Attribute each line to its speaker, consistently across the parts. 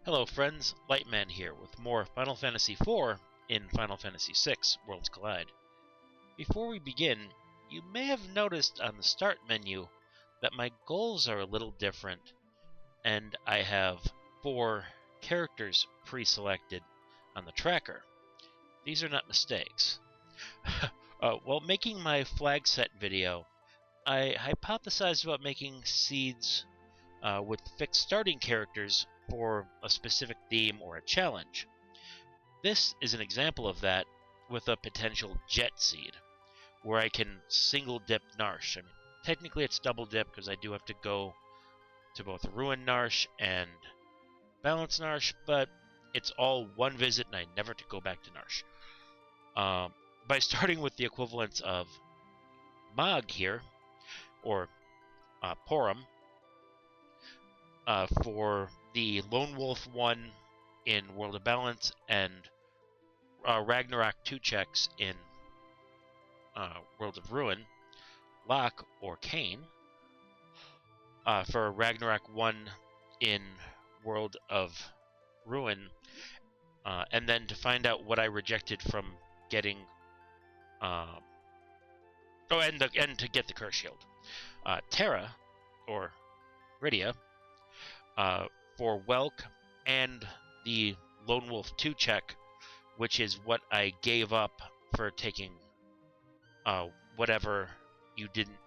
Speaker 1: Hello friends, Lightman here with more Final Fantasy IV in Final Fantasy VI Worlds Collide. Before we begin, you may have noticed on the start menu that my goals are a little different, and I have 4 characters pre-selected on the tracker. These are not mistakes. While making my flag set video, I hypothesized about making seeds with fixed starting characters for a specific theme or a challenge. This is an example of that with a potential jet seed, where I can single dip Narshe. I mean, technically it's double dip because I do have to go to both Ruin Narshe and Balance Narshe, but it's all one visit and I never have to go back to Narshe. By starting with the equivalents of Mog here, or Porom, for the Lone Wolf 1 in World of Balance and Ragnarok 2 checks in World of Ruin, Locke or Kain, for Ragnarok 1 in World of Ruin, and then to find out what I rejected from getting and to get the Curse Shield. Terra or Rydia for Welk and the Lone Wolf 2 check, which is what I gave up for taking whatever you didn't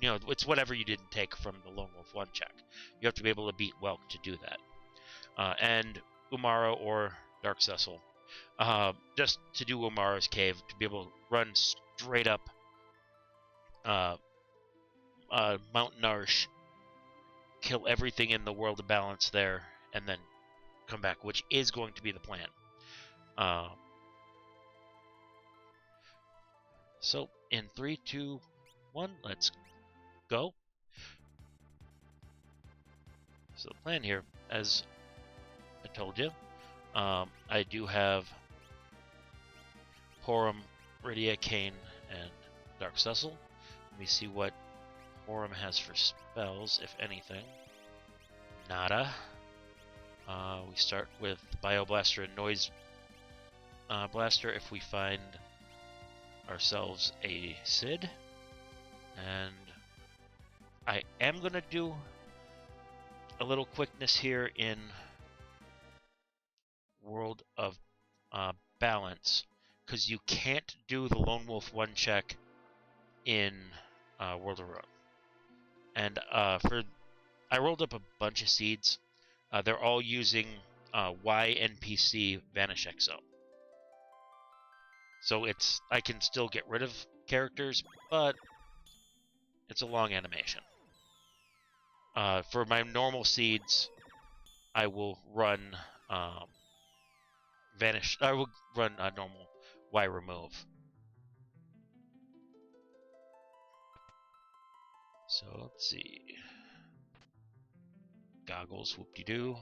Speaker 1: it's whatever you didn't take from the Lone Wolf 1 check. You have to be able to beat Welk to do that. And Umaro or Dark Cecil, just to do Umaro's cave, to be able to run straight up Mount Narshe, kill everything in the World of Balance there, and then come back, which is going to be the plan. So, in 3, 2, 1, let's go. So the plan here, as I told you, I do have Porom, Rydia, Kain, and Dark Cecil. Let me see what Porom has for spells, if anything. Nada. We start with Bioblaster and Noise Blaster if we find ourselves a Sid. And I am going to do a little quickness here in World of Balance, because you can't do the Lone Wolf 1 check in World of Ruin. And I rolled up a bunch of seeds. They're all using YNPC Vanish Exo. So I can still get rid of characters, but it's a long animation. For my normal seeds, I will run Vanish. I will run a normal Y remove. So let's see. Goggles, whoop-de-doo.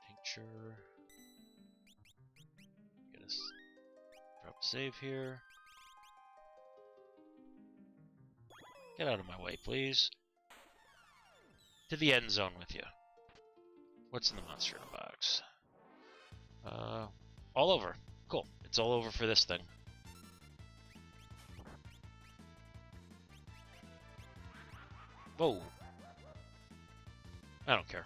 Speaker 1: Tincture. Get us drop a save here. Get out of my way, please. To the end zone with you. What's in the monster in a box? All over. Cool. It's all over for this thing. Whoa. I don't care.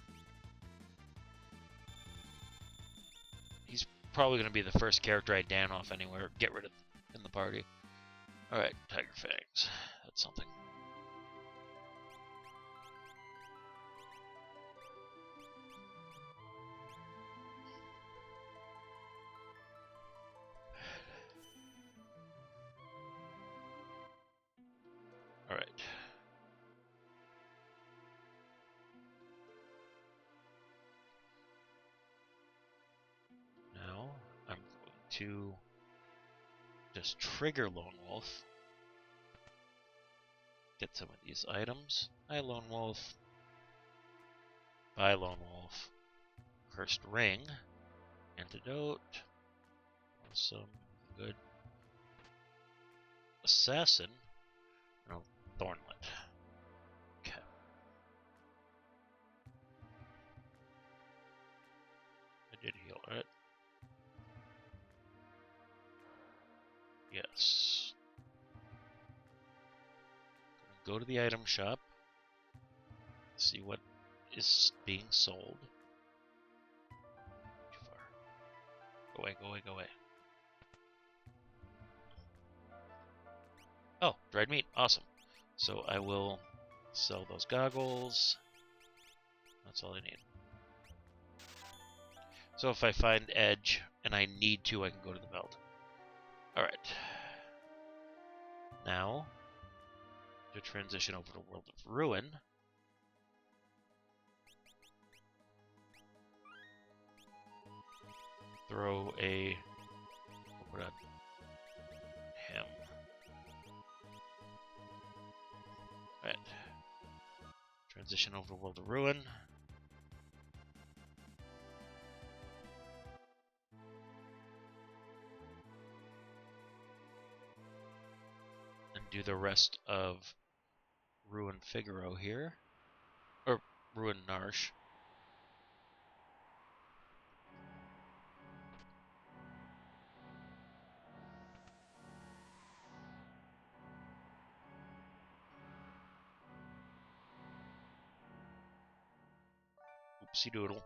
Speaker 1: He's probably going to be the first character I dan off anywhere, get rid of in the party. Alright, Tiger Fangs. That's something. Alright. Now, I'm going to just trigger Lone Wolf. Get some of these items. Hi, Lone Wolf. Bye, Lone Wolf. Cursed Ring. Antidote. Awesome. Good. Assassin. Thornlet. Okay. I did heal, right? Yes. Go to the item shop. See what is being sold. Too far. Go away, go away, go away. Oh, dried meat. Awesome. So I will sell those goggles. That's all I need. So if I find edge and I need to, I can go to the belt. Alright. Now, to transition over to World of Ruin. Throw a... We'll put on him. Alright. Transition over to World of Ruin. And do the rest of Ruin Figaro here. Or Ruin Narshe. Oopsie doodle.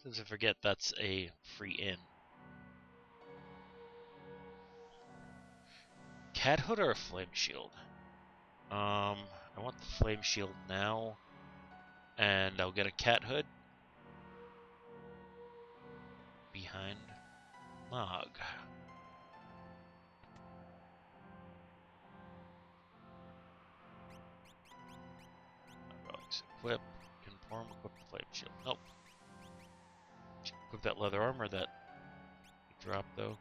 Speaker 1: Doesn't forget that's a free inn. Cat hood or a flame shield? I want the flame shield now, and I'll get a cat hood behind Mog. Relics equip. Can Porom equip the flame shield? Nope. Equip that leather armor that you dropped though.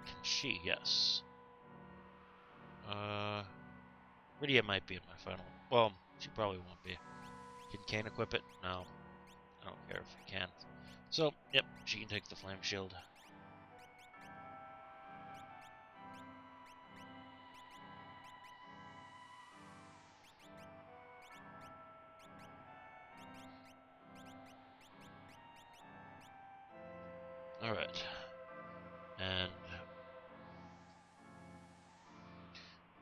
Speaker 1: Can she? Yes. Rydia might be in my final. Well, she probably won't be. Can Kain equip it? No. I don't care if he can. So, yep, she can take the flame shield. Alright. And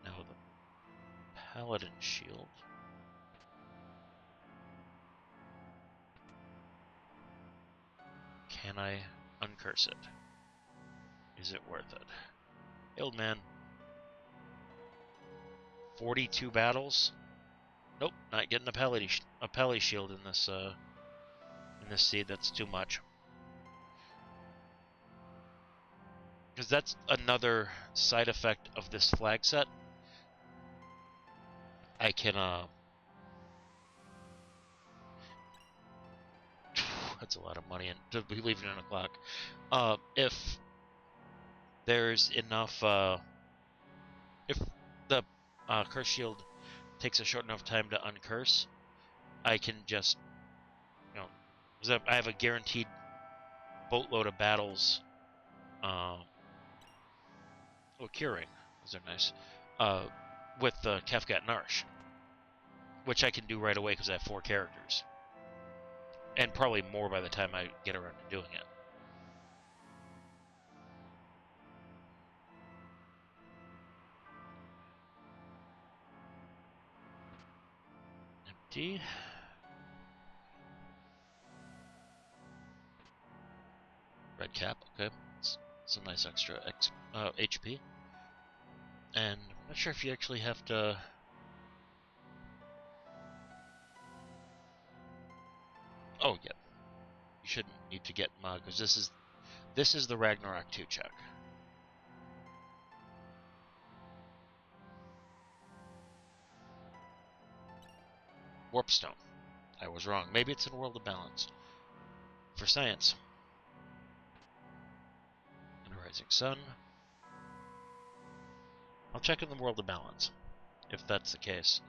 Speaker 1: now the Paladin shield. Can I uncurse it? Is it worth it? Hey, old man. 42 battles? Nope, not getting a Pally shield in this seed. That's too much. Because that's another side effect of this flag set. I can that's a lot of money, and to be leaving at 9 o'clock. If there's enough, if the curse shield takes a short enough time to uncurse, I can just, you know, I have a guaranteed boatload of battles. Curing, those are nice. With the Kefkat Narshe, which I can do right away because I have 4 characters. And probably more by the time I get around to doing it. Empty. Red cap, okay. It's a nice extra HP. And I'm not sure if you actually have to... Oh, yeah. You shouldn't need to get Mug, because this is the Ragnarok 2 check. Warpstone. I was wrong. Maybe it's in World of Balance. For science. And Rising Sun. I'll check in the World of Balance, if that's the case.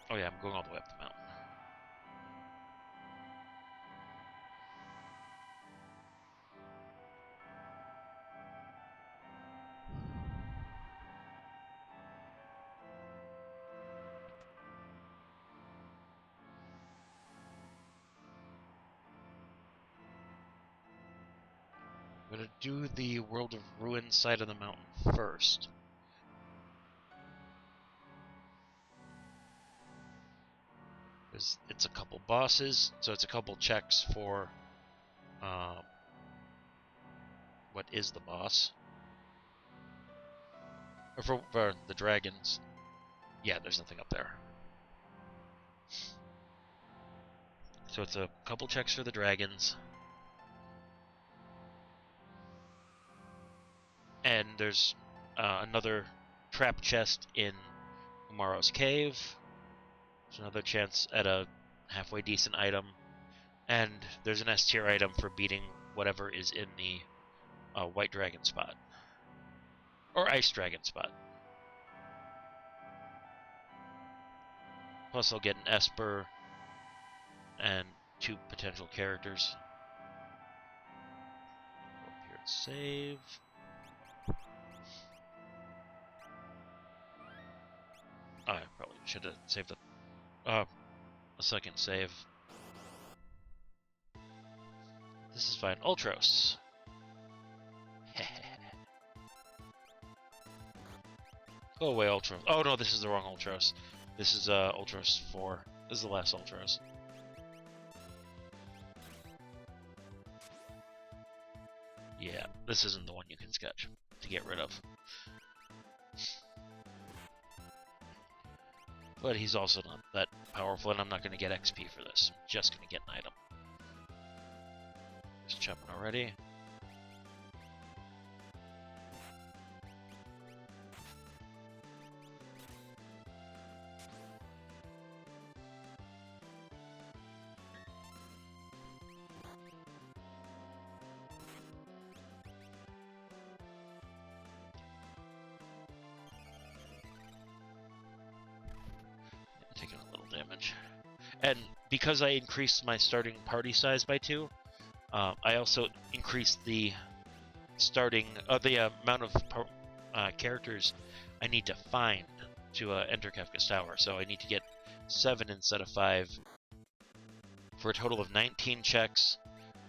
Speaker 1: Oh yeah, I'm going all the way up the mountain. I'm gonna do the World of Ruin side of the mountain first. It's a couple bosses, so it's a couple checks for what is the boss. Or for the dragons. Yeah, there's nothing up there. So it's a couple checks for the dragons. And there's another trap chest in Umaro's cave. There's another chance at a halfway decent item. And there's an S tier item for beating whatever is in the white dragon spot. Or ice dragon spot. Plus I'll get an esper and 2 potential characters. Go up here and save. Oh, I probably should have saved a second save. This is fine. Ultros. Go away, Ultros. Oh no, this is the wrong Ultros. This is Ultros 4. This is the last Ultros. Yeah, this isn't the one you can sketch to get rid of. But he's also not that powerful, and I'm not going to get XP for this. I'm just going to get an item. Just chopping already. Taking a little damage. And because I increased my starting party size by 2, I also increased the starting the amount of characters I need to find to enter Kefka's Tower. So I need to get 7 instead of 5 for a total of 19 checks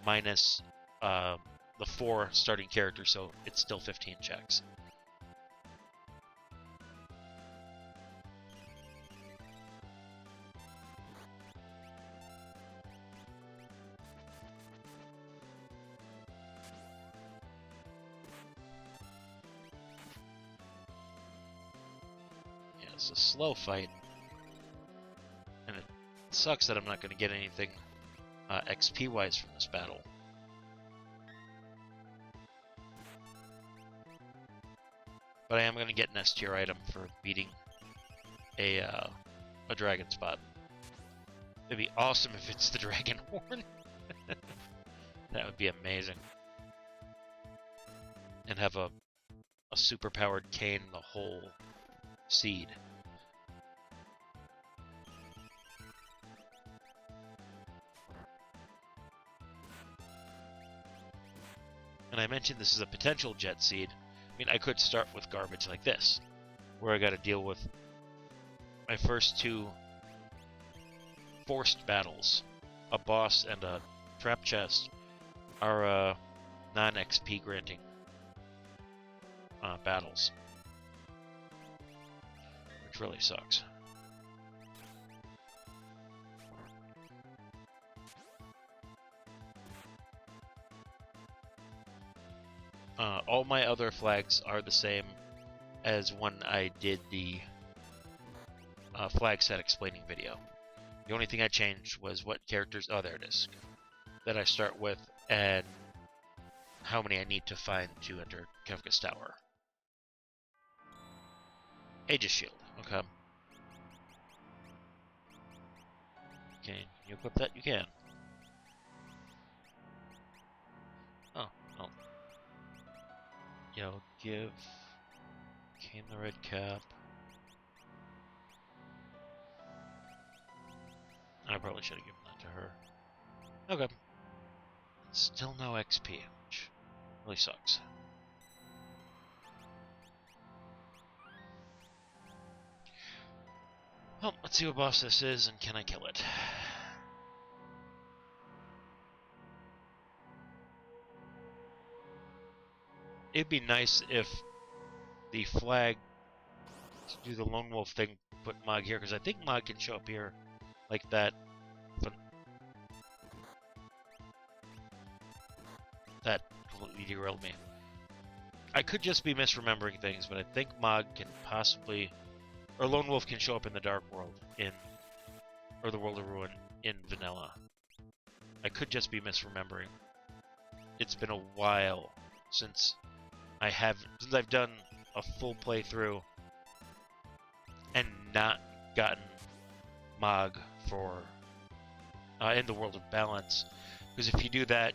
Speaker 1: minus the 4 starting characters, so it's still 15 checks. It's a slow fight, and it sucks that I'm not going to get anything XP-wise from this battle. But I am going to get an S tier item for beating a dragon spot. It'd be awesome if it's the dragon horn. That would be amazing. And have a super powered Kain the whole seed. And I mentioned this is a potential jet seed. I mean, I could start with garbage like this, where I got to deal with my first 2 forced battles. A boss and a trap chest are non-XP granting battles, which really sucks. All my other flags are the same as when I did the flag set explaining video. The only thing I changed was what characters, oh there it is, that I start with and how many I need to find to enter Kefka's Tower. Aegis Shield, okay. Can you equip that? You can. Oh, well. Yeah, I'll give Kain the red cap. I probably should have given that to her. Okay. Still no XP, which really sucks. Well, let's see what boss this is, and can I kill it? it'd be nice if the flag to do the lone wolf thing put Mog here, because I think Mog can show up here like that. But that completely derailed me. I could just be misremembering things, but I think Mog can possibly, or Lone Wolf can show up in the Dark World or the World of Ruin in Vanilla. I could just be misremembering. It's been a while since I've done a full playthrough and not gotten Mog for in the World of Balance, because if you do that,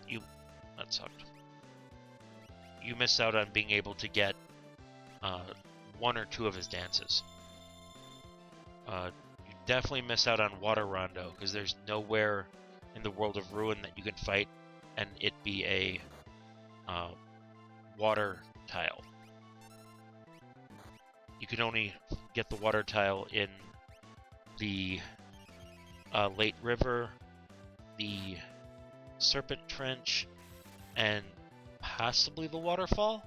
Speaker 1: that sucked. You miss out on being able to get one or two of his dances. You definitely miss out on Water Rondo, because there's nowhere in the World of Ruin that you can fight and it be a water tile. You can only get the water tile in the Late River, the Serpent Trench, and possibly the Waterfall?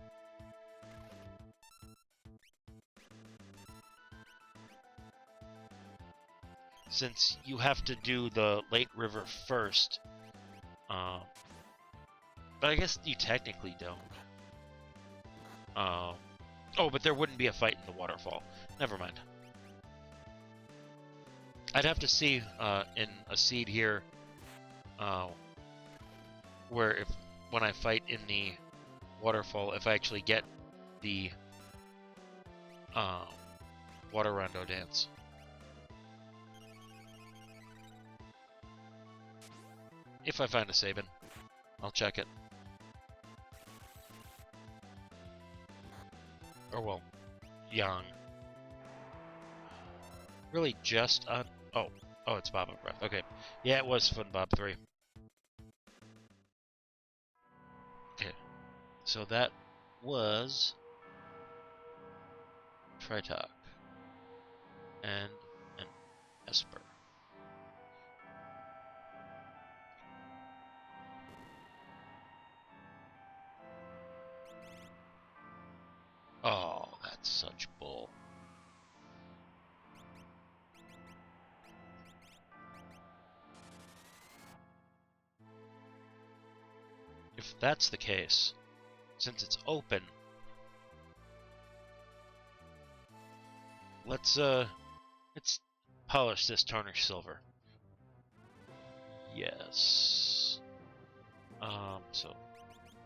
Speaker 1: Since you have to do the Late River first. But I guess you technically don't. Oh, but there wouldn't be a fight in the Waterfall. Never mind. I'd have to see in a seed here where when I fight in the Waterfall, if I actually get the Water Rondo dance. If I find a Sabin, I'll check it. Or, well, Yang. Really just on... Oh, it's Bob of Breath. Okay. Yeah, it was Fun Bob 3. Okay. So that was... Tritok. And an Esper. Oh, that's such bull. If that's the case, since it's open, let's polish this tarnished silver. Yes. So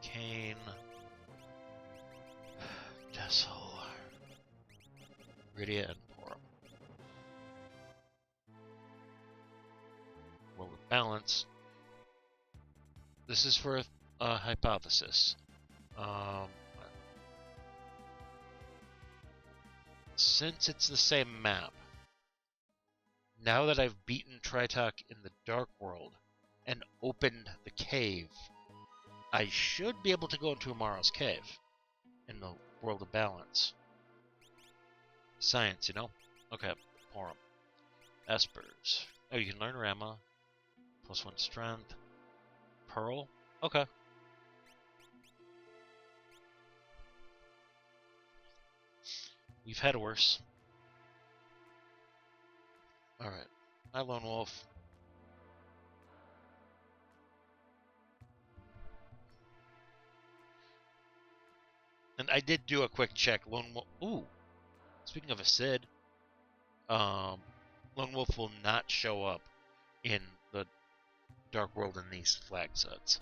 Speaker 1: Kain, Cecil, Rydia, and Porom. Well, with balance, this is for a hypothesis. Since it's the same map, now that I've beaten Tritok in the Dark World and opened the cave, I should be able to go into Umaro's cave in the World of Balance. Science, you know? Okay, Porom. Espers. Oh, you can learn Rama. +1 strength. Pearl? Okay. We've had worse. Alright. Hi, Lone Wolf. And I did do a quick check. Lone Wolf... Ooh! Speaking of a Sid, Lone Wolf will not show up in the Dark World in these flag sets.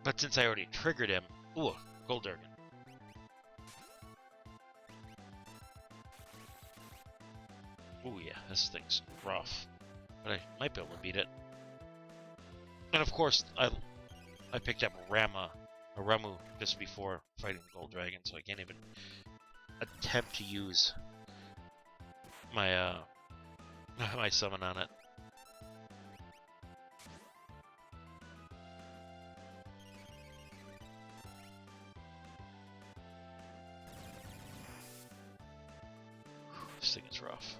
Speaker 1: But since I already triggered him... Ooh, Gold Durgan. Ooh, yeah, this thing's rough. But I might be able to beat it. And of course, I picked up Ramu just before fighting Gold Dragon, so I can't even attempt to use my my summon on it. This thing is rough.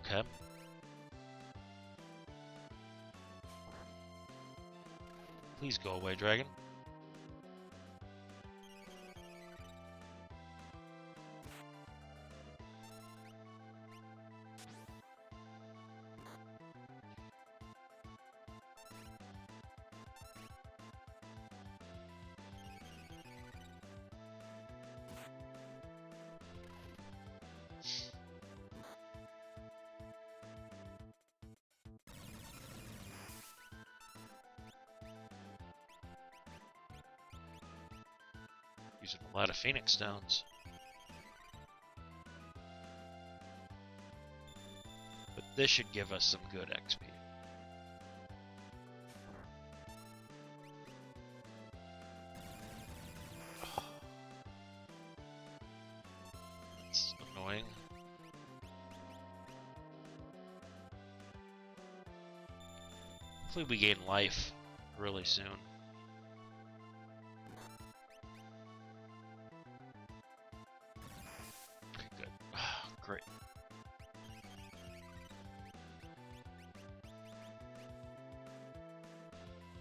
Speaker 1: Okay. Please go away, dragon. Using a lot of Phoenix Stones. But this should give us some good XP. That's annoying. Hopefully we gain life really soon. Okay, good. Great.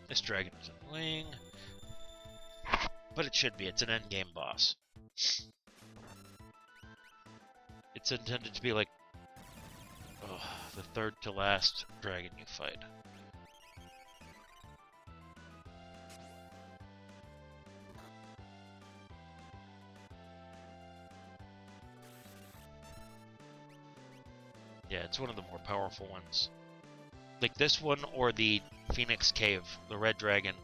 Speaker 1: This dragon is annoying, but it should be. It's an endgame boss. It's intended to be like the third to last dragon you fight. Yeah, it's one of the more powerful ones. Like this one or the Phoenix Cave, the red dragon,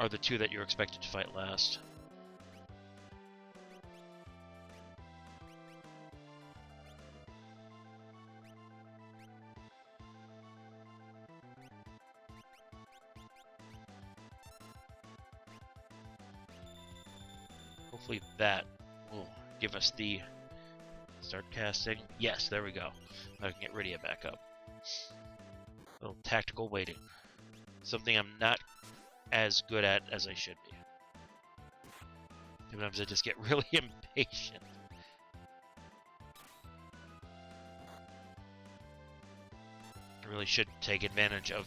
Speaker 1: are the two that you're expected to fight last. Hopefully that will give us the start casting. Yes, there we go. I can get Rydia back up. A little tactical waiting. Something I'm not as good at as I should be. Sometimes I just get really impatient. I really should take advantage of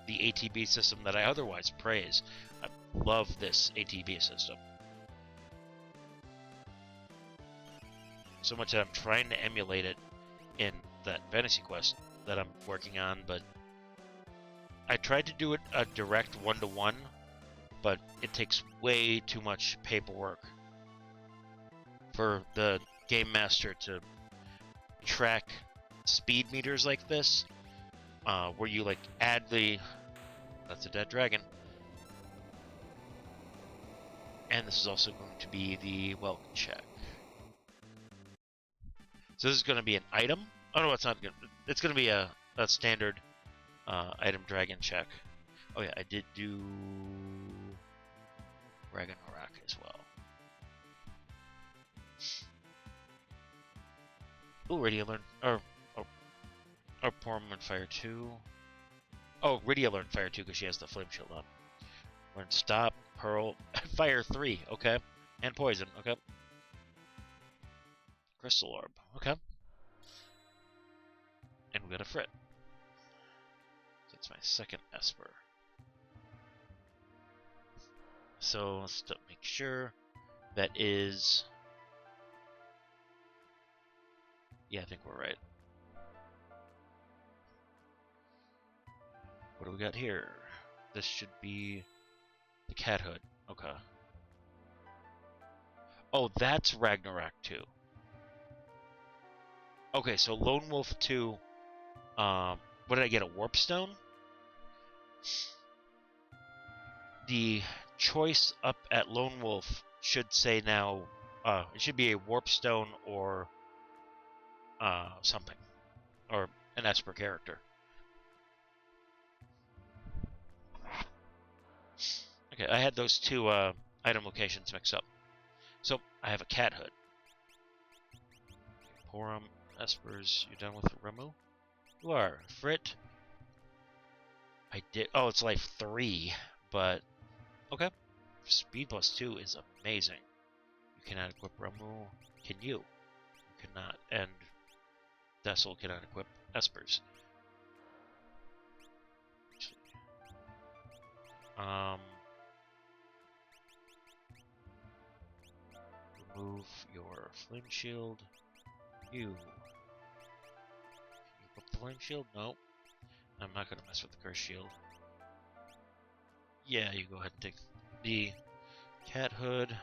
Speaker 1: the ATB system that I otherwise praise. I love this ATB system. So much that I'm trying to emulate it in that fantasy quest that I'm working on, but I tried to do it a direct one-to-one, but it takes way too much paperwork for the game master to track speed meters like this, where you like add the... That's a dead dragon. And this is also going to be the welcome check. So this is going to be an item. Oh no, it's not good. It's going to be a standard item dragon check. Oh yeah, I did do Ragnarok as well. Oh, Rydia learned, or Porom learned Fire 2. Oh, Rydia learned Fire 2 because she has the Flame Shield up. Learned Stop, Pearl, Fire 3, okay. And Poison, okay. Crystal Orb, okay. And we got a Frit. That's my second Esper. So let's make sure that is... Yeah, I think we're right. What do we got here? This should be the Cat Hood. Okay. Oh, that's Ragnarok 2. Okay, so Lone Wolf 2... what did I get? A Warp Stone? The choice up at Lone Wolf should say now, it should be a Warp Stone or something. Or an Esper character. Okay, I had those two item locations mixed up. So, I have a Cat Hood. Porom, Espers, you done with Ramu? You are. Frit. I did. Oh, it's life 3, but okay. Speed plus 2 is amazing. You cannot equip Ramu. Can you? You cannot. And Cecil cannot equip Espers. Remove your flame shield. You. Equip the flame shield? No. I'm not going to mess with the curse shield. Yeah, you go ahead and take the Cat Hood.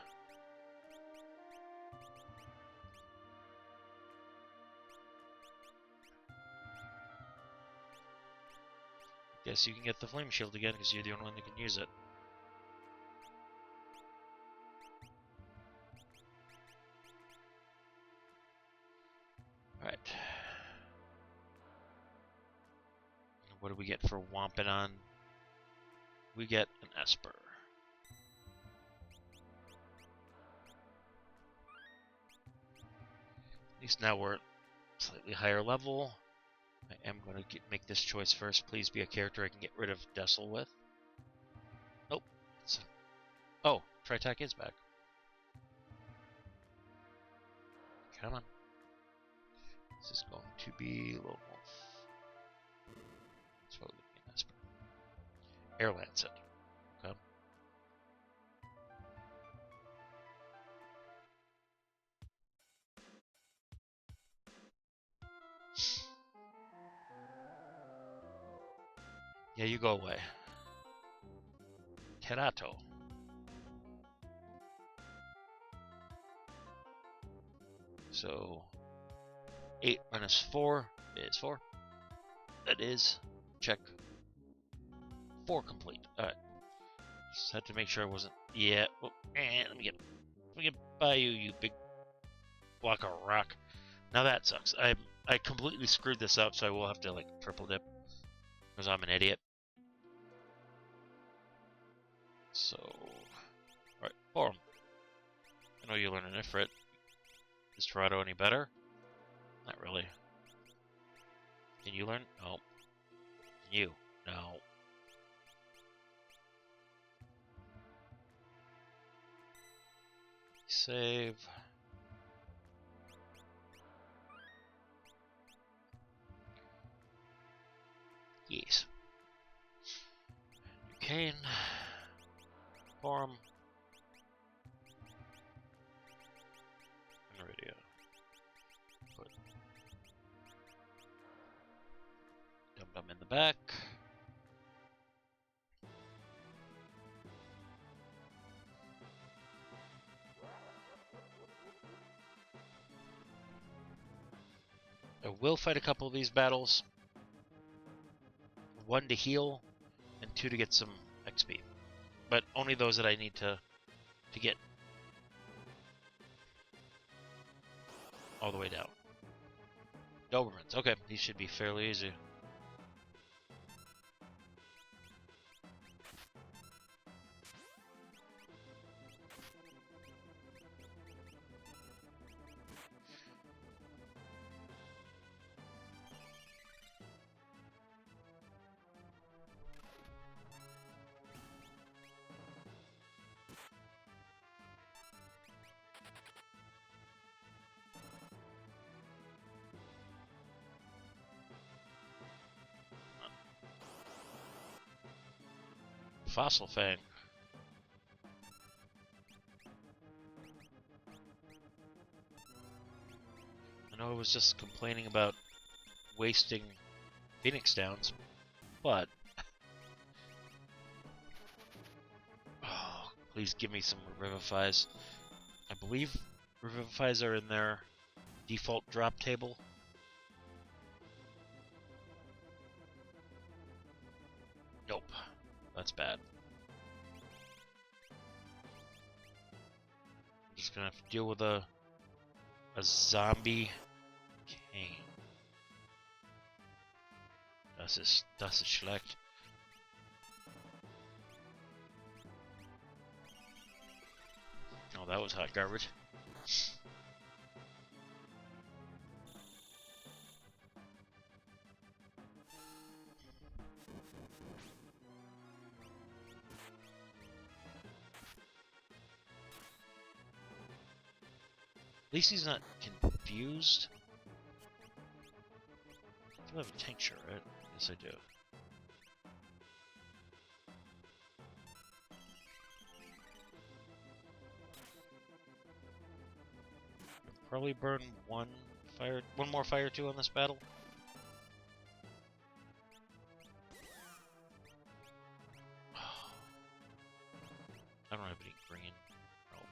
Speaker 1: Guess you can get the flame shield again because you're the only one that can use it. what do we get for womping on? We get an esper. At least now we're at slightly higher level. I am going to make this choice first. Please be a character I can get rid of Cecil with. Nope. Oh, Tritac is back. Come on. This is going to be Lone Wolf. That's what would be an esper. Air Lancet. Okay. Yeah, you go away. Kerato. So 8 minus 4 is 4. That is check 4 complete. Alright. Just had to make sure I wasn't. Yeah. Oh, let me get by you, you big block of rock. Now that sucks. I completely screwed this up, so I will have to like triple dip because I'm an idiot. So, alright, Porom. I know you learn an Ifrit. Is Toronto any better? Not really. Can you learn? No. Can you? No. Save. Yes. Kain. Porom. And Rydia. Put Dum-Dum in the back. I will fight a couple of these battles. 1 to heal, and 2 to get some XP. But only those that I need to get all the way down. Dobermans. Okay, these should be fairly easy. Fossil Fang. I know I was just complaining about wasting Phoenix Downs, but oh, please give me some Revivifies. I believe Revivifies are in their default drop table. Nope. That's bad. Just gonna have to deal with a zombie Kain. Das ist schlecht. Oh, that was hot garbage. At least he's not confused. I do have a tincture, right? Yes, I do. Probably burn one more fire 2 on this battle. I don't have any green. Nope.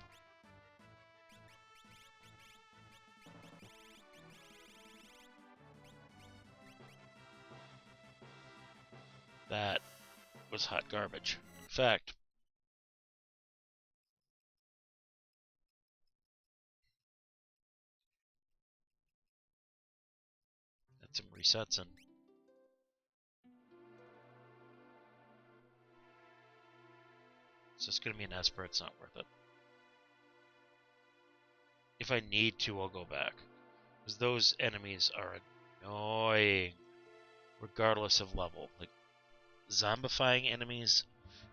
Speaker 1: That was hot garbage. In fact, some resets and It's just going to be an esper. It's not worth it. If I need to, I'll go back. Because those enemies are annoying. Regardless of level. Like, zombifying enemies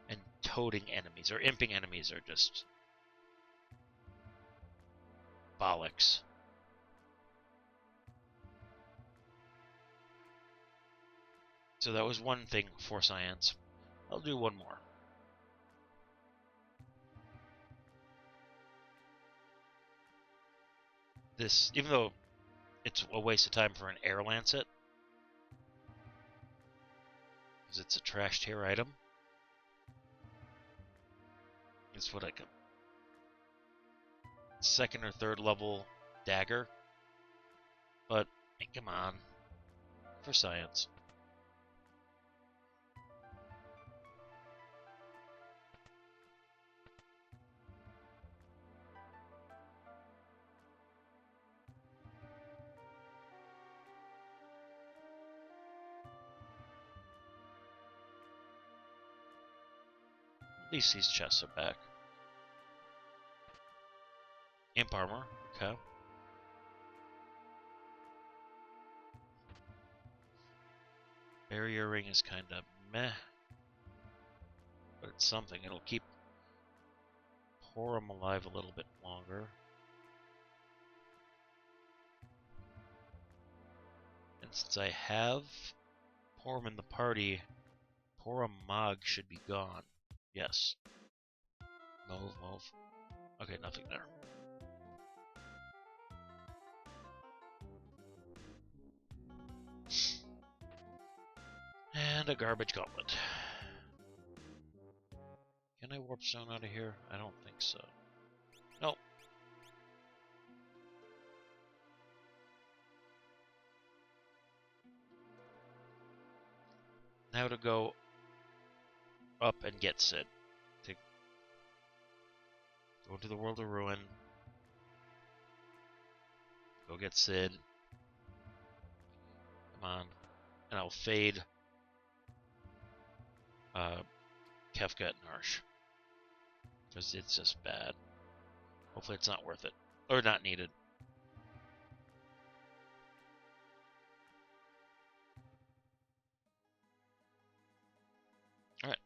Speaker 1: and toading enemies, or imping enemies, are just bollocks. So that was one thing for science. I'll do one more. This, even though it's a waste of time for an air lancet, because it's a trash tier item, it's what I could. Second or third level dagger, but hey, come on, for science. At least these chests are back. Imp armor, okay. Barrier ring is kind of meh, but it's something. It'll keep Porom alive a little bit longer. And since I have Porom in the party, Porom Mog should be gone. Yes. Move. Okay, nothing there. And a garbage gauntlet. Can I warp zone out of here? I don't think so. Nope. Now to go up and get Sid. To go to the World of Ruin. Go get Sid. Come on. And I'll fade Kefka at Narshe. Because it's just bad. Hopefully it's not worth it. Or not needed. Alright.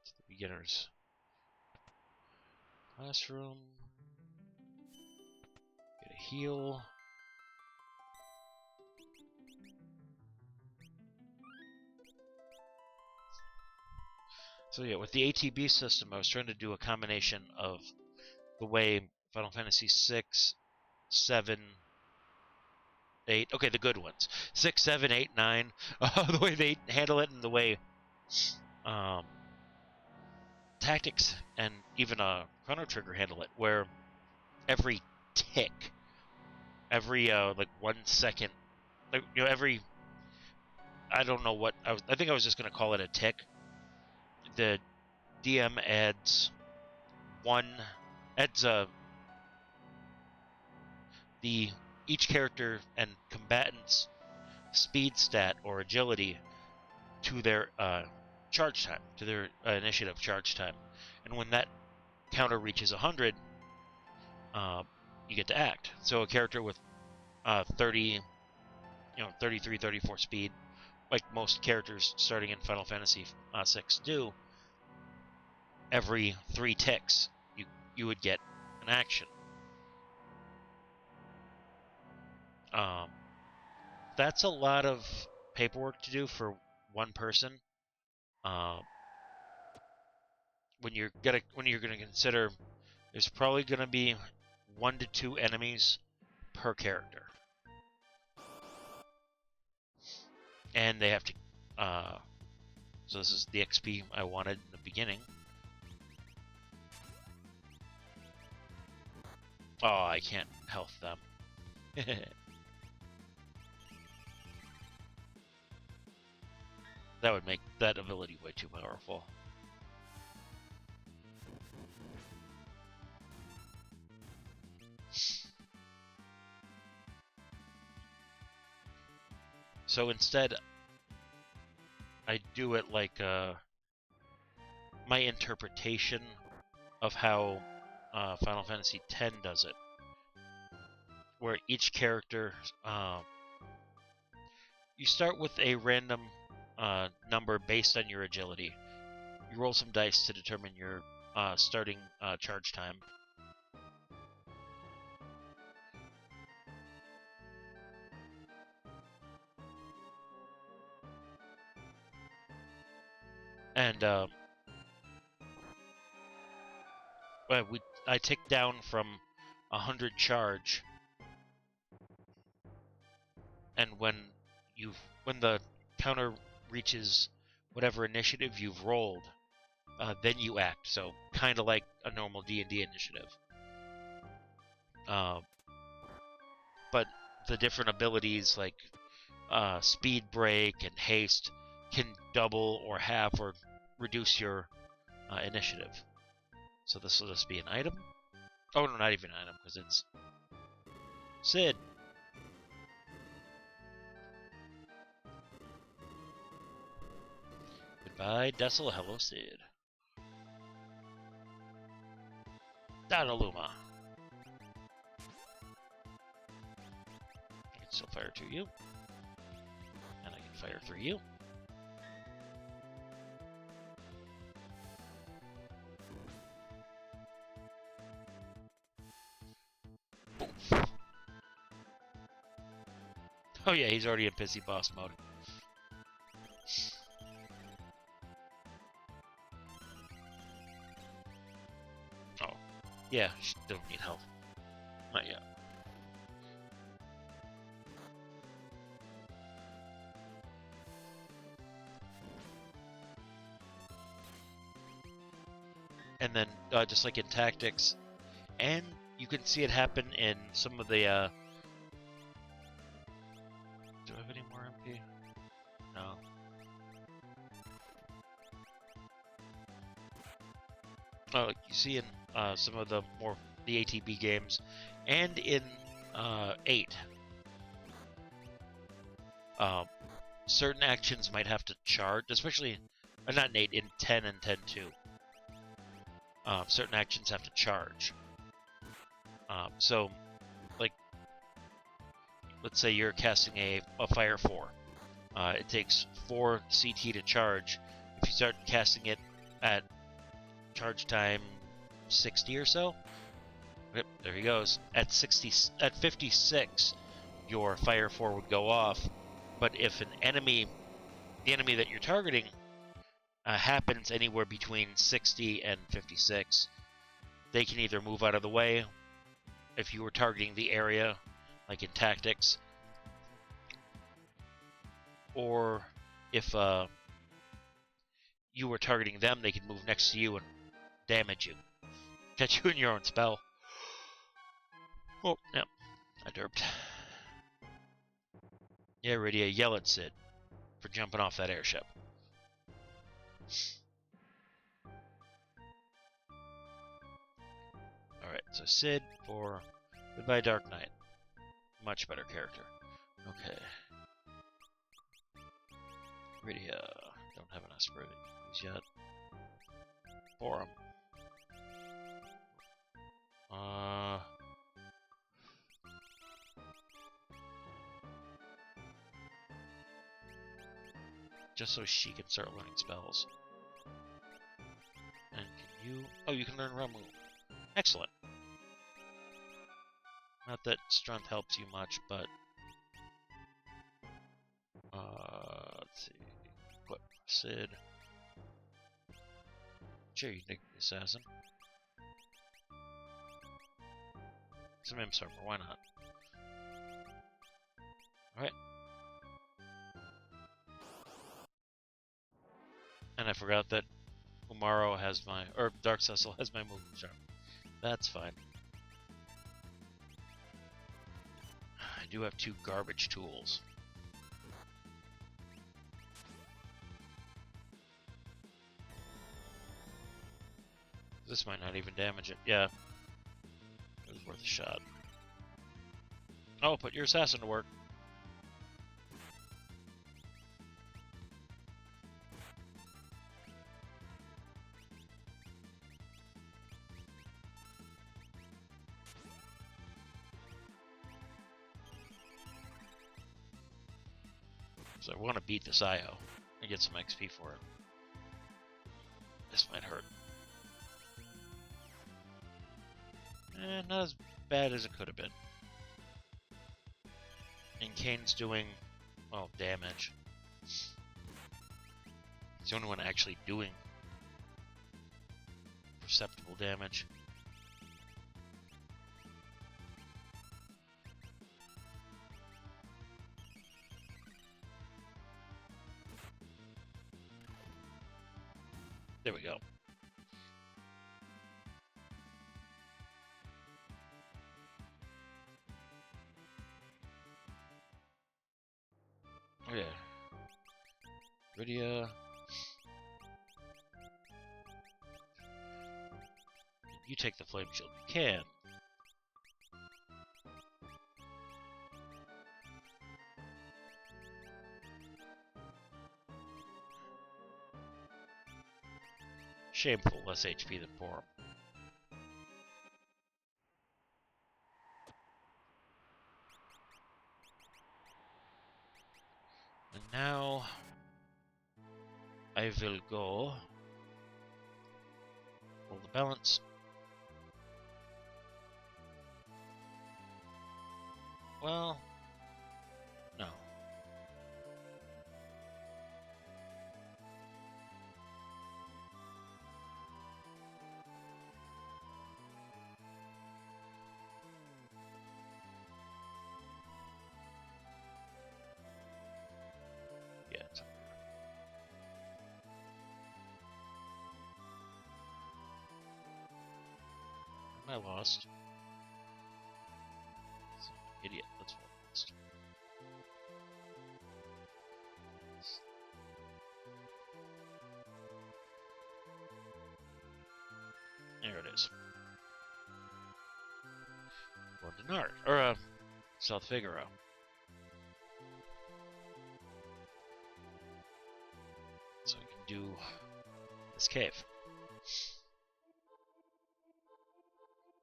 Speaker 1: It's the beginners. Classroom. Get a heal. So yeah, with the ATB system, I was trying to do a combination of the way Final Fantasy 6, 7, 8, okay, the good ones, 6, 7, 8, 9, the way they handle it and the way Tactics and even Chrono Trigger handle it, where every tick, every like 1 second, like, you know, every, I don't know what, I think I was just going to call it a tick. The DM adds each character and combatant's speed stat or agility to their charge time, to their initiative charge time, and when that counter reaches 100, you get to act. So a character with 30, 33, 34 speed, like most characters starting in Final Fantasy 6 do, every 3 ticks you would get an action. That's a lot of paperwork to do for one person. When you're gonna consider, there's probably gonna be 1 to 2 enemies per character, and they have to. So this is the XP I wanted in the beginning. Oh, I can't health them. That would make that ability way too powerful. So instead, I do it like my interpretation of how Final Fantasy X does it, where each character, you start with a random number based on your agility. You roll some dice to determine your starting charge time. And I tick down from 100 charge, and when the counter reaches whatever initiative you've rolled, then you act. So kind of like a normal D&D initiative. But the different abilities like speed break and haste can double or half or reduce your initiative. So this will just be an item. Oh no, not even an item, because it's Sid. Goodbye, Cecil. Hello, Sid. Dadaluma. I can still fire to you. And I can fire through you. Oof. Oh yeah, he's already in pissy boss mode. Oh. Yeah, she don't need help. Not yet. And then, just like in tactics, and you can see it happen in some of the, do I have any more MP? No. Oh, you see in some of the ATB games, and in 8, certain actions might have to charge, especially, not in 8, in 10 and 10-2. Certain actions have to charge. So, like, let's say you're casting a Fire 4. It takes 4 CT to charge. If you start casting it at charge time 60 or so, yep, there he goes. At 56, your Fire 4 would go off. But if the enemy that you're targeting happens anywhere between 60 and 56, they can either move out of the way if you were targeting the area, like in tactics, or if you were targeting them, they can move next to you and damage you. Catch you in your own spell. Oh, yeah, I derped. Yeah, Rydia, yell at Sid for jumping off that airship. Alright, so Sid for Goodbye Dark Knight. Much better character. Okay. Rydia. Don't have an escr to use yet. Porom. Just so she can start learning spells. And can you... Oh, you can learn Ramu. Excellent. Not that strength helps you much, but... let's see. Equip Sid. Sure, you can take the assassin. Some imp armor, why not? Alright. And I forgot that Umaro has my... Or Dark Cecil has my movement charm. That's fine. I do have 2 garbage tools. This might not even damage it. Yeah. It was worth a shot. Oh, put your assassin to work. So I want to beat this IO and get some XP for it. This might hurt. Not as bad as it could have been. And Kain's doing, well, damage. He's the only one actually doing perceptible damage. There we go. Okay. Rydia. You take the flame shield. You can. Shameful, less HP than Porom. And now I will go roll the balance. Well, no. Yeah, it's I lost. Idiot, that's what I lost. There it is. Going to Narshe, or South Figaro. So I can do this cave.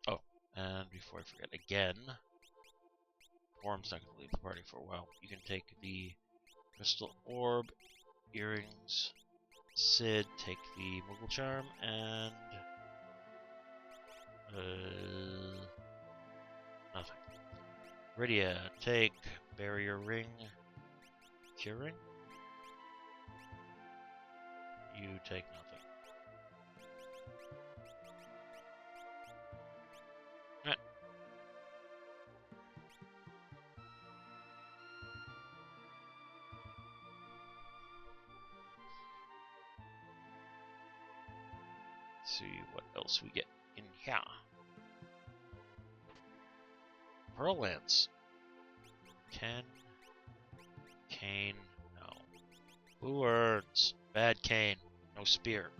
Speaker 1: Oh, and before I forget again, Porom's not going to leave the party for a while. You can take the crystal orb, earrings, Sid, take the Moogle charm, and nothing. Rydia, take barrier ring, curing. You take nothing. See what else we get in here. Pearl Lance. Kain, no. Blue Urns. Bad Kain. No spear.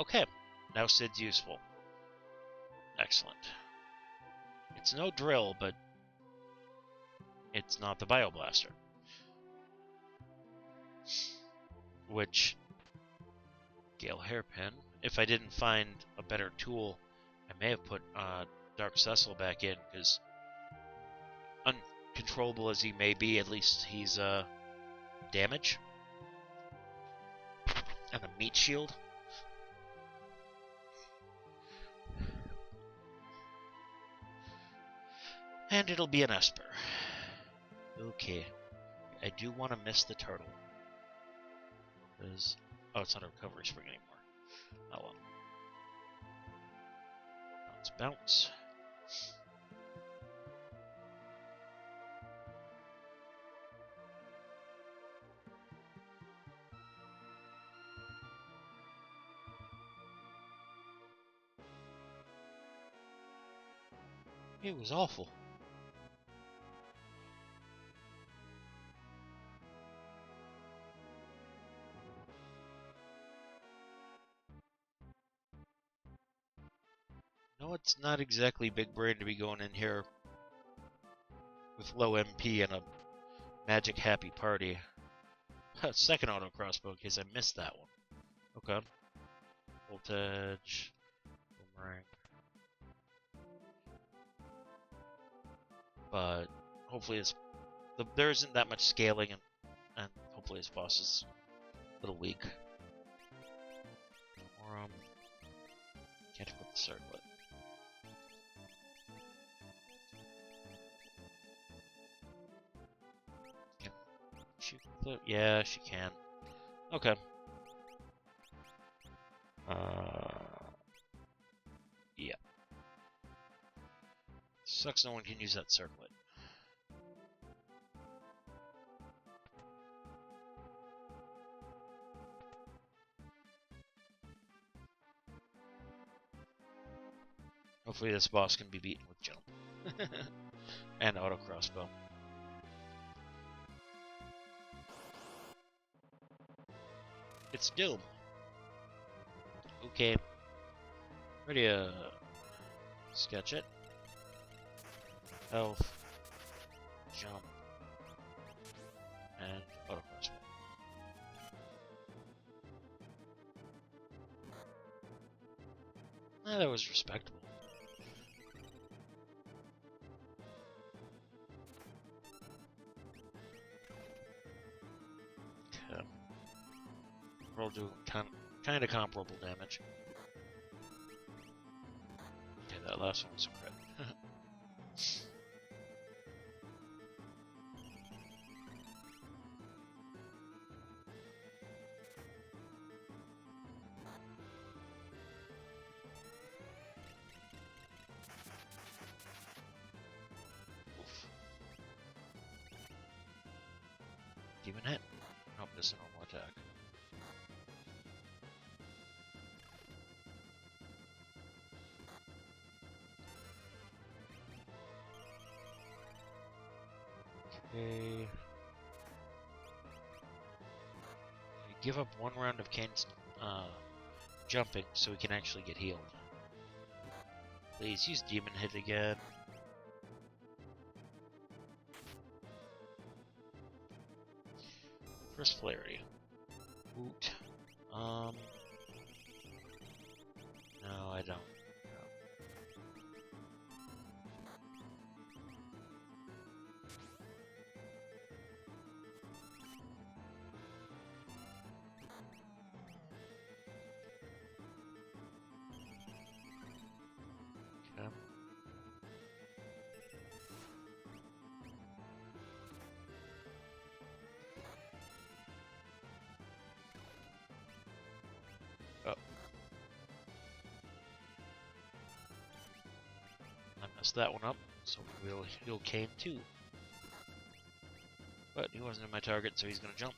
Speaker 1: Okay, now Sid's useful. Excellent. It's no drill, but it's not the Bioblaster. Which, Gale Hairpin, if I didn't find a better tool, I may have put Dark Cecil back in, because uncontrollable as he may be, at least he's damage. And a meat shield. And it'll be an Esper. Okay. I do want to miss the turtle. Because, oh, it's not a recovery spring anymore. Oh well. Bounce, bounce. It was awful. No, it's not exactly big brain to be going in here with low MP and a magic happy party. Second auto crossbow in case I missed that one. Okay. Voltage. Boomerang. but hopefully there isn't that much scaling, and hopefully his boss is a little weak. Porom. Can't equip the circlet. Can she flip? Yeah, she can. Okay. Yeah. Sucks no one can use that circlet. Hopefully this boss can be beaten with jump. And auto crossbow. It's Doom. Okay. Rydia. Sketch it. Health. Jump. And auto crossbow. That was respectable. Okay. We'll do kind of comparable damage. Okay, that last one was a crit. Demon hit. Nope, this is a normal attack. Okay. Give up one round of Kain's jumping so he can actually get healed. Please use demon hit again. First Flarity. Woot. No, I don't. No. Okay. Messed that one up, so we'll heal Kain too. But he wasn't in my target, so he's gonna jump.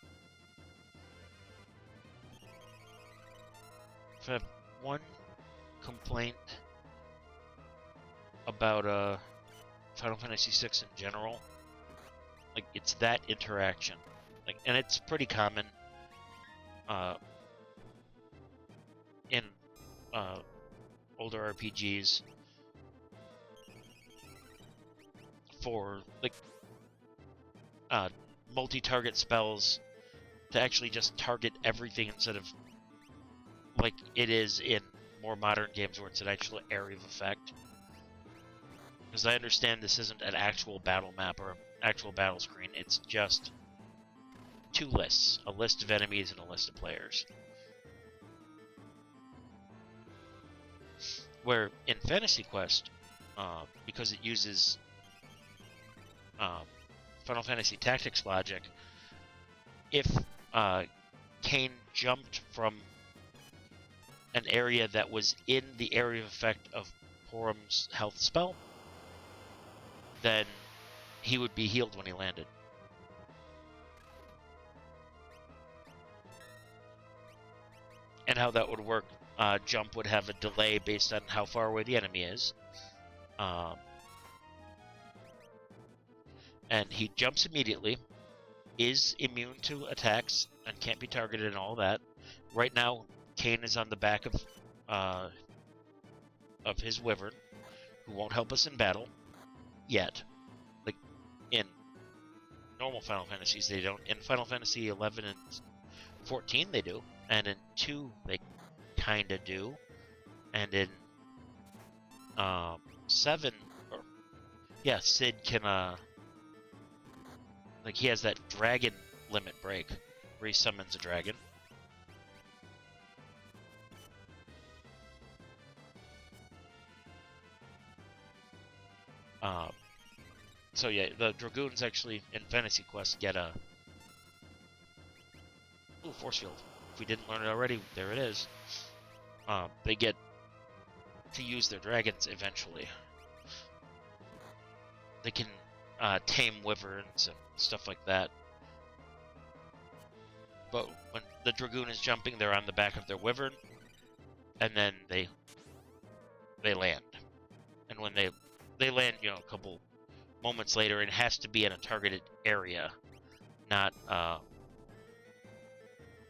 Speaker 1: If I have one complaint about Final Fantasy VI in general, like it's that interaction, like, and it's pretty common in older RPGs. For like multi-target spells to actually just target everything instead of like it is in more modern games where it's an actual area of effect. Because I understand this isn't an actual battle map or an actual battle screen, it's just two lists, a list of enemies and a list of players. Where in Fantasy Quest, because it uses Final Fantasy Tactics logic, if Kain jumped from an area that was in the area of effect of Porom's health spell, then he would be healed when he landed. And how that would work, jump would have a delay based on how far away the enemy is. And he jumps immediately, is immune to attacks, and can't be targeted and all that. Right now, Kain is on the back of his wyvern, who won't help us in battle, yet. Like, in normal Final Fantasies, they don't. In Final Fantasy 11 and 14, they do. And in 2, they kinda do. And in 7, or yeah, Sid can, like, he has that dragon limit break where he summons a dragon. So yeah, the Dragoons actually in Fantasy Quest get a force field. If we didn't learn it already, there it is. They get to use their dragons eventually. They can tame wyverns and stuff like that. But when the Dragoon is jumping, they're on the back of their wyvern, and then they land. And when they land, you know, a couple moments later, it has to be in a targeted area, not not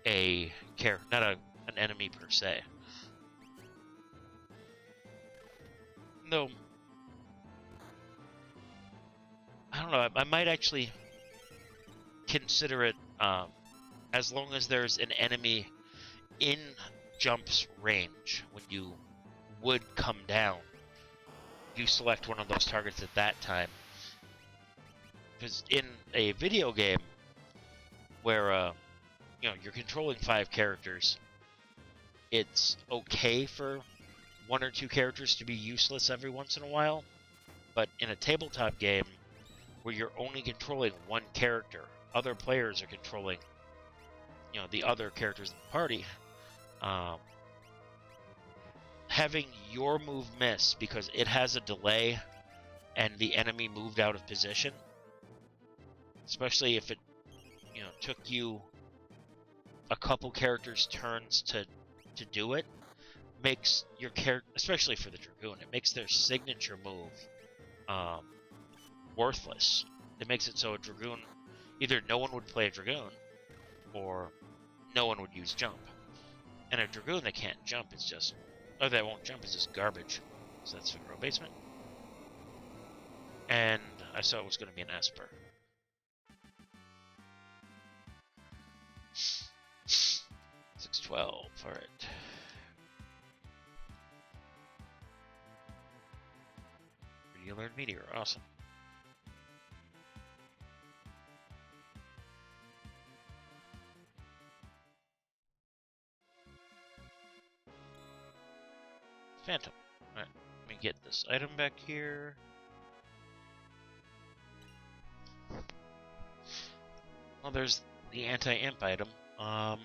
Speaker 1: an enemy per se. No, I don't know. I might actually consider it as long as there's an enemy in jump's range when you would come down. You select one of those targets at that time. Because in a video game where you know, you're controlling 5 characters, it's okay for 1 or 2 characters to be useless every once in a while. But in a tabletop game where you're only controlling 1 character, other players are controlling, you know, the other characters in the party. Having your move miss because it has a delay and the enemy moved out of position, especially if it, you know, took you a couple characters' turns to do it, makes your character, especially for the Dragoon, it makes their signature move worthless. It makes it so a Dragoon, either no one would play a Dragoon, or no one would use jump. And a Dragoon that can't jump is just, or that won't jump is just garbage. So that's Figaro Basement. And I saw it was going to be an esper. 612, alright. You learned Meteor, awesome. Phantom. Alright, let me get this item back here. Well, there's the anti-imp item. Porom,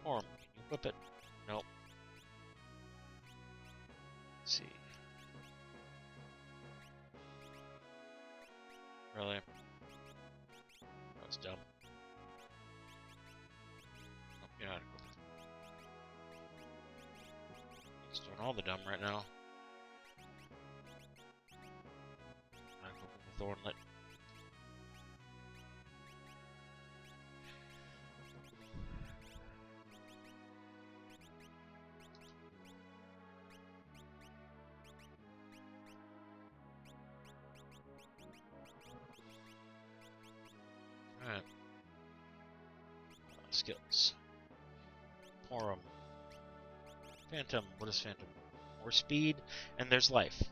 Speaker 1: can you whip it? Nope. Let's see. Really? That was dumb. Oh, you're not equipped. He's doing all the dumb right now. I'm equipping the Thornlet. Alright. Skills. Porom. Phantom. What is Phantom? More speed, and there's life.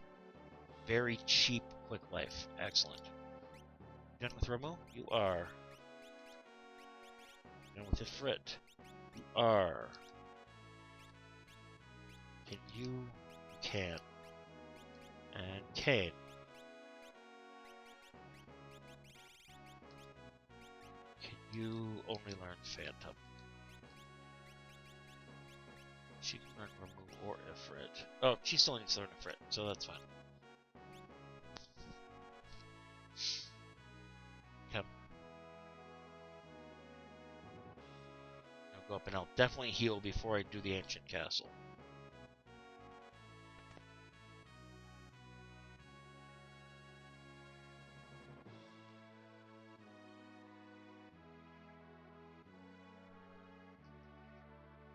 Speaker 1: Very cheap, quick life. Excellent. Done with Ramu? You are. Done with Ifrit? You are. Can you? Can. And Kain. You only learn Phantom. She can learn Remove or Ifrit. Oh, she still needs to learn Ifrit, so that's fine. Come. I'll go up and I'll definitely heal before I do the Ancient Castle.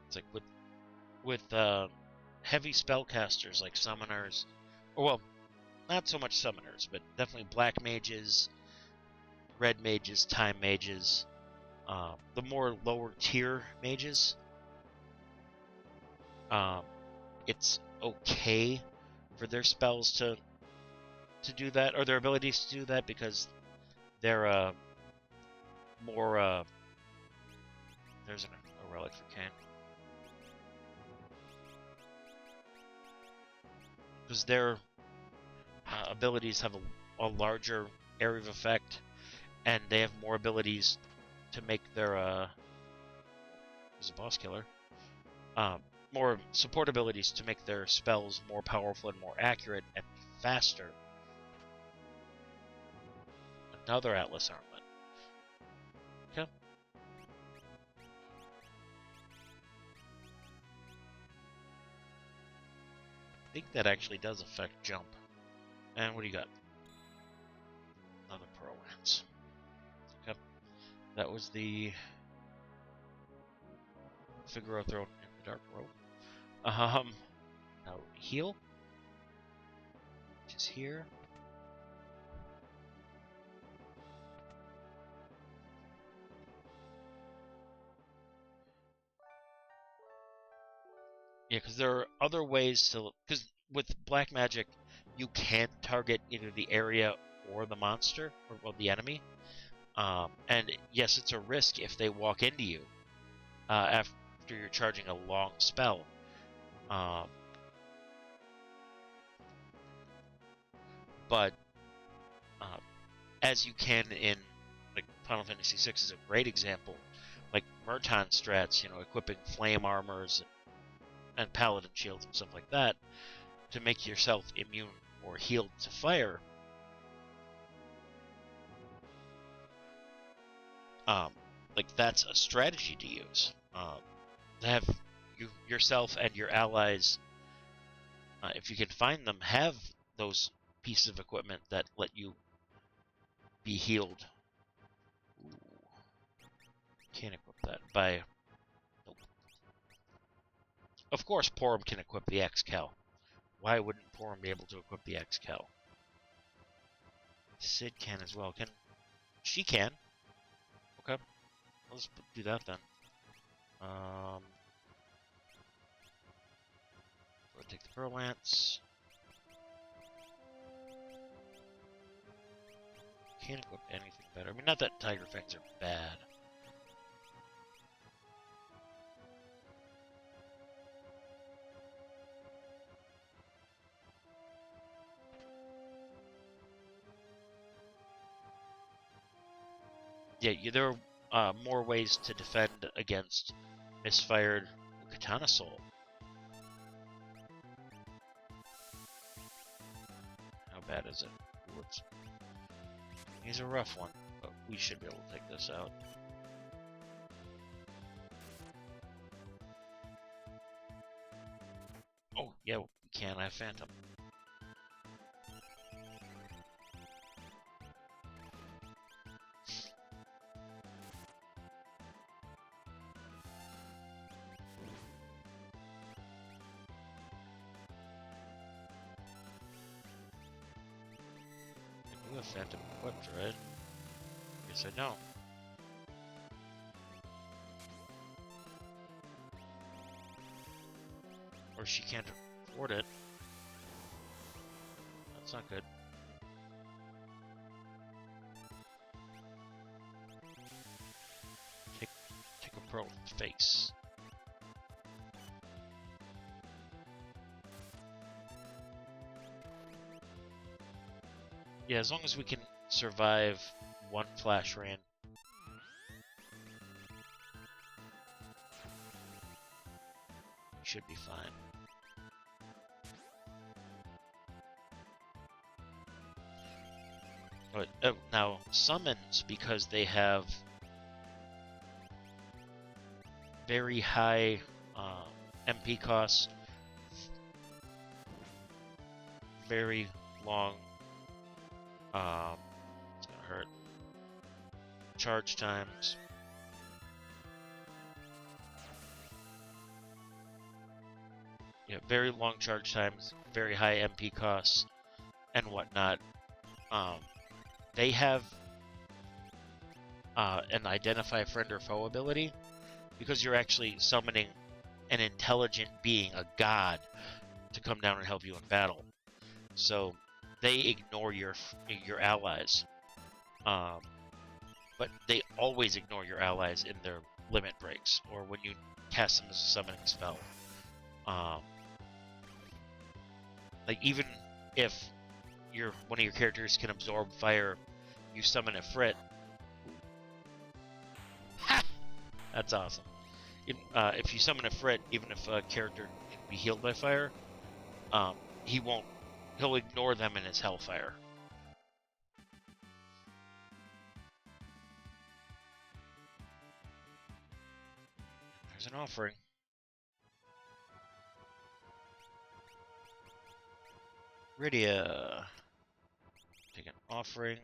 Speaker 1: It's like with heavy spellcasters like summoners, or well, not so much summoners, but definitely black mages, red mages, time mages, the more lower tier mages. It's okay for their spells to do that, or their abilities to do that, because they're more there's a relic for Kain. Because their abilities have a larger area of effect, and they have more abilities to make their he's a boss killer. More support abilities to make their spells more powerful and more accurate and faster. Another Atlas armament. Okay. I think that actually does affect jump. And what do you got? Another Pearl Lance. Okay. That was the Figaro thrown in the dark robe. Now heal, which is here. Yeah, because there are other ways to. Because with black magic, you can target either the area or the monster, or well, the enemy. And yes, it's a risk if they walk into you after you're charging a long spell. But as you can in, like, Final Fantasy VI is a great example, like Merton strats, equipping flame armors and paladin shields and stuff like that to make yourself immune or healed to fire. Like, that's a strategy to use. To have yourself and your allies, if you can find them, have those pieces of equipment that let you be healed. Ooh. Can't equip that by... Nope. Of course Porom can equip the Xcal. Why wouldn't Porom be able to equip the Xcal? Sid can as well. She can. Okay. Let's do that then. Go take the Pearl Lance. Can't equip anything better. I mean, not that Tiger Fangs are bad. Yeah, there are more ways to defend against misfired Katana Soul. How bad is it? Whoops. He's a rough one, but we should be able to take this out. Oh, yeah, we can. I have Phantom. I do have Phantom equipped, right? Guess I don't. Or she can't afford it. That's not good. Take a pearl face. Yeah, as long as we can survive one flash rain. We should be fine. But now summons, because they have very high MP costs, very long it's gonna hurt charge times. Yeah, very long charge times, very high MP costs, and whatnot. They have an identify friend or foe ability, because you're actually summoning an intelligent being, a god, to come down and help you in battle. so they ignore your allies. But they always ignore your allies in their limit breaks, or when you cast them as a summoning spell. Like, even if one of your characters can absorb fire, you summon a Frit. Ha! That's awesome. If you summon a Frit, even if a character can be healed by fire, he'll ignore them in his Hellfire. There's an offering. Rydia. Take an offering.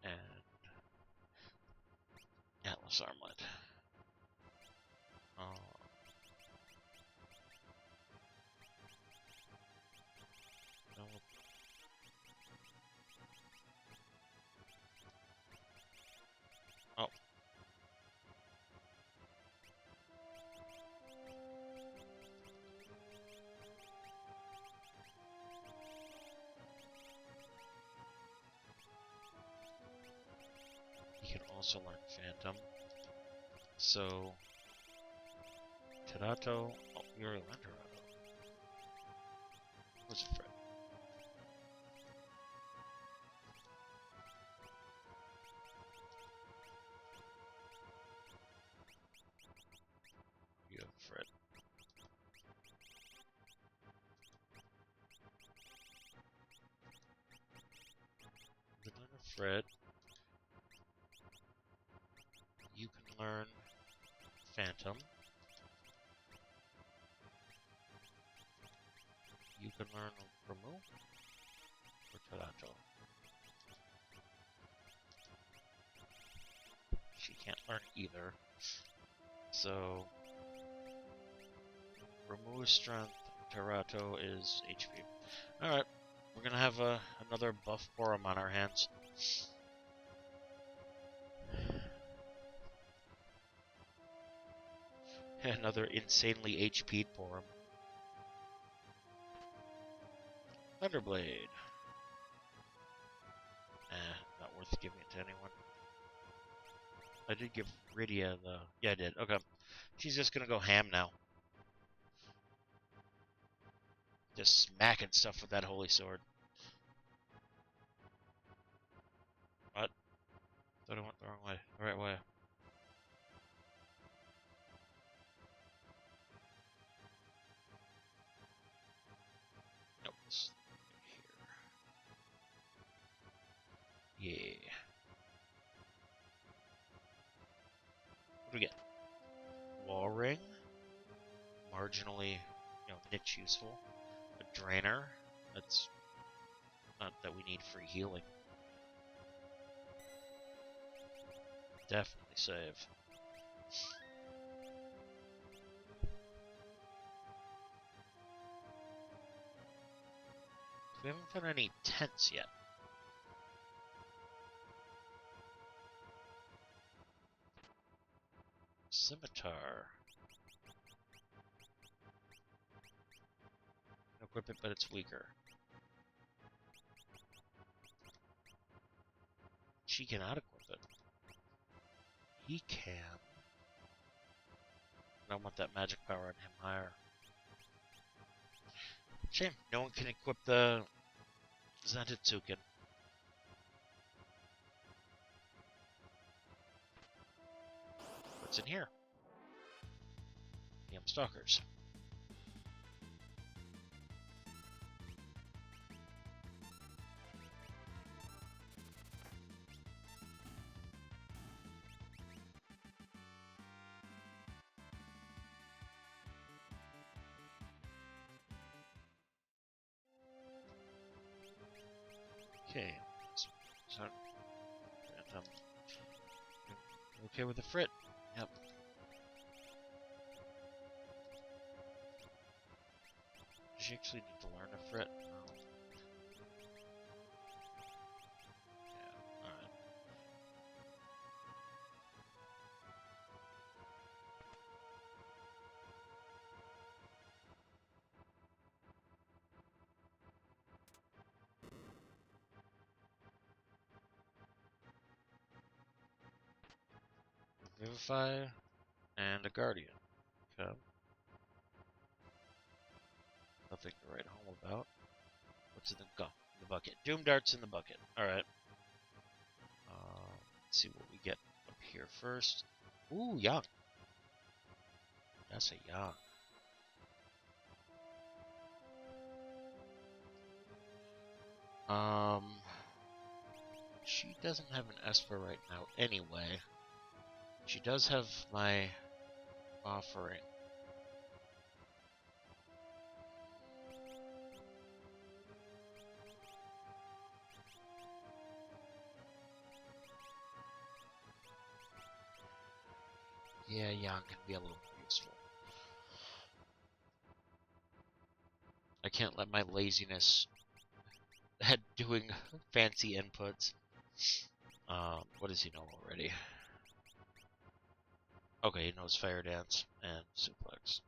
Speaker 1: And Atlas Armlet. No. Oh. You can also learn Phantom. So, Terato. Oh, you're a Lenderato. What's a Fred? You have Fred. You can learn a Fred. You can learn Phantom. You can learn Remove or Terato. She can't learn either. So, Remove Strength, Terato is HP. Alright, we're gonna have another buff Porom on our hands. Another insanely HP'd Porom. Thunderblade. Not worth giving it to anyone. I did give Rydia the... Yeah, I did. Okay. She's just gonna go ham now. Just smacking stuff with that holy sword. What? Thought I went the wrong way. The right way. Nope. This here. Yeah. What do we get? Wall ring. Marginally, niche useful. A drainer. That's not that we need free healing. Definitely save. We haven't found any tents yet. Scimitar. Equip it, but it's weaker. She cannot equip it. He can. I want that magic power on him higher. Shame, no one can equip the Zantetsuken. What's in here? Damn stalkers. Okay. So, okay with the Frit. Yep. Does she actually need to learn a Frit? No. Yeah, alright. Revivify, and a Guardian. Okay. Nothing to write home about. What's in the bucket? Doom Dart's in the bucket. Alright. Let's see what we get up here first. Ooh, young. That's a young. She doesn't have an esper right now anyway. She does have my offering. Yeah, young can be a little useful. I can't let my laziness at doing fancy inputs. What does he know already? Okay, he knows Fire Dance and Suplex.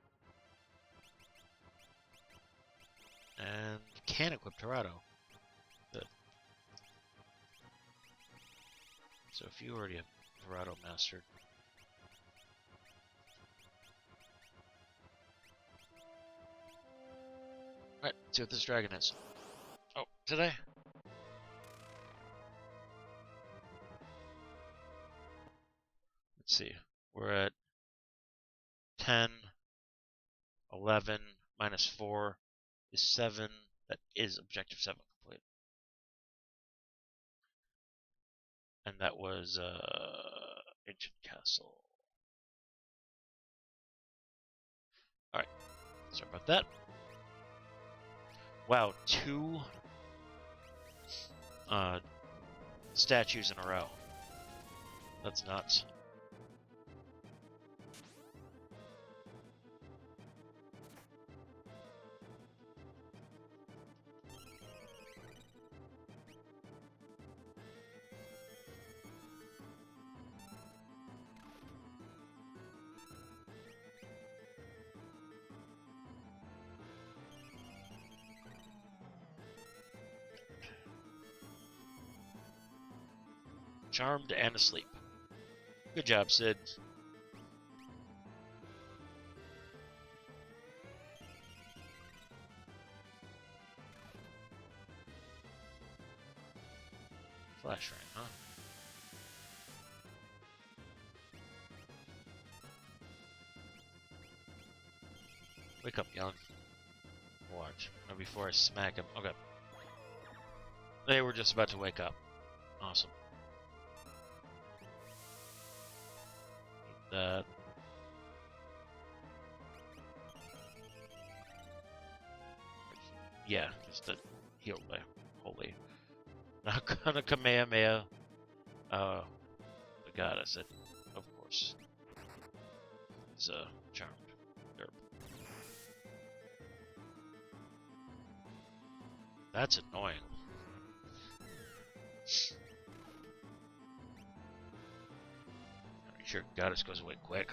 Speaker 1: And can equip Torado. Good. So if you already have Torado mastered. Alright, let's see what this dragon is. Oh, today? Let's see. We're at 10, 11, minus 4 is 7. That is objective 7 complete. And that was Ancient Castle. Alright, sorry about that. Wow, 2 statues in a row. That's nuts. Charmed and asleep. Good job, Sid. Flash rain, huh? Wake up, young. Watch. No, before I smack him. Okay. They were just about to wake up. Awesome. That. Yeah, just to heal by holy. Not gonna Kamehameha. The goddess, of course. Is charmed. Derp. That's annoying. Make sure goddess goes away quick.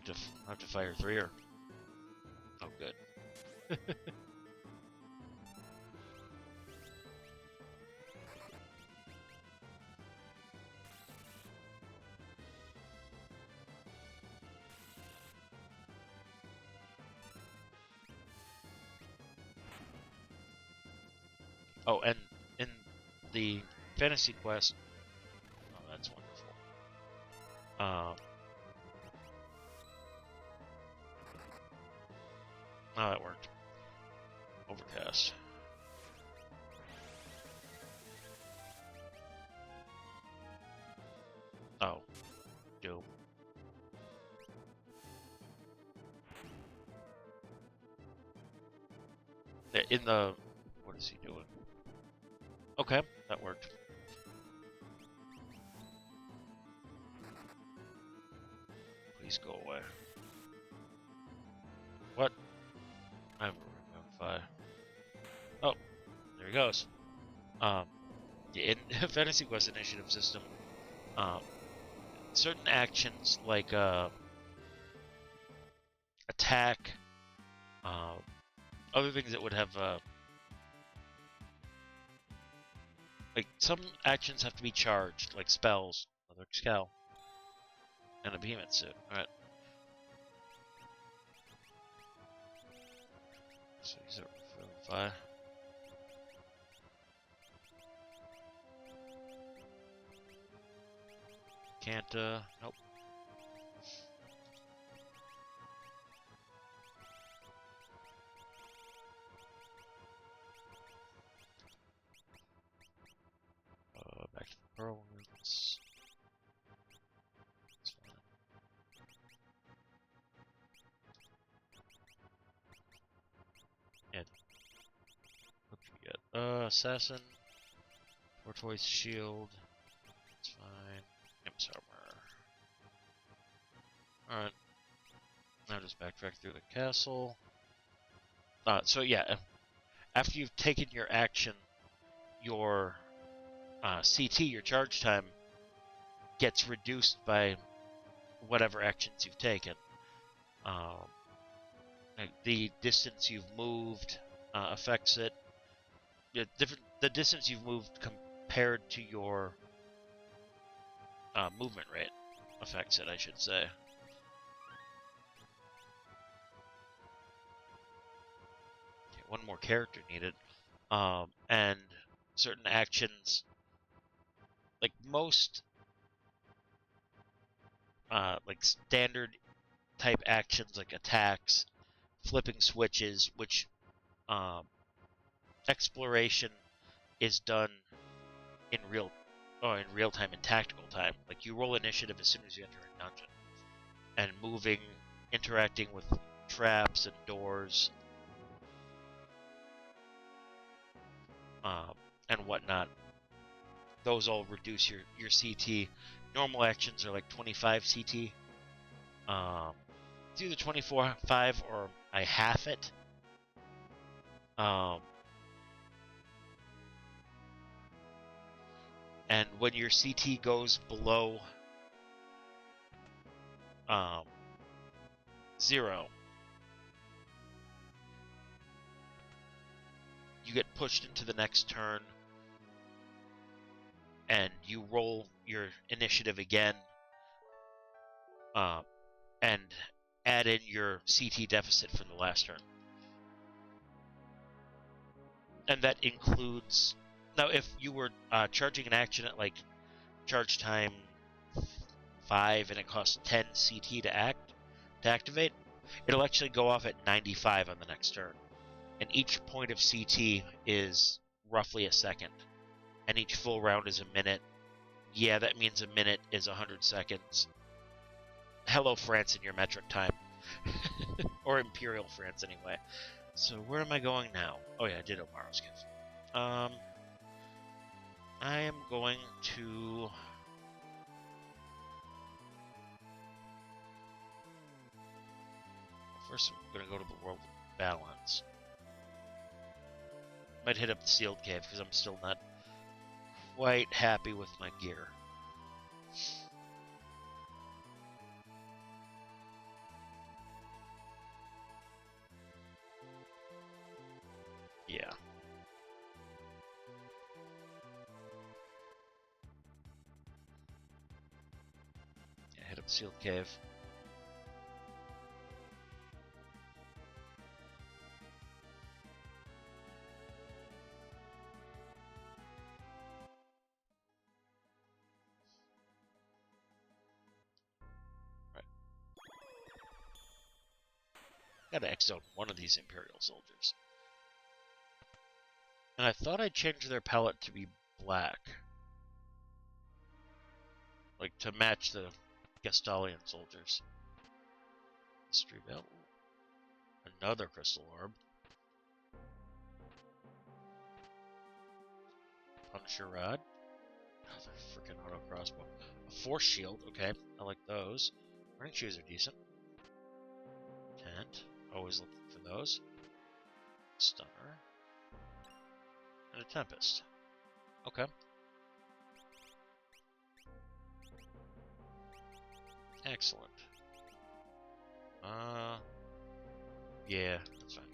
Speaker 1: I have to fire 3 or. Oh, good. Oh, and in the fantasy quest, oh, that's wonderful. Oh, that worked. Overcast. Oh, Doom. In the, what is he doing? Okay, that worked. Please go away. What? I'm Revivify. Oh, there he goes. In Fantasy Quest Initiative system, certain actions like attack, other things that would have like some actions have to be charged, like spells, Another cowl. And a behemoth suit. Alright. So use it for fire. Can't, nope. Back to the Porom. That's fine. And what do we get? Assassin. Tortoise shield. That's fine. Imps armor. Alright. Now just backtrack through the castle. So yeah, after you've taken your action, your CT, your charge time, gets reduced by whatever actions you've taken. The distance you've moved affects it. The distance you've moved compared to your movement rate affects it, I should say. Okay, one more character needed. And certain actions, like most like standard type actions like attacks, flipping switches, which exploration is done in real time, in tactical time. Like you roll initiative as soon as you enter a dungeon, and moving, interacting with traps and doors, and whatnot. Those all reduce your CT. Normal actions are like 25 CT. It's either 24/5 or I half it. And when your CT goes below 0, you get pushed into the next turn, and you roll your initiative again, and add in your CT deficit from the last turn. And that includes... Now, if you were charging an action at, like, charge time 5 and it costs 10 CT to activate, it'll actually go off at 95 on the next turn. And each point of CT is roughly a second. And each full round is a minute. Yeah, that means a minute is 100 seconds. Hello, France, in your metric time. Or Imperial France, anyway. So, where am I going now? Oh, yeah, I did Umaro's gift. I am going to... First, I'm going to go to the World of Balance. Might hit up the Sealed Cave, because I'm still not quite happy with my gear. Yeah. Hit up the Sealed Cave. Gotta X-zone one of these Imperial soldiers. And I thought I'd change their palette to be black. Like, to match the Gestalian soldiers. Mystery Belt. Another Crystal Orb. Punisher Rod. Another freaking auto crossbow. A Force Shield, okay. I like those. Running shoes are decent. Tent. Always looking for those. Stunner. And a Tempest. Okay. Excellent. Yeah, that's fine.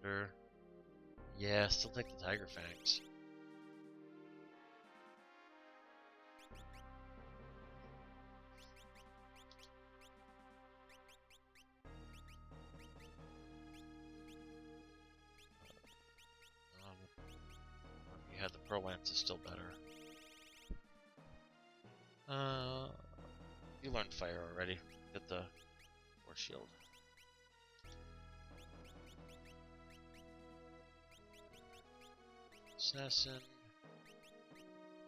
Speaker 1: Thunder. Yeah, still take the Tiger Fangs. Lance is still better. You learned fire already. Get the force shield. Assassin.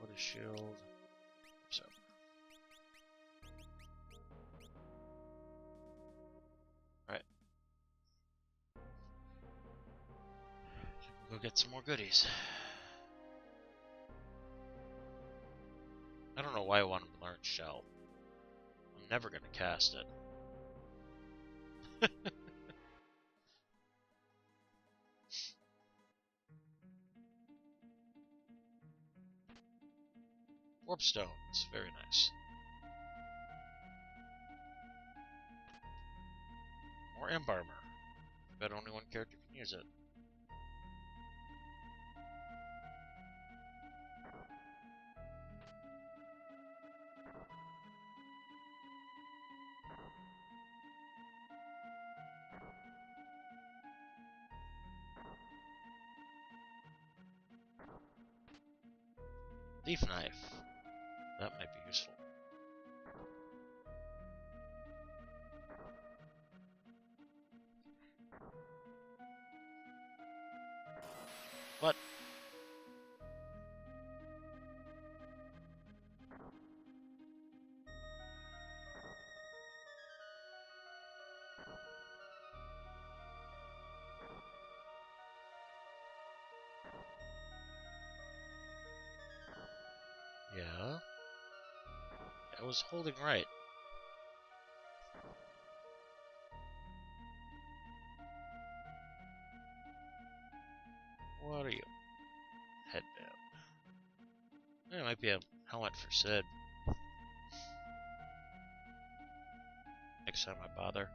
Speaker 1: What a shield. So. Alright. Go get some more goodies. I don't know why I wanted to learn Shell. I'm never going to cast it. Warp stones, very nice. More imp armor. Bet only one character can use it. Leaf knife. That might be useful. What? Yeah. I was holding right. What are you? Headband. There might be a helmet for Sid. Next time I bother.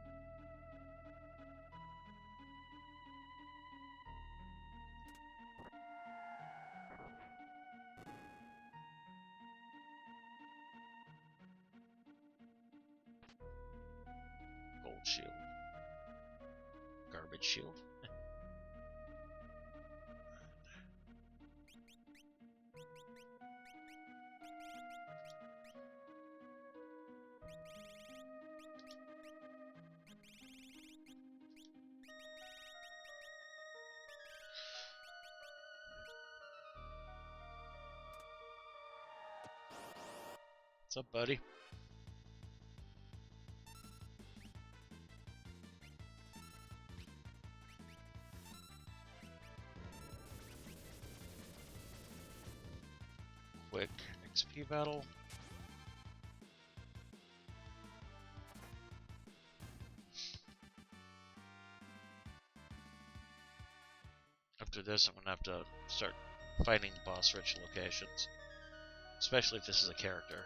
Speaker 1: Gold shield. Garbage shield. What's up, buddy? Quick XP battle. After this, I'm gonna have to start fighting boss-rich locations. Especially if this is a character.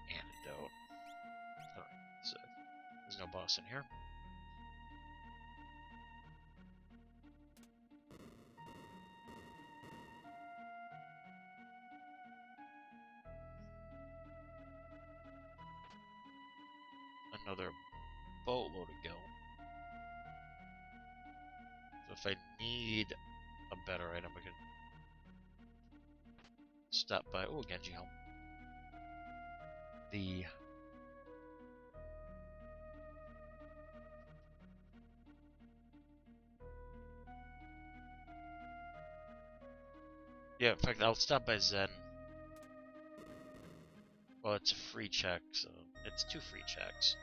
Speaker 1: Antidote. Alright, so there's no boss in here. Another boatload of gil. So if I need a better item, I can stop by. Oh, Genji helm. The yeah, in fact, I'll stop by Zen. Well, it's a free check, so it's 2 free checks.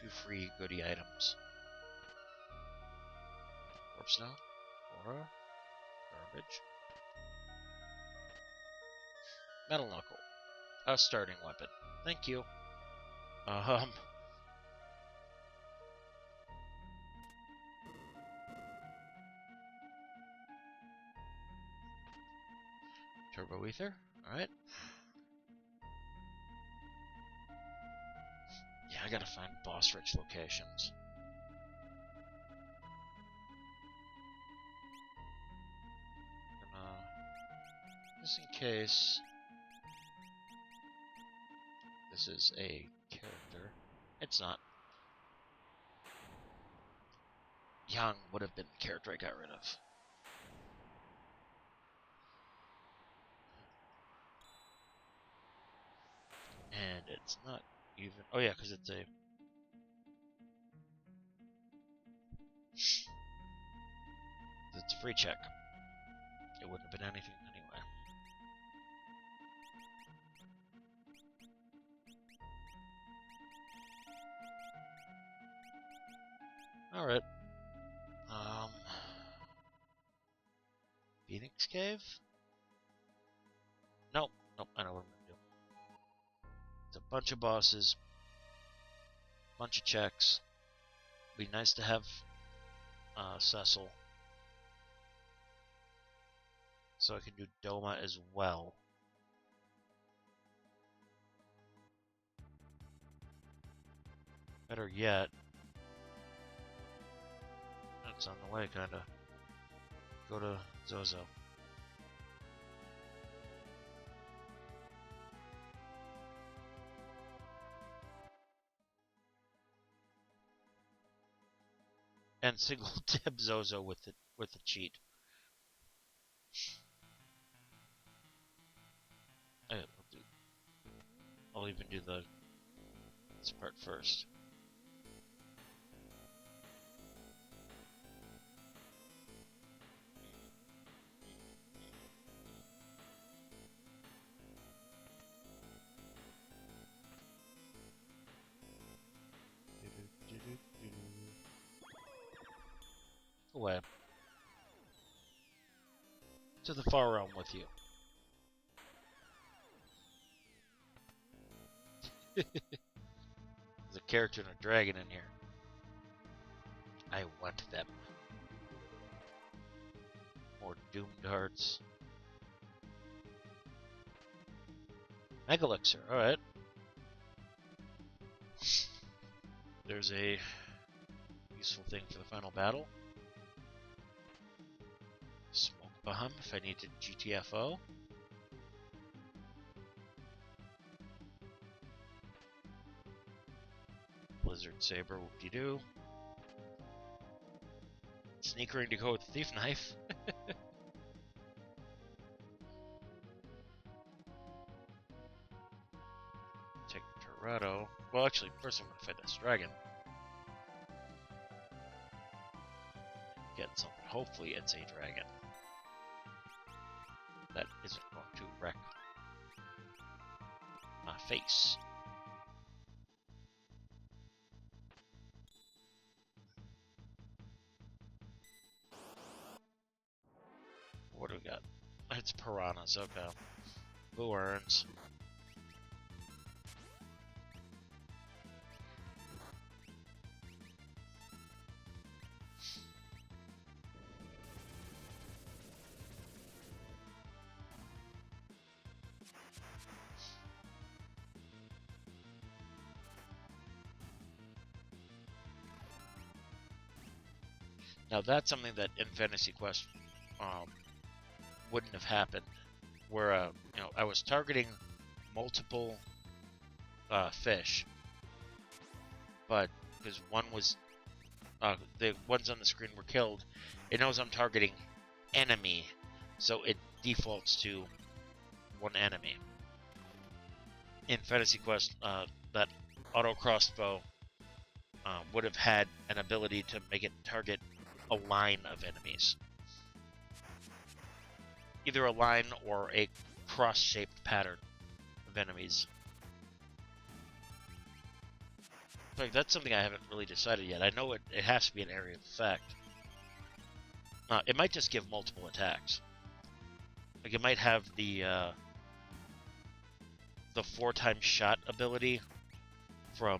Speaker 1: 2 free goodie items. Warp Stone, Aura, Garbage. Metal Knuckle. A starting weapon. Thank you. Turbo Ether. Alright. Yeah, I gotta find boss-rich locations. Just in case this is a character. It's not. Yang would have been the character I got rid of. And it's not even... Oh yeah, because it's a... It's a free check. It wouldn't have been anything anyway. Alright. Phoenix Cave? Nope. Nope, I know what I'm gonna do. It's a bunch of bosses. Bunch of checks. Be nice to have Cecil. So I can do Doma as well. Better yet, that's on the way, kinda. Go to Zozo. And single dip Zozo with the cheat. I'll even do this part first. Away. To the far realm with you. There's a character and a dragon in here. I want them. More doomed hearts. Mega Elixir, alright. There's a useful thing for the final battle. Smoke bomb if I need to GTFO. Blizzard Saber, whoop-de-doo. Sneakering to go with the Thief Knife. Take Torado. Well, actually, first I'm going to fight this dragon. Get something. Hopefully it's a dragon. That isn't going to wreck my face. What do we got? It's piranhas, okay. Blue urns. Now that's something that in Fantasy Quest wouldn't have happened, where you know, I was targeting multiple fish, but because one was the ones on the screen were killed, it knows I'm targeting enemy, so it defaults to one enemy. In Fantasy Quest, that auto crossbow would have had an ability to make it target a line of enemies. Either a line or a cross-shaped pattern of enemies. Like, that's something I haven't really decided yet. I know it has to be an area of effect. It might just give multiple attacks. Like, it might have the 4-time shot ability from,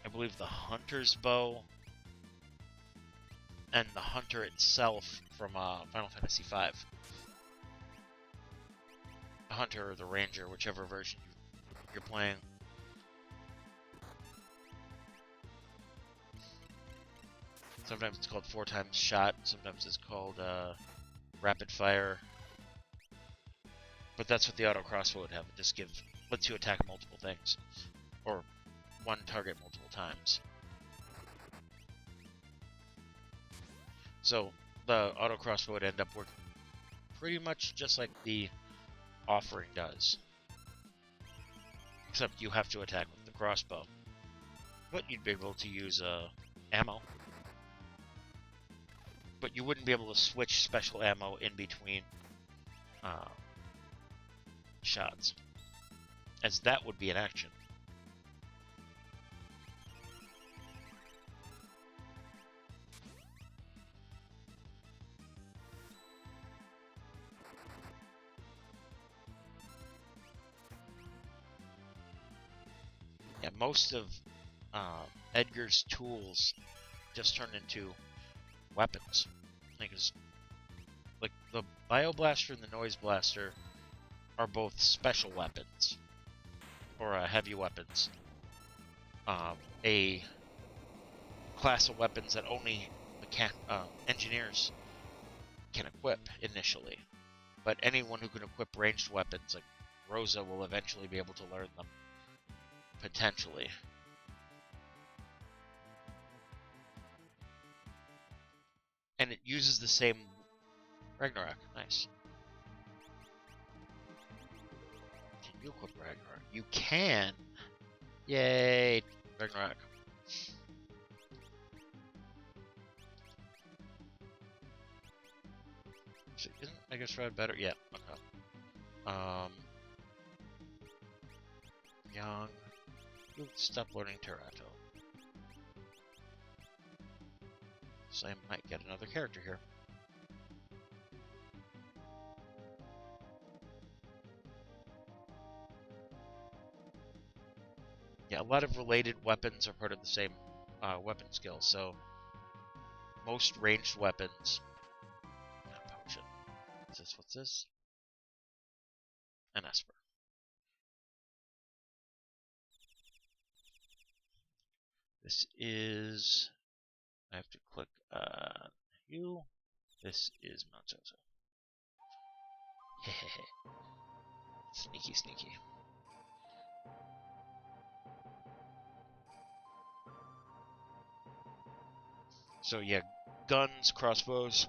Speaker 1: I believe, the Hunter's Bow, and the Hunter itself from Final Fantasy V. The Hunter or the Ranger, whichever version you're playing. Sometimes it's called 4-time shot, sometimes it's called rapid fire. But that's what the auto crossbow would have. It just lets you attack multiple things. Or one target multiple times. So the auto crossbow would end up working pretty much just like the offering does. Except you have to attack with the crossbow. But you'd be able to use ammo. But you wouldn't be able to switch special ammo in between shots, as that would be an action. Yeah, most of Edgar's tools just turn into weapons. Like the Bioblaster and the Noise Blaster are both special weapons, or heavy weapons. A class of weapons that only engineers can equip initially, but anyone who can equip ranged weapons, like Rosa, will eventually be able to learn them, potentially. And it uses the same Ragnarok. Nice. Can you equip Ragnarok? You can! Yay! Ragnarok. So isn't Megastride better? Yeah, okay. Young. Stop learning Terrato. So I might get another character here. Yeah, a lot of related weapons are part of the same weapon skill, so most ranged weapons... Potion. What's this? An esper. This is... I have to click you. This is Mount Zozo. Hehehe. Sneaky, sneaky. So yeah, guns, crossbows,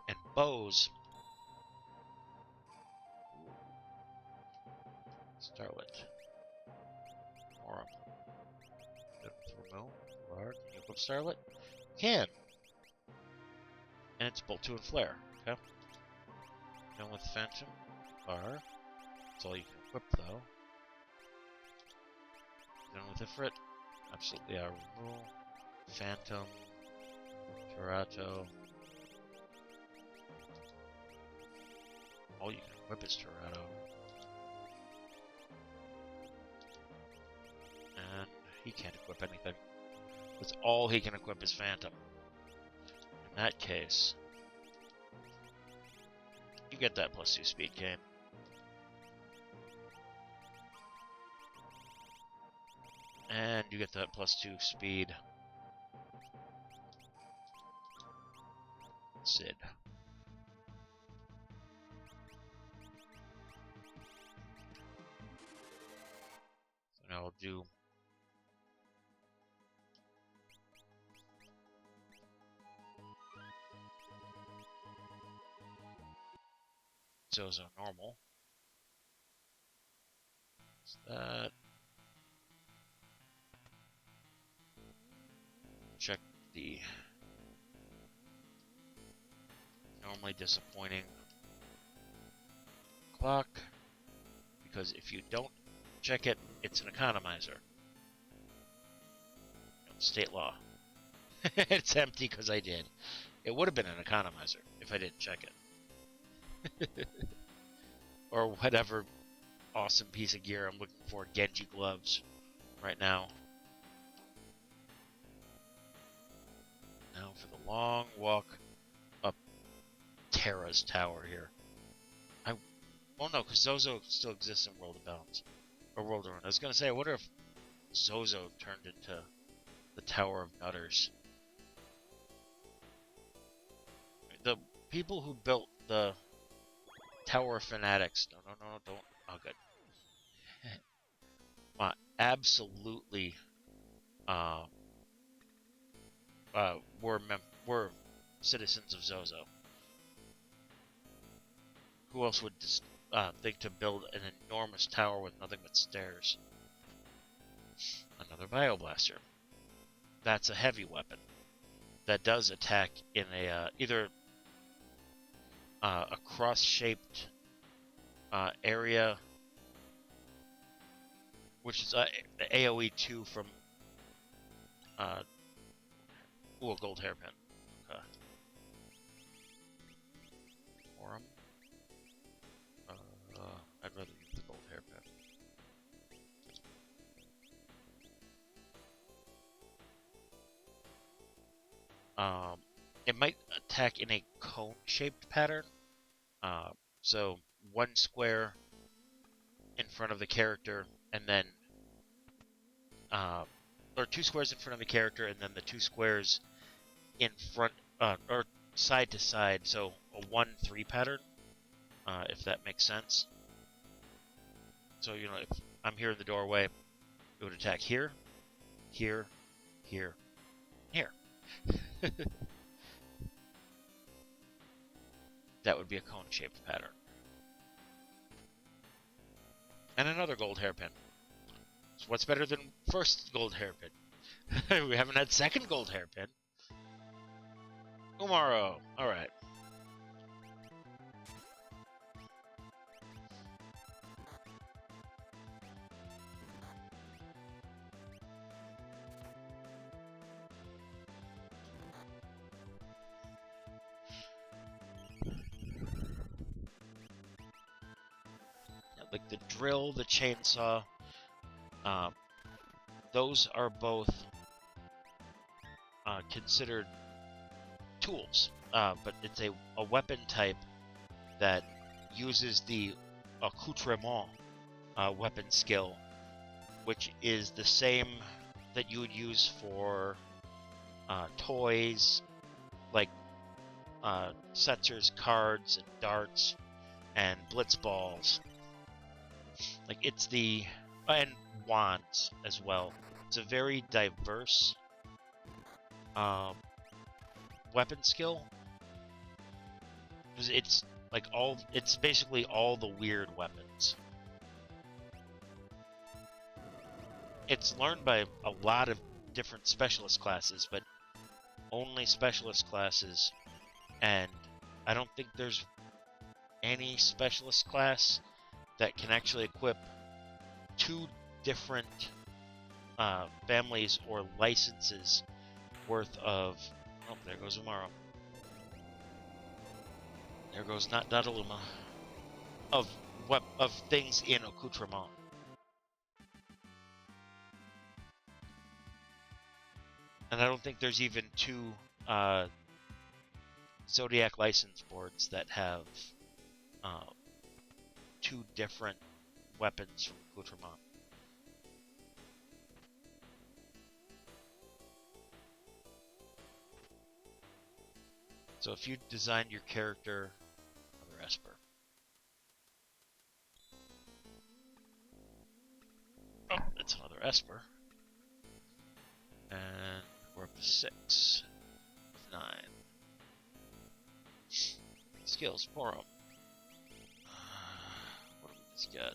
Speaker 1: and bows. Starlet. Porom. Can you equip Starlet? Can. And it's Bolt 2 and Flare. Okay. Done with Phantom. Bar. That's all you can equip though. Done with Ifrit. Absolutely remove. Phantom. Terrato. All you can equip is Terrato. And he can't equip anything. That's all he can equip is Phantom. In that case, you get that +2 speed, Kain. And you get that +2 speed, Sid. So now I'll do Zozo normal. So that. Check the normally disappointing clock, because if you don't check it, it's an economizer. State law. It's empty because I did. It would have been an economizer if I didn't check it. Or whatever awesome piece of gear I'm looking for. Genji gloves right now. Now for the long walk up Terra's tower here. Oh no, because Zozo still exists in World of Balance. Or World of Run. I was going to say, I wonder if Zozo turned into the Tower of Nutters. The people who built the Tower of Fanatics. No, don't. Oh, good. Absolutely were were citizens of Zozo. Who else would think to build an enormous tower with nothing but stairs? Another bioblaster. That's a heavy weapon that does attack in a either a cross-shaped area, which is AoE 2 from a gold hairpin. Porom. I'd rather use the gold hairpin. It might attack in a cone-shaped pattern. So one square in front of the character, and then or two squares in front of the character, and then the two squares in front or side to side. So a 1-3 pattern, if that makes sense. So you know, if I'm here in the doorway, it would attack here, here, here, here. That would be a cone-shaped pattern. And another gold hairpin. So what's better than first gold hairpin? We haven't had second gold hairpin. Umaro. Alright. Like the drill, the chainsaw, those are both considered tools, but it's a weapon type that uses the accoutrement weapon skill, which is the same that you would use for toys, like Setzer's cards and darts and blitz balls. Like it's the and wands as well. It's a very diverse weapon skill. It's like it's basically all the weird weapons. It's learned by a lot of different specialist classes, but only specialist classes, and I don't think there's any specialist class that can actually equip two different families or licenses worth of... Oh, there goes Umaro. There goes not Dadaluma. Of things in accoutrement. And I don't think there's even two Zodiac license boards that have two different weapons from accoutrement. So if you designed your character, another esper. Oh, it's another esper. And we're up to 6. 9. Skills, Porom. What do we just get?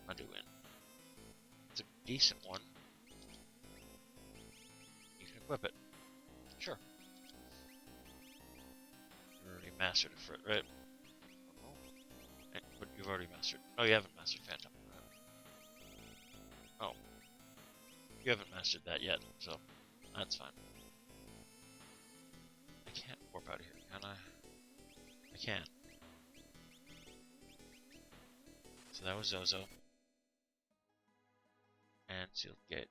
Speaker 1: I'm doing. It's a decent one. You can equip it. Sure. You already mastered it, for it, right? But you've already mastered. Oh, you haven't mastered Phantom. Oh. You haven't mastered that yet, so that's fine. I can't warp out of here, can I? I can. So that was Zozo. And sealed gate.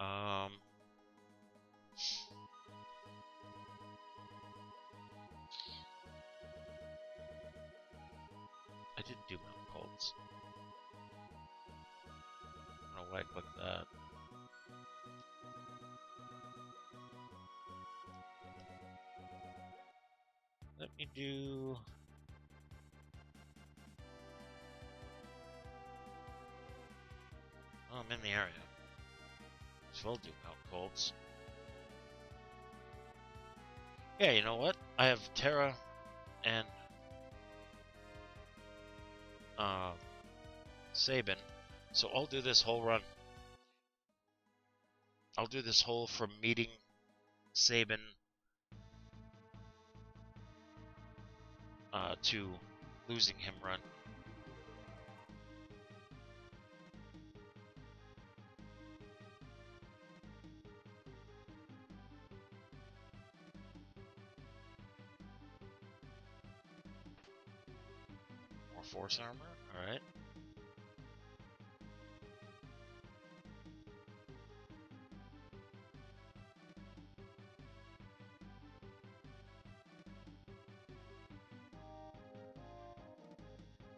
Speaker 1: I didn't do mountain colds. I don't know why I clicked that. Let me do... Oh, I'm in the area. So we'll do mountain colds. Yeah, you know what? I have Terra and Sabin, so I'll do this whole run. I'll do this whole from meeting Sabin to losing him run. More force armor, alright.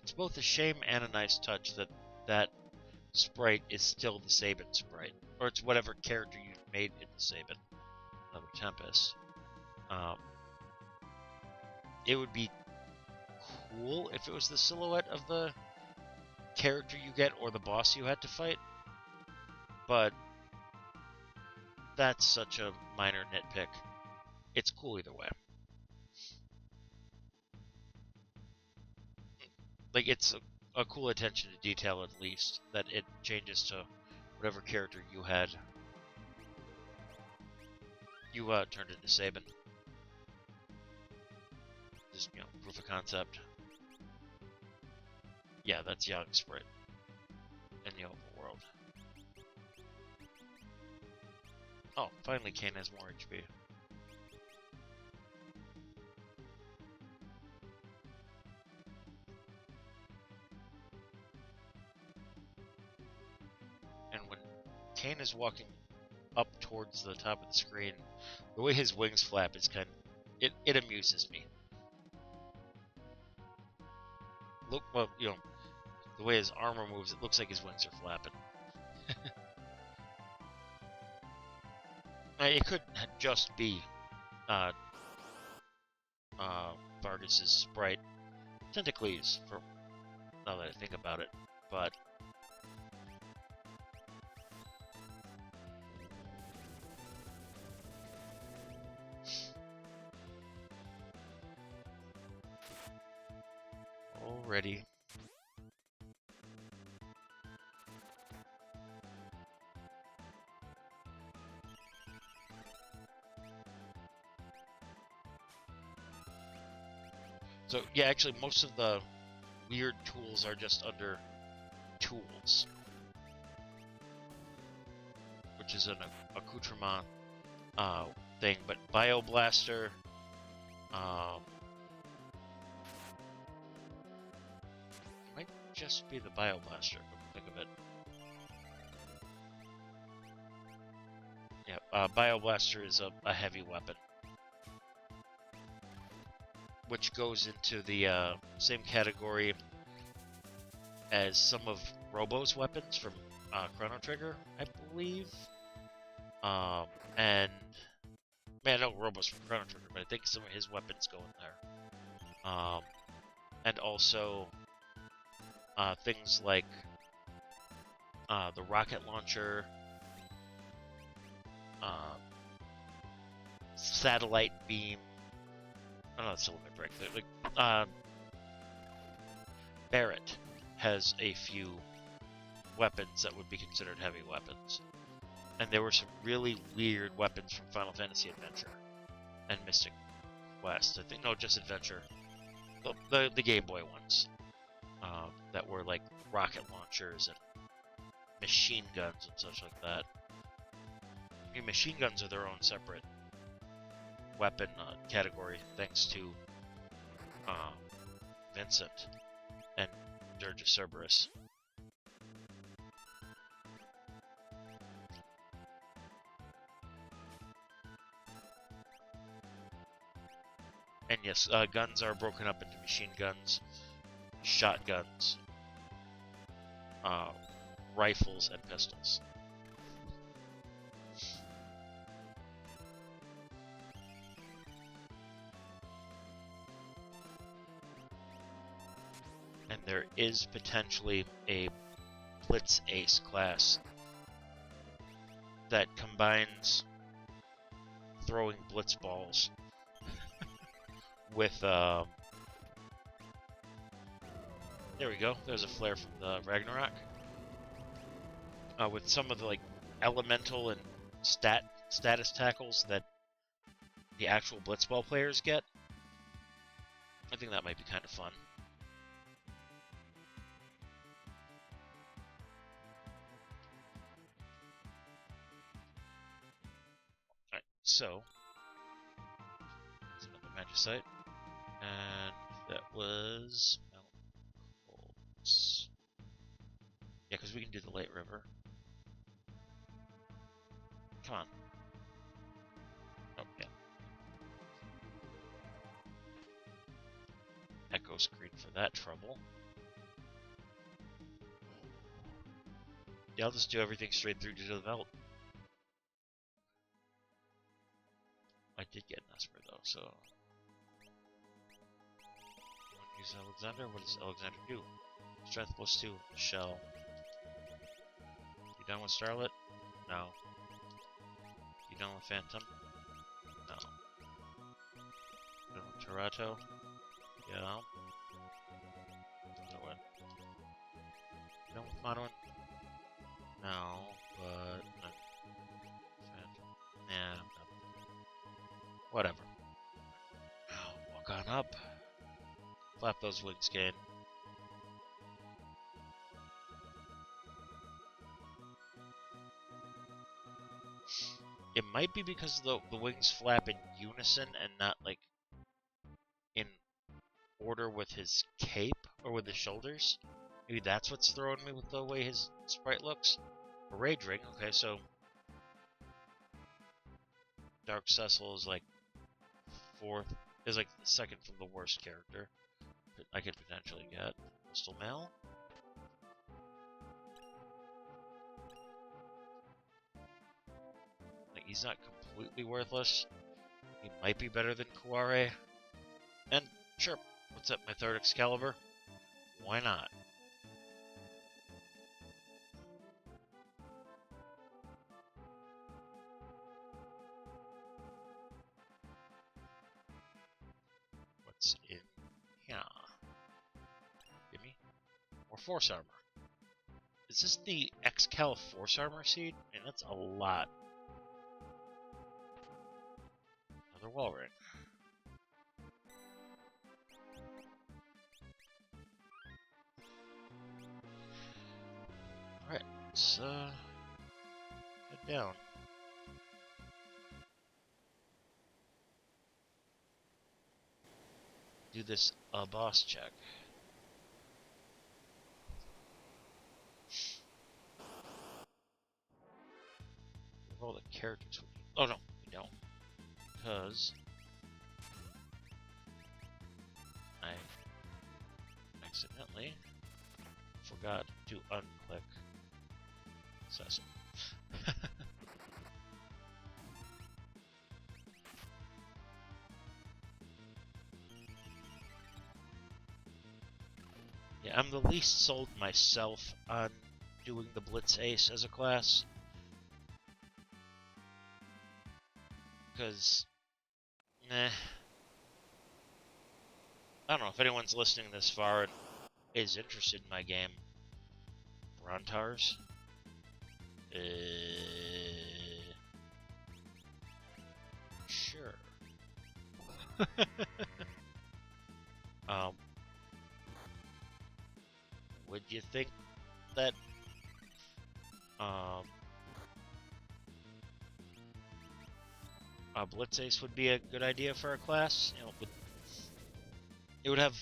Speaker 1: It's both a shame and a nice touch that that sprite is still the Sabin sprite, or it's whatever character you made in the Sabin. Another Tempest. It would be cool if it was the silhouette of the character you get or the boss you had to fight, but that's such a minor nitpick. It's cool either way. Like, it's a cool attention to detail at least, that it changes to whatever character you had. You turned into Sabin. Just, you know, proof of concept. Yeah, that's Young Sprite in the overworld. Oh, finally Kain has more HP. And when Kain is walking up towards the top of the screen, the way his wings flap is kind of... It amuses me. Look, well, you know, the way his armor moves, it looks like his wings are flapping. It could just be Vargas's sprite, Tentacles, for now that I think about it, but already. So, yeah, actually, most of the weird tools are just under tools, which is an accoutrement thing, but Bioblaster, might just be the Bioblaster, if I think of it. Yeah, Bioblaster is a heavy weapon, which goes into the same category as some of Robo's weapons from Chrono Trigger, I believe. And man, no, Robo's from Chrono Trigger, but I think some of his weapons go in there. And also things like the rocket launcher, satellite beam. Oh, no, that's still let me break. Like, Barrett has a few weapons that would be considered heavy weapons. And there were some really weird weapons from Final Fantasy Adventure and Mystic Quest. I think, no, just Adventure. The Game Boy ones. That were like rocket launchers and machine guns and such like that. I mean, machine guns are their own separate weapon category, thanks to Vincent and Dirge of Cerberus. And yes, guns are broken up into machine guns, shotguns, rifles, and pistols. And there is potentially a Blitz Ace class that combines throwing blitz balls with there we go. There's a flare from the Ragnarok. With some of the like elemental and status tackles that the actual Blitzball players get. I think that might be kind of fun. Alright, so there's another magicite. And that was Bolts. Yeah, because we can do the Late River. Come on. Oh, yeah. Echo screen for that trouble. Yeah, I'll just do everything straight through to the belt. I did get an Esper though, so... Use Alexander? What does Alexander do? Strength +2, Shell. You done with Starlet? No. You done with Phantom? No. Done with Torato? Yeah. So what? You done with Monoin? No, but... Phantom. Nah, no. Whatever. Walk on up. Flap those wings, Kain. It might be because the wings flap in unison and not, like, in order with his cape or with his shoulders. Maybe that's what's throwing me with the way his sprite looks. A Rage Ring, okay, so... Dark Cecil is, like, fourth... is, like, the second from the worst character that I could potentially get. Crystal Mail? Like, he's not completely worthless. He might be better than Kuare. And, sure, what's up, my third Excalibur? Why not? What's in here? Give me more Force Armor. Is this the Excal Force Armor seed? Man, that's a lot. Another wall ring. Alright, let's head down. Do this boss check. All the characters. Oh no, we don't. Because I accidentally forgot to unclick Cecil. Yeah, I'm the least sold myself on doing the Blitz Ace as a class. Because, I don't know if anyone's listening this far and is interested in my game. Brontars? Sure. Would you think that, Blitz Ace would be a good idea for a class? You know, it would have,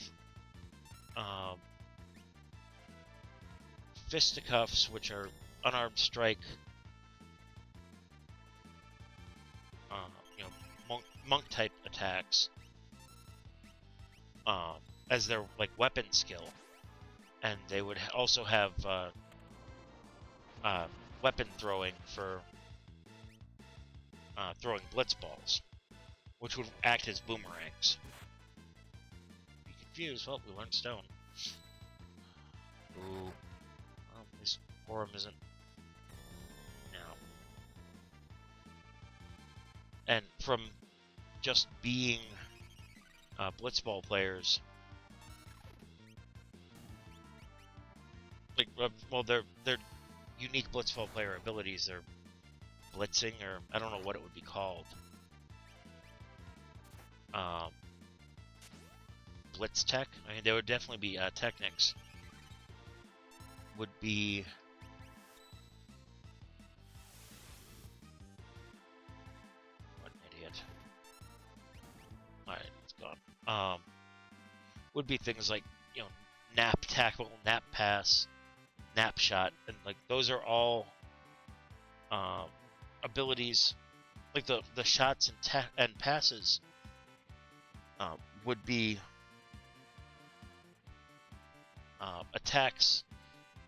Speaker 1: fisticuffs, which are unarmed strike, you know, monk type attacks, as their like weapon skill, and they would also have weapon throwing for throwing blitz balls, which would act as boomerangs. Be confused? Well, we learned stone. Ooh. Well, this Porom isn't. No. And from just being blitzball players, like, well, they're unique blitzball player abilities. They're blitzing, or I don't know what it would be called. Blitz tech. I mean, there would definitely be technics. Would be what an idiot. All right, it's gone. Would be things like, you know, nap tackle, nap pass, nap shot, and like those are all abilities. Like the shots and passes would be attacks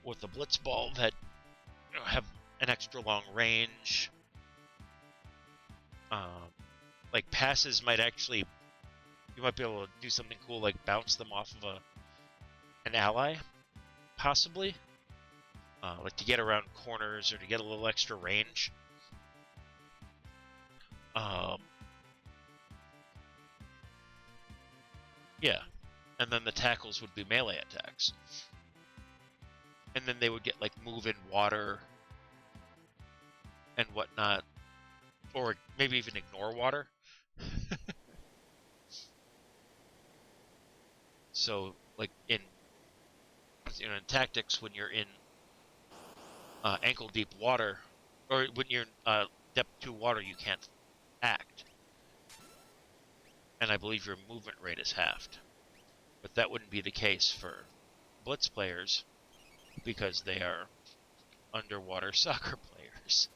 Speaker 1: with the blitzball that, you know, have an extra long range. Like passes might actually, you might be able to do something cool like bounce them off of an ally, possibly. Like to get around corners or to get a little extra range. Yeah, and then the tackles would be melee attacks. And then they would get like move in water and whatnot, or maybe even ignore water. So, like in tactics, when you're in ankle deep water, or when you're in depth 2 water, you can't act. And I believe your movement rate is halved. But that wouldn't be the case for blitz players, because they are underwater soccer players.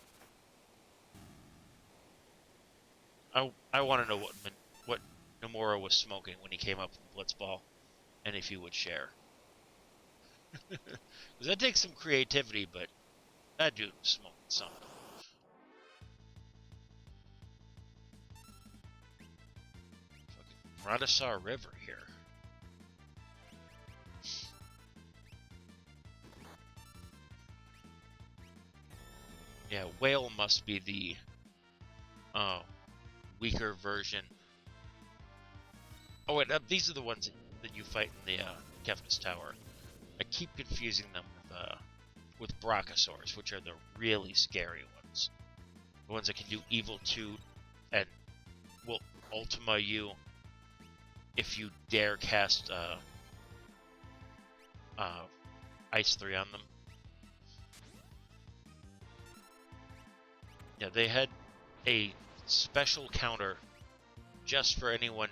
Speaker 1: I want to know what Umaro was smoking when he came up with the blitzball, and if he would share. Because that takes some creativity, but that dude was smoking something. Fucking Rydia River here. Yeah, whale must be the weaker version. Oh wait, these are the ones that you fight in the Kefka's Tower. I keep confusing them with Brachiosaurs, which are the really scary ones. The ones that can do Evil 2 and will Ultima you if you dare cast Ice 3 on them. Yeah, they had a special counter just for anyone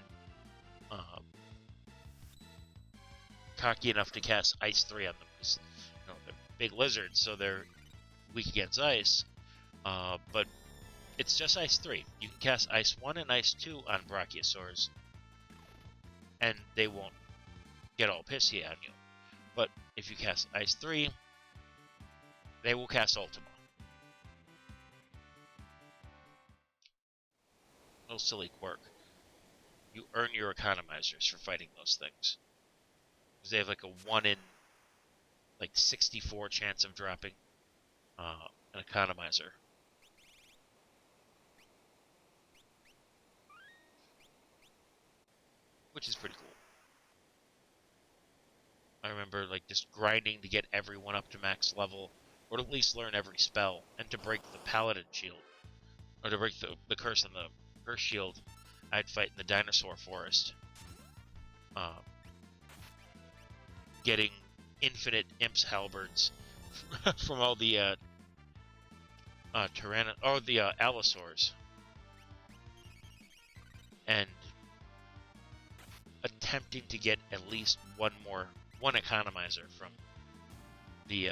Speaker 1: cocky enough to cast Ice 3 on them, because, you know, they're big lizards, so they're weak against ice. But it's just Ice 3. You can cast Ice 1 and Ice 2 on Brachiosaurs, and they won't get all pissy on you. But if you cast Ice 3, they will cast Ultima. Little silly quirk. You earn your economizers for fighting those things. Because they have like a 1 in like 64 chance of dropping an economizer. Which is pretty cool. I remember like just grinding to get everyone up to max level, or to at least learn every spell, and to break the paladin shield, or to break the curse on the curse shield. I'd fight in the dinosaur forest, getting infinite imps halberds from all the allosaurs, and attempting to get at least one economizer from the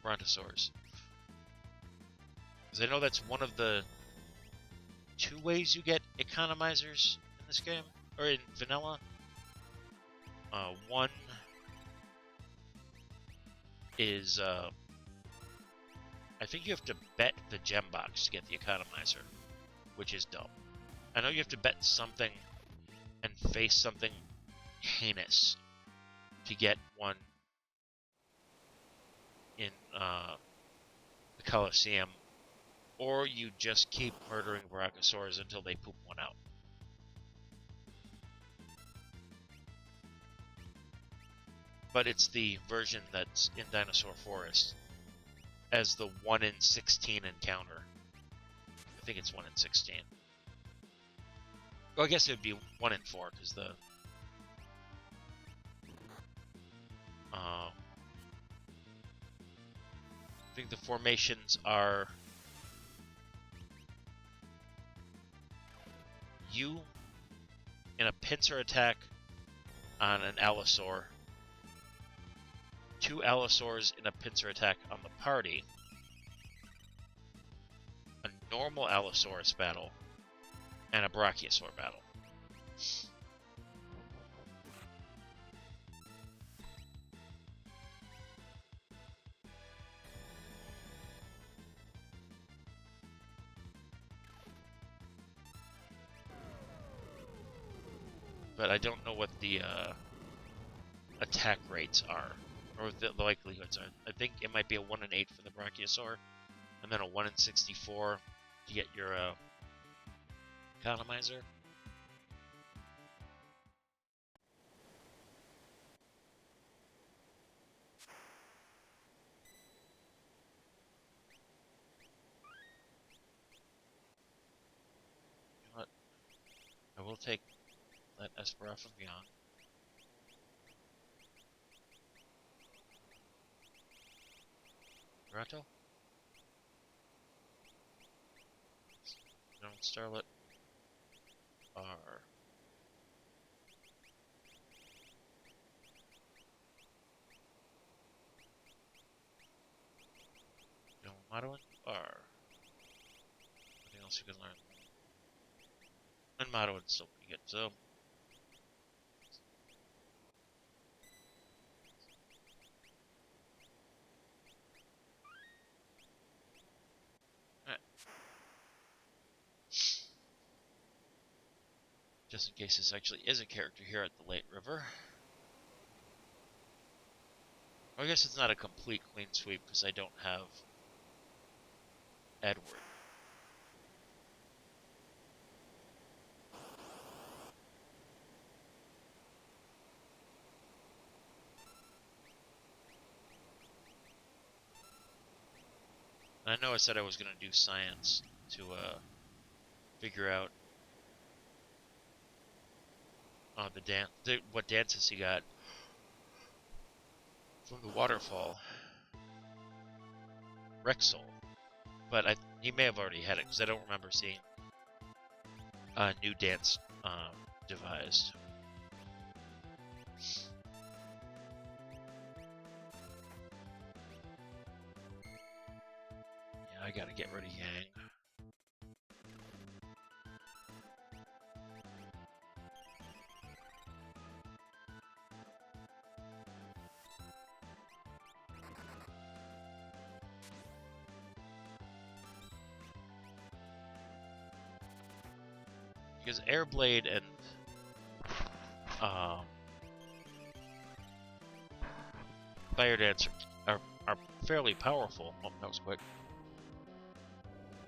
Speaker 1: brontosaurs. Because I know that's one of the 2 ways you get economizers in this game, or in vanilla. One is I think you have to bet the gem box to get the economizer, which is dumb. I know you have to bet something and face something heinous to get one in the Colosseum, or you just keep murdering Brachiosaurs until they poop one out. but it's the version that's in Dinosaur Forest as the 1 in 16 encounter. I think it's 1 in 16. Well, I guess it would be 1 in 4 because the I think the formations are you in a pincer attack on an Allosaur, 2 Allosaurs in a pincer attack on the party, a normal Allosaurus battle, and a Brachiosaur battle. But I don't know what the attack rates are, or the likelihoods are. I think it might be a 1 in 8 for the Brachiosaur, and then a 1 in 64 to get your economizer. You know what? I will take that esper off of Young. Rato? No, Starlet. R. No, Umaro and R. Anything else you can learn? And Umaro is still pretty good, so. Just in case this actually is a character here at the Late River. Well, I guess it's not a complete clean sweep because I don't have Edward. And I know I said I was going to do science to figure out what dances he got from the waterfall. Rexel. But he may have already had it because I don't remember seeing a new dance devised. Yeah, I gotta get rid of Yang. Because Airblade and Fire Dance are fairly powerful. Oh, that was quick.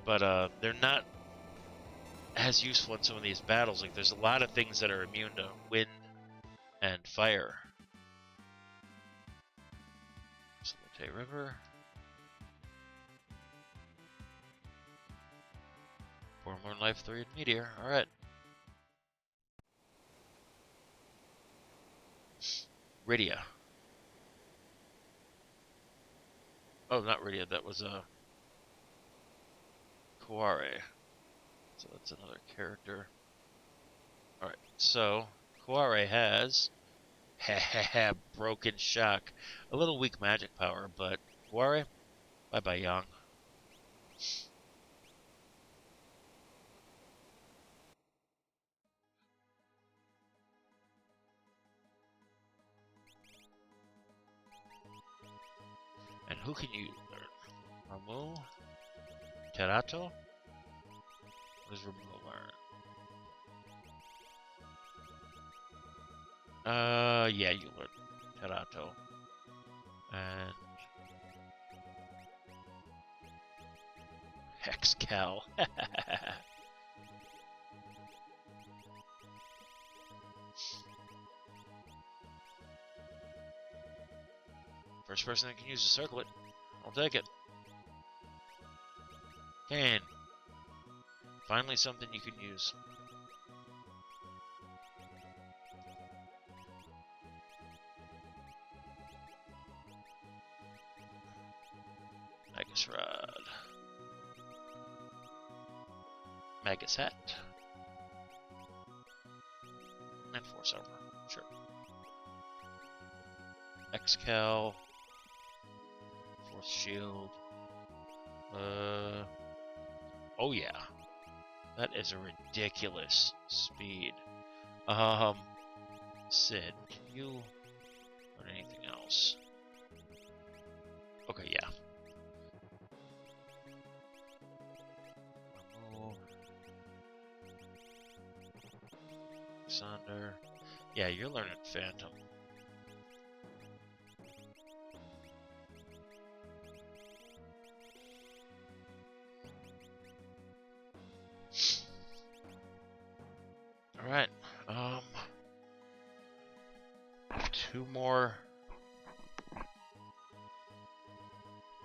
Speaker 1: But they're not as useful in some of these battles. Like there's a lot of things that are immune to wind and fire. Salute River. Porom Life 3 and Meteor. Alright. Rydia. Oh, not Rydia, that was Kaware. So that's another character. Alright, so Kaware has Broken Shock. A little weak magic power, but Kaware, bye-bye Yang. And who can you learn? Ramu? Terato? What does Ramu learn? Yeah, you learn Terato. And Hexcal. First person that can use a circlet. I'll take it. Kain. Finally something you can use. Magus Rod. Magus Hat. And Force Armor. Sure. Xcal. Force Shield. Oh yeah. That is a ridiculous speed. Sid, can you learn anything else? Okay, yeah. Alexander. Yeah, you're learning Phantom. Alright, two more.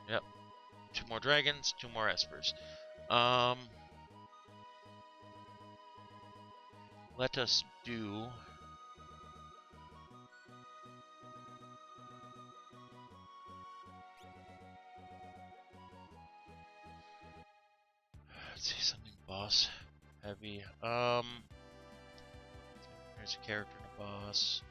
Speaker 1: Yep. Two more dragons, two more espers. Let us do... Let's see, something boss heavy. There's a character and a boss.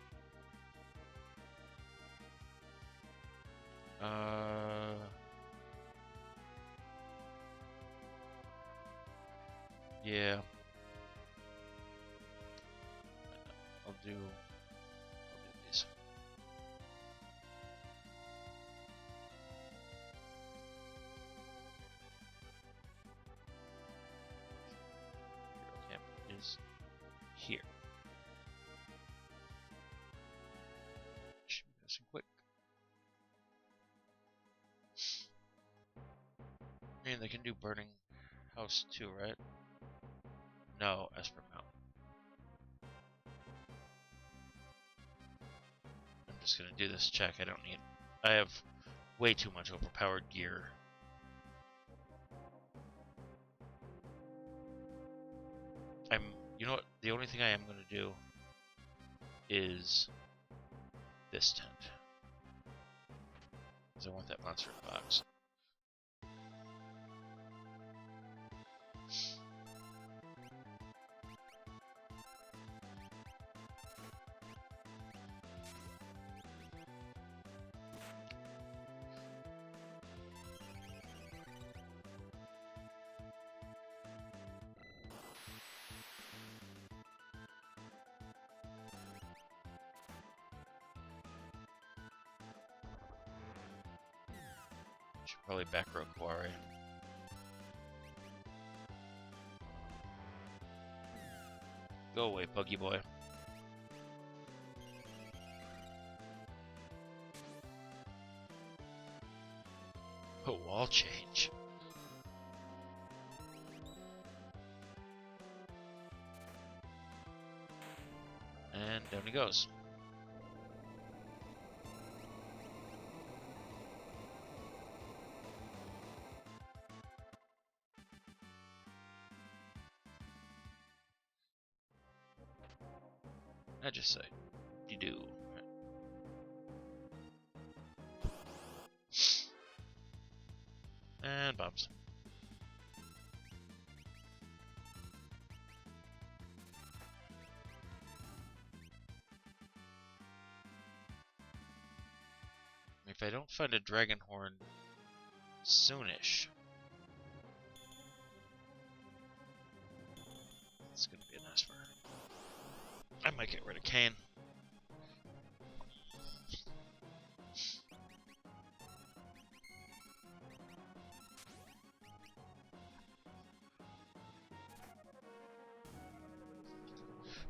Speaker 1: Yeah. I'll do these. Hero camp is here. Should be nice and quick. I mean, they can do Burning House too, right? No, Esper Mountain. I'm just gonna do this check. I have way too much overpowered gear. You know what? The only thing I am gonna do is this tent. Because I want that monster box. Should probably back row quarry. Go away, Puggy boy. Oh, wall change. And down he goes. I just say, you do. And bombs. If I don't find a dragon horn soonish, it's gonna be an esper. I might get rid of Kain.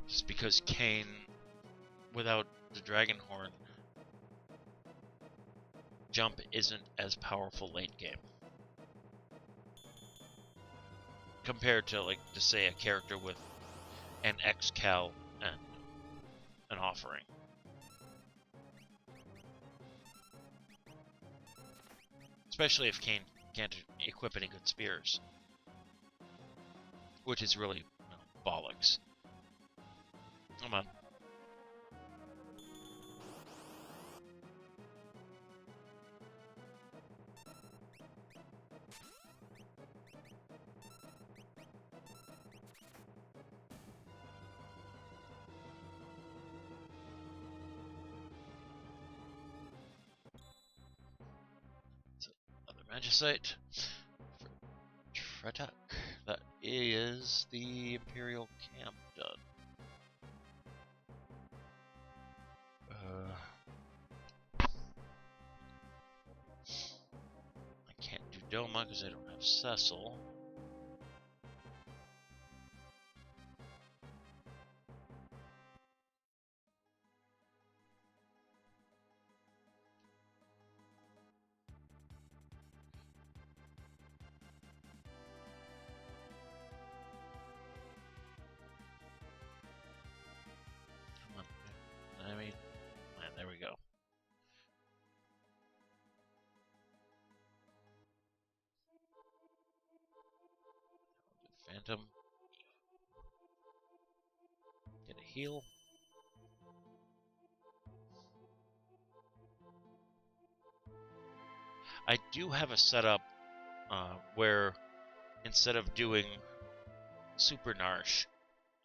Speaker 1: Just because Kain, without the dragon horn, jump isn't as powerful late game. Compared to, like, to say a character with an Xcal and an offering. especially if Kain can't equip any good spears, which is really bollocks. Come on. Magicite for Tretak. That is the Imperial camp done. I can't do Doma because I don't have Cecil. There we go. Phantom. Get a heal. I do have a setup where instead of doing Super Narshe,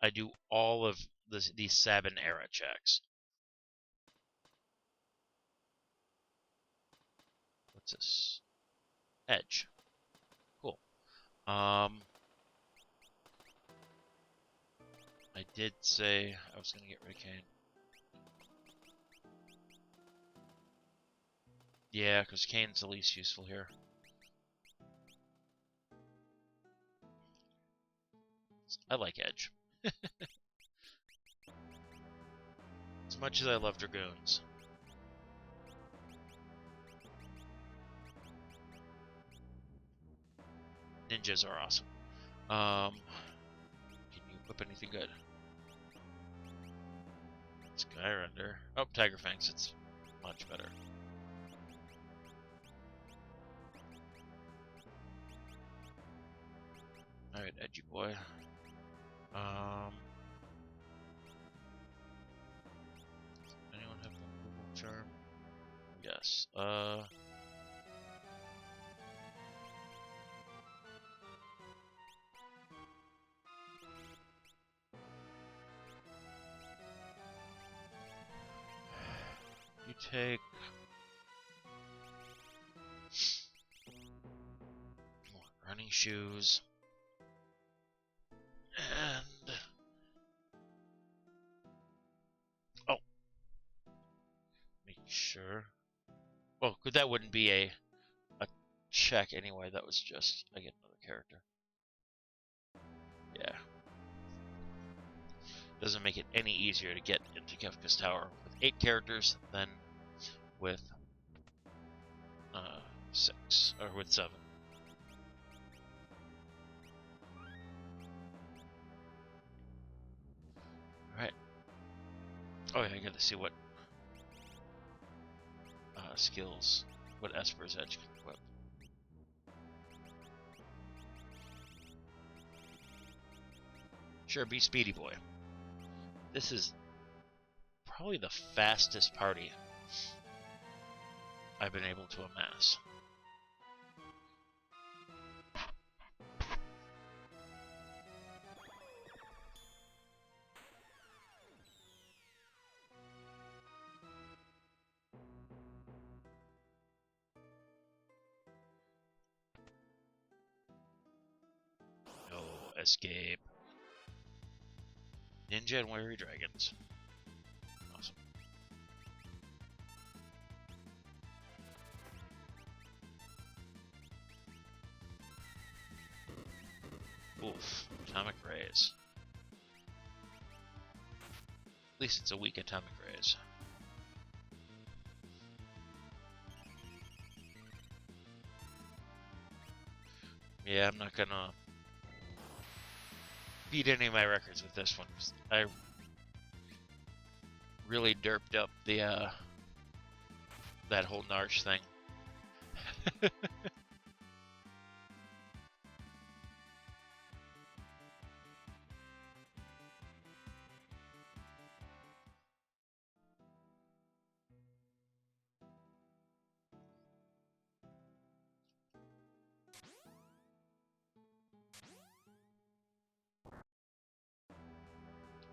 Speaker 1: I do all of these Sabin era checks. What's this? Edge. Cool. I did say I was gonna get rid of Kain. Yeah, because Kain's the least useful here. I like Edge. As much as I love Dragoons. Ninjas are awesome. Can you equip anything good? Skyrender. Oh, Tiger Fangs. It's much better. Alright, edgy boy. Anyone have the Google charm? Yes. You take running shoes and make sure. Well, that wouldn't be a check anyway. That was just I get another character. Yeah. Doesn't make it any easier to get into Kefka's Tower with 8 characters than with 6 or with 7. Alright. Oh yeah, I gotta see what skills, what Esper's Edge can equip. Sure, be Speedy Boy. This is probably the fastest party I've been able to amass. No escape. Ninja and Weary Dragons. Awesome. Oof. Atomic Rays. At least it's a weak Atomic Rays. Yeah, I'm not gonna beat any of my records with this one. I really derped up the that whole Narshe thing.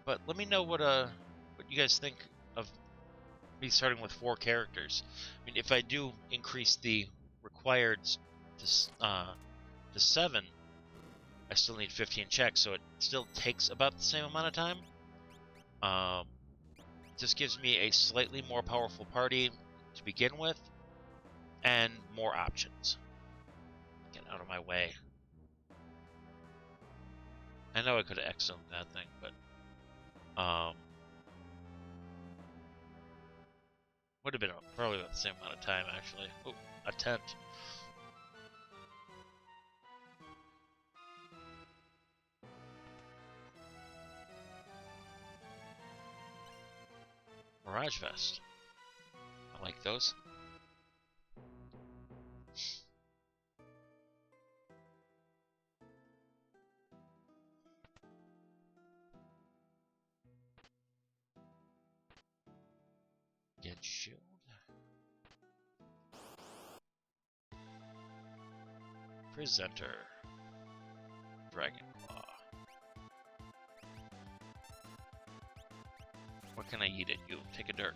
Speaker 1: But let me know what you guys think of me starting with 4 characters. I mean, if I do increase the required to 7, I still need 15 checks, so it still takes about the same amount of time. Just gives me a slightly more powerful party to begin with, and more options. Get out of my way. I know I could have X'd that thing, but would have been probably about the same amount of time, actually. Oh, a tent. Mirage Vest. I like those. Get shield. Presenter. Dragon Claw. What can I eat at you? Take a dirk.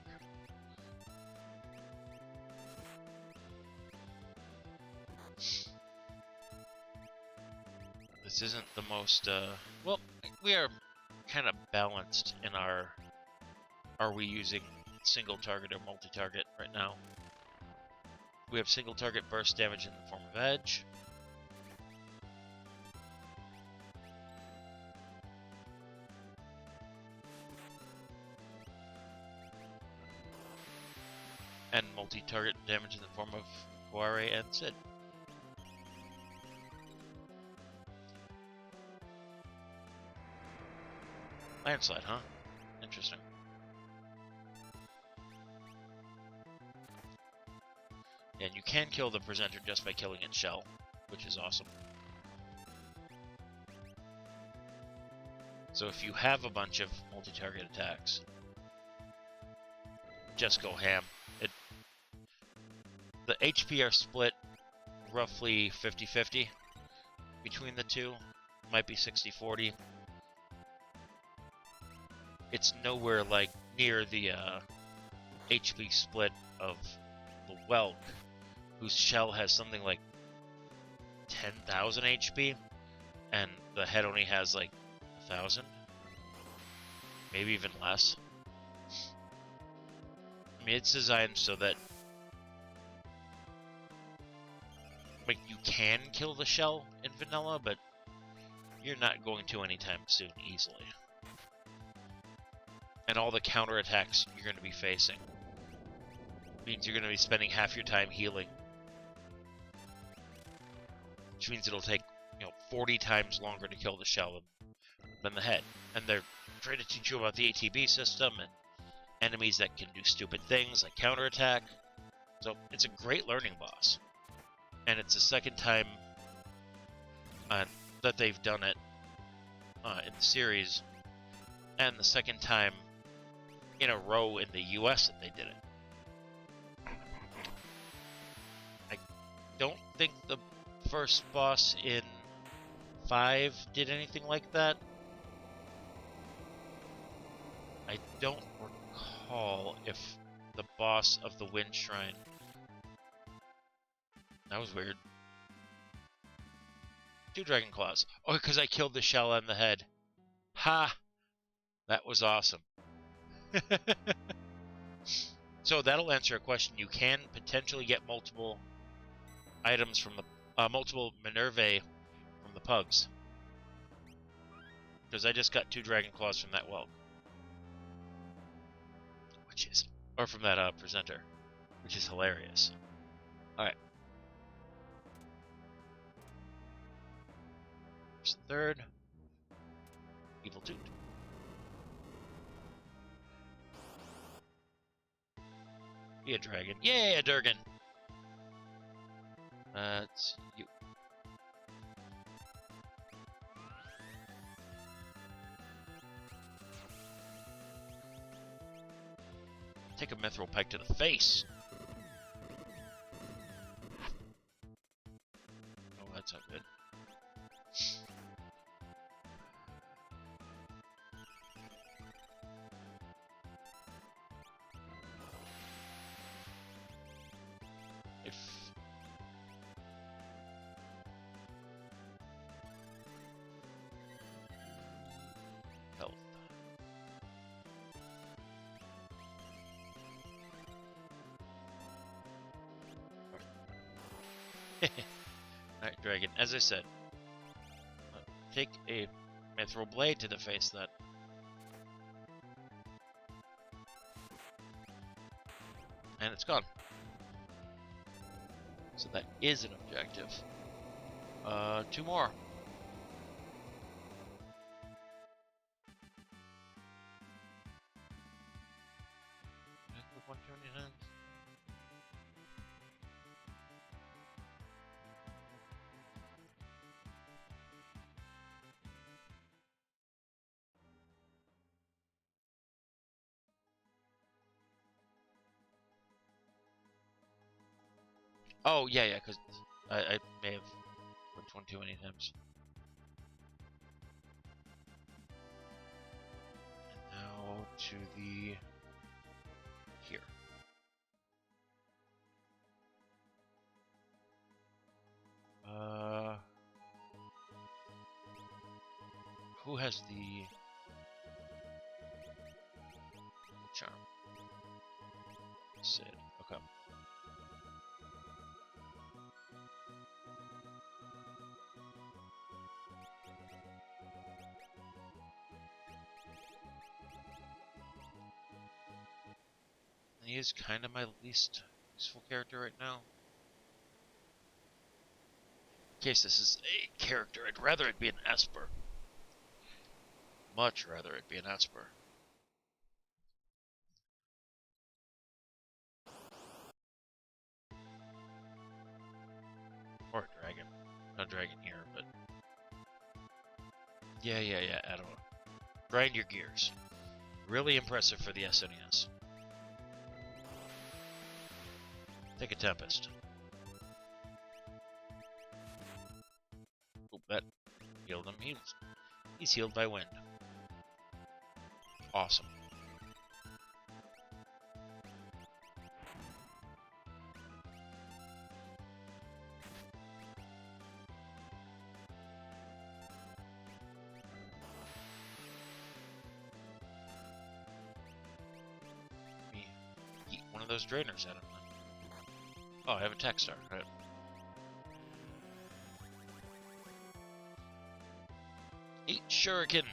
Speaker 1: This isn't the most, well, we are kind of balanced in our, are we using single target or multi-target right now? We have single target burst damage in the form of edge. And multi-target damage in the form of Guare and Sid. Landslide, huh? Interesting. And you can kill the presenter just by killing its shell, which is awesome. So if you have a bunch of multi-target attacks, just go ham. The HP are split roughly 50-50 between the two. Might be 60-40. It's nowhere like near the HP split of the Whelk, whose shell has something like 10,000 HP, and the head only has like 1,000, maybe even less. I mean, it's designed so that like you can kill the shell in vanilla, but you're not going to anytime soon easily. And all the counterattacks you're going to be facing means you're going to be spending half your time healing, which means it'll take 40 times longer to kill the shell than the head. And they're trying to teach you about the ATB system and enemies that can do stupid things like counterattack. So it's a great learning boss. And it's the second time that they've done it in the series, and the second time in a row in the US that they did it. I don't think the first boss in 5 did anything like that. I don't recall if the boss of the Wind Shrine... That was weird. 2 Dragon Claws. Oh, because I killed the shell and the head. Ha! That was awesome. So that'll answer a question. You can potentially get multiple items from the multiple Minervae from the pugs, because I just got 2 Dragon Claws from that Whelk, or from that presenter, which is hilarious. All right. Here's the third. Evil Toot. Be a dragon. Yay, a Durgan! That's you. Take a mithril pike to the face. Oh, that's not good. If health. Alright, dragon. As I said, take a mithril blade to the face then. And it's gone. So that is an objective. 2 more. Oh, yeah, because I may have which one too many times. And now to the here. Who has the charm? Sid. Okay. He is kind of my least useful character right now. In case this is a character, I'd rather it be an esper. Much rather it be an esper. Or a dragon. No dragon here, but... Yeah, I don't know. Grind your gears. Really impressive for the SNES. Take a Tempest. Oop, that healed him. He's healed by wind. Awesome. Me eat one of those drainers at him then. Oh, I have a tech star. Right. Eat shuriken.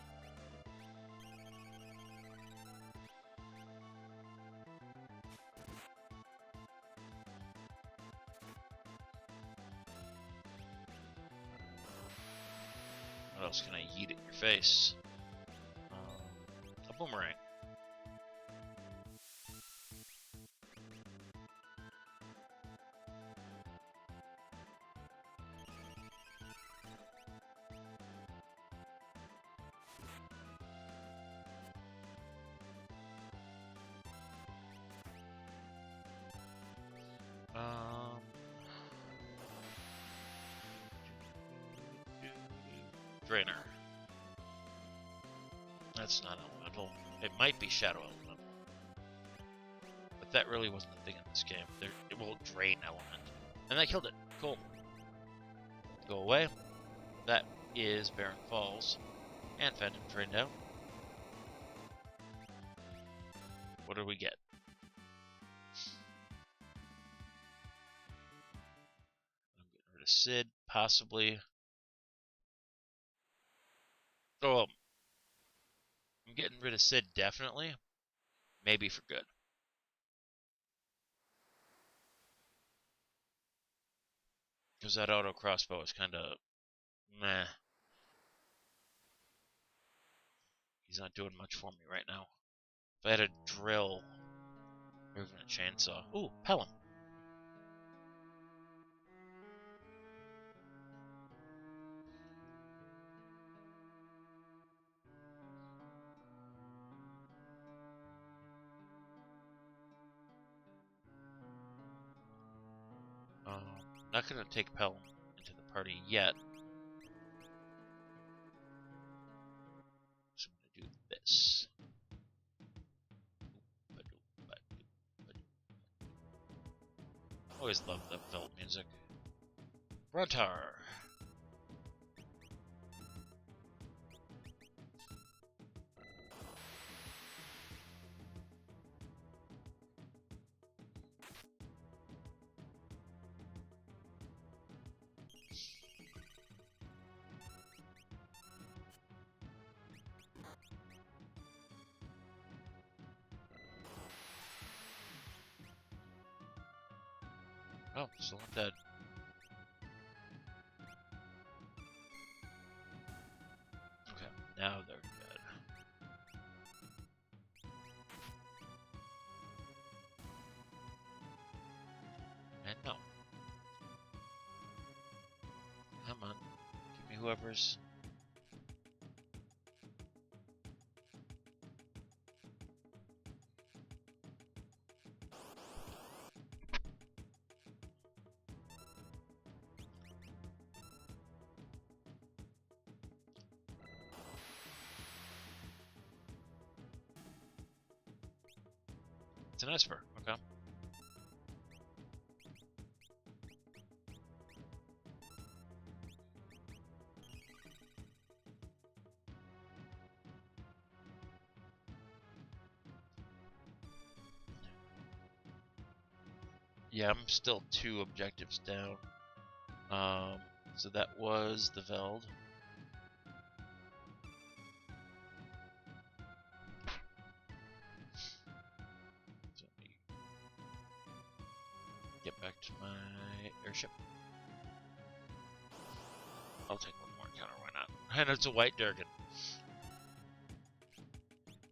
Speaker 1: What else can I yeet at your face? A boomerang. Drainer. That's not elemental. It might be shadow elemental. But that really wasn't the thing in this game. It will drain element. And that killed it. Cool. Go away. That is Barren Falls. And Phantom Train down. What do we get? I'm getting rid of Sid, possibly. Oh, I'm getting rid of Sid, definitely. Maybe for good. Because that auto crossbow is kind of meh. He's not doing much for me right now. If I had a drill or even a chainsaw. Ooh, Pelham. Not going to take Pelham into the party yet. So I'm going to do this. Always loved the Veld music. Brontar. Oh, still not dead. Okay, now they're dead. And no. Come on. Give me whoever's... It's an esper, okay. Yeah, I'm still 2 objectives down. So that was the Veld. So let me get back to my airship. I'll take one more encounter, why not? And it's a white Durgan.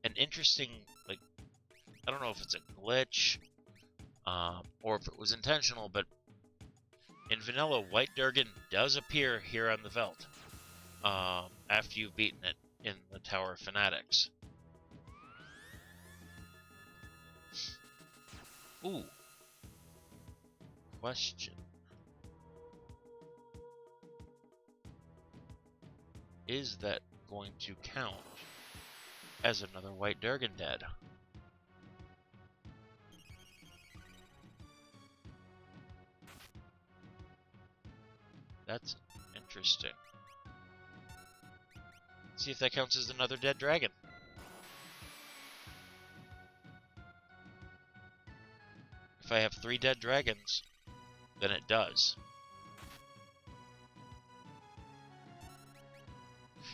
Speaker 1: An interesting, like, I don't know if it's a glitch, or if it was intentional, but in vanilla, white Durgan does appear here on the Veld, after you've beaten it in the Tower of Fanatics. Ooh. Question. Is that going to count as another white Durgan dead? That's interesting. See if that counts as another dead dragon. If I have 3 dead dragons, then it does.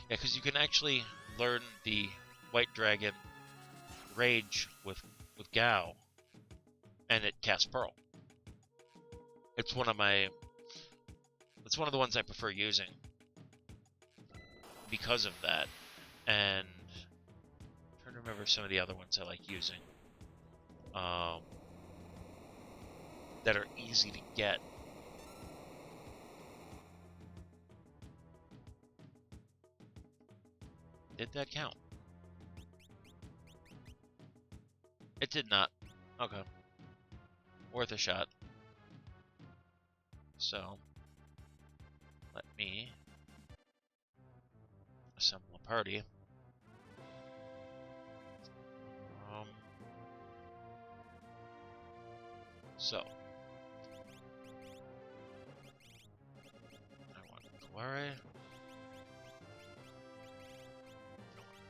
Speaker 1: Yeah, because you can actually learn the white dragon rage with Gao, and it casts Pearl. It's one of my... It's one of the ones I prefer using because of that, and I'm trying to remember some of the other ones I like using that are easy to get. Did that count? It did not. Okay. Worth a shot. So, let me assemble a party. So, I want Kalari.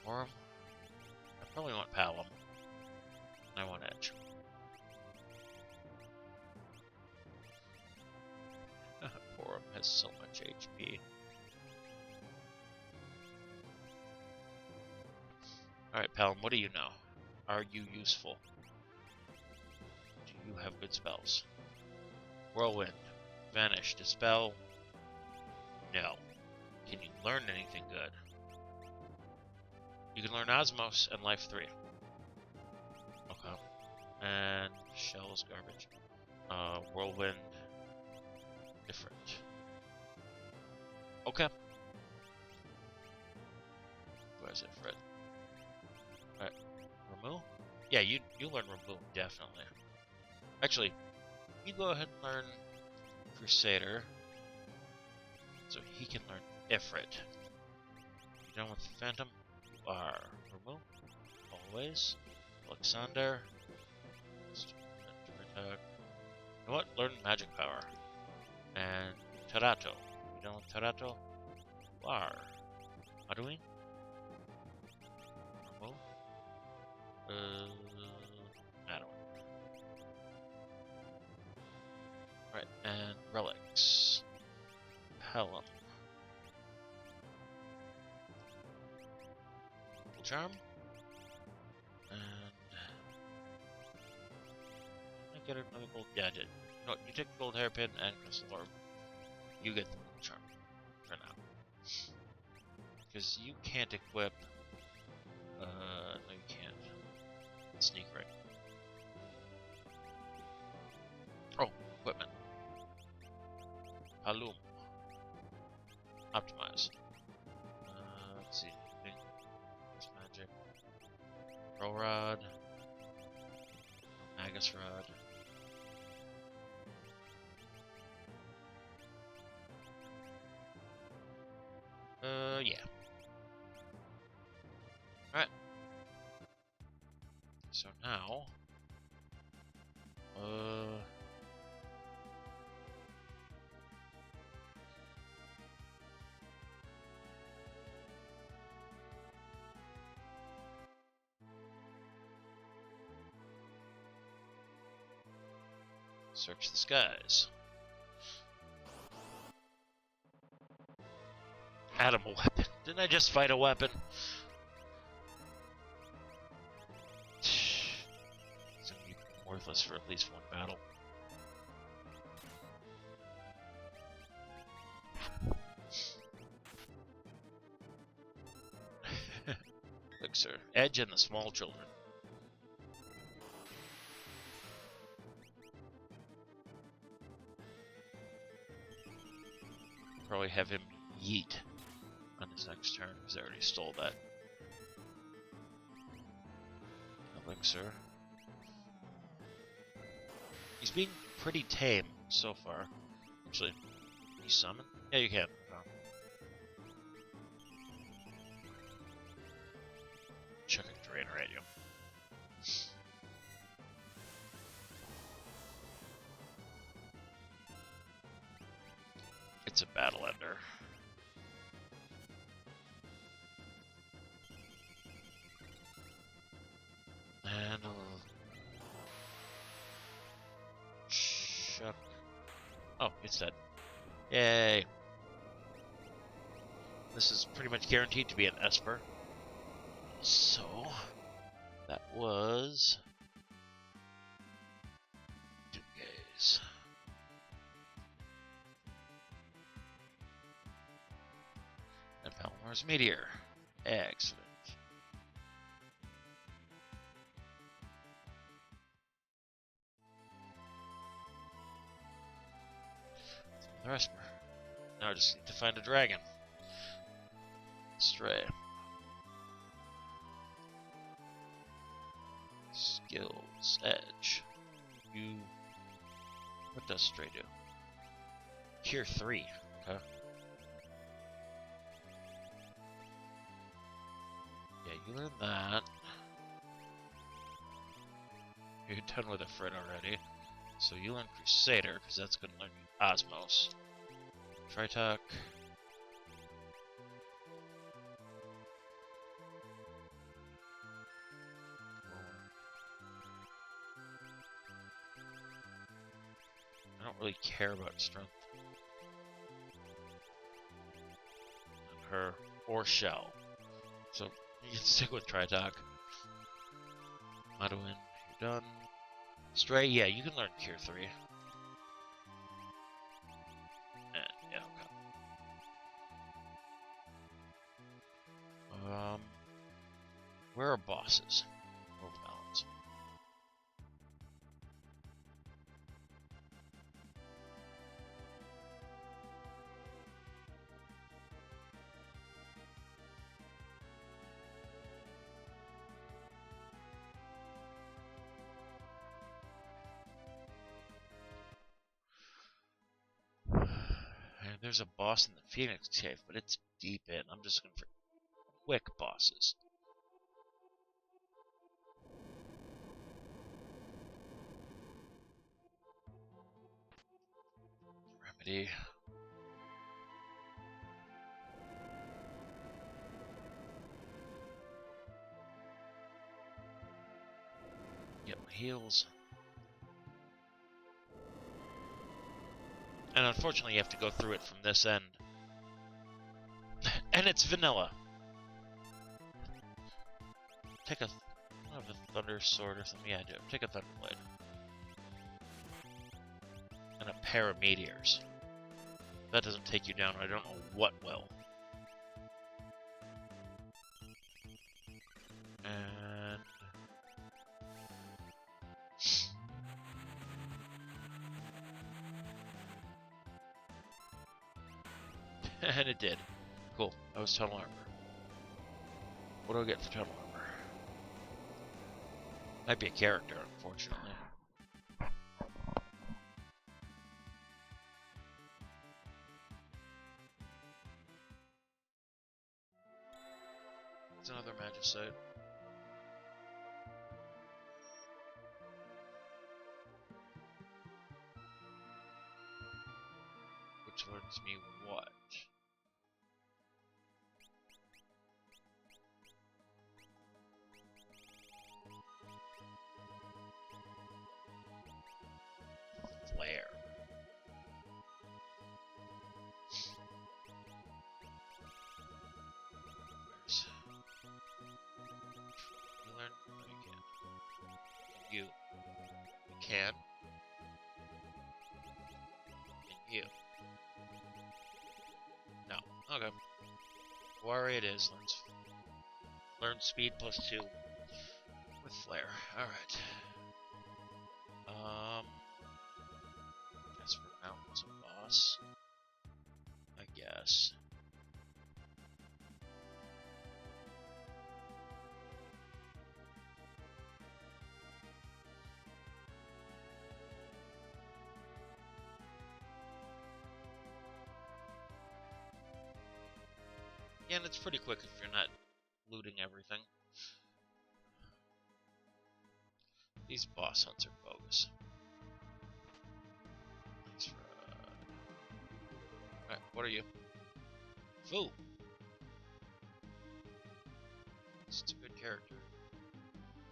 Speaker 1: Porom. I probably want Palom. I want Edge. Porom has so much HP. Alright, Palom, what do you know? Are you useful? Do you have good spells? Whirlwind. Vanish. Dispel. No. Can you learn anything good? You can learn Osmos and Life 3. Okay. And Shell is garbage. Whirlwind. Different. Okay. Where is it, Fred? Alright. Remove? Yeah, you learn Remove, definitely. Actually, you go ahead and learn Crusader, so he can learn Ifrit. You done with Phantom? You are. Remove. Always. Alexander. You know what? Learn Magic Power. And Tarato. You done with Tarato? You are. Maduin? Remove. Maduin. Right, and relics. Pelham. Charm. And I get another gold. Yeah, I did. No, you take the gold hairpin and crystal orb. You get the gold charm for now, because you can't equip. No, you can't. Sneak right. Oh, equipment. Halum. Optimize. Let's see. Magic. Pro Rod. Magus Rod. Yeah. Alright. So now, search the skies. Atom weapon. Didn't I just fight a weapon? It's gonna be worthless for at least one battle. Look, sir. Edge and the small children. Probably have him yeet on his next turn, because I already stole that. Elixir. He's being pretty tame so far. Actually, can you summon? Yeah, you can. Oh. Chuck a drainer at you. It's a battle ender. And chuck. Oh, it's dead. Yay. This is pretty much guaranteed to be an esper. So, that was 2 days. And Palomar's Meteor. Excellent. The Esper. Now I just need to find a dragon. Stray. Skills. Edge. You. What does Stray do? Cure 3. Okay. Yeah, you learned that. You're done with a Frit already. So you learn Crusader, because that's going to learn you Osmos. Tritok. I don't really care about strength. And her, or Shell. So you can stick with Tritok. Maduin, you're done. Stray, yeah, you can learn Cure 3. And, yeah, okay. Where are bosses? Overbalance. There's a boss in the Phoenix Cave, but it's deep in. I'm just looking for quick bosses. Remedy. Get my heals. And unfortunately you have to go through it from this end. And it's vanilla. Take a... I have a thunder sword or something. Yeah, I do. Take a thunderblade. And a pair of meteors. That doesn't take you down. I don't know what will. And... and it did. Cool. That was tunnel armor. What do I get for tunnel armor? Might be a character, unfortunately. It's another magicite. Which learns me what? Flare. Where's... You learn? No, you can't. You. You can. And you. No. Okay. Warrior it is. Learn speed +2 with flare. Alright. That's for mountains of boss. I guess. Yeah, and it's pretty quick if you're not looting everything. These boss hunts are bogus. Thanks for, Alright, what are you? Foo! He's a good character.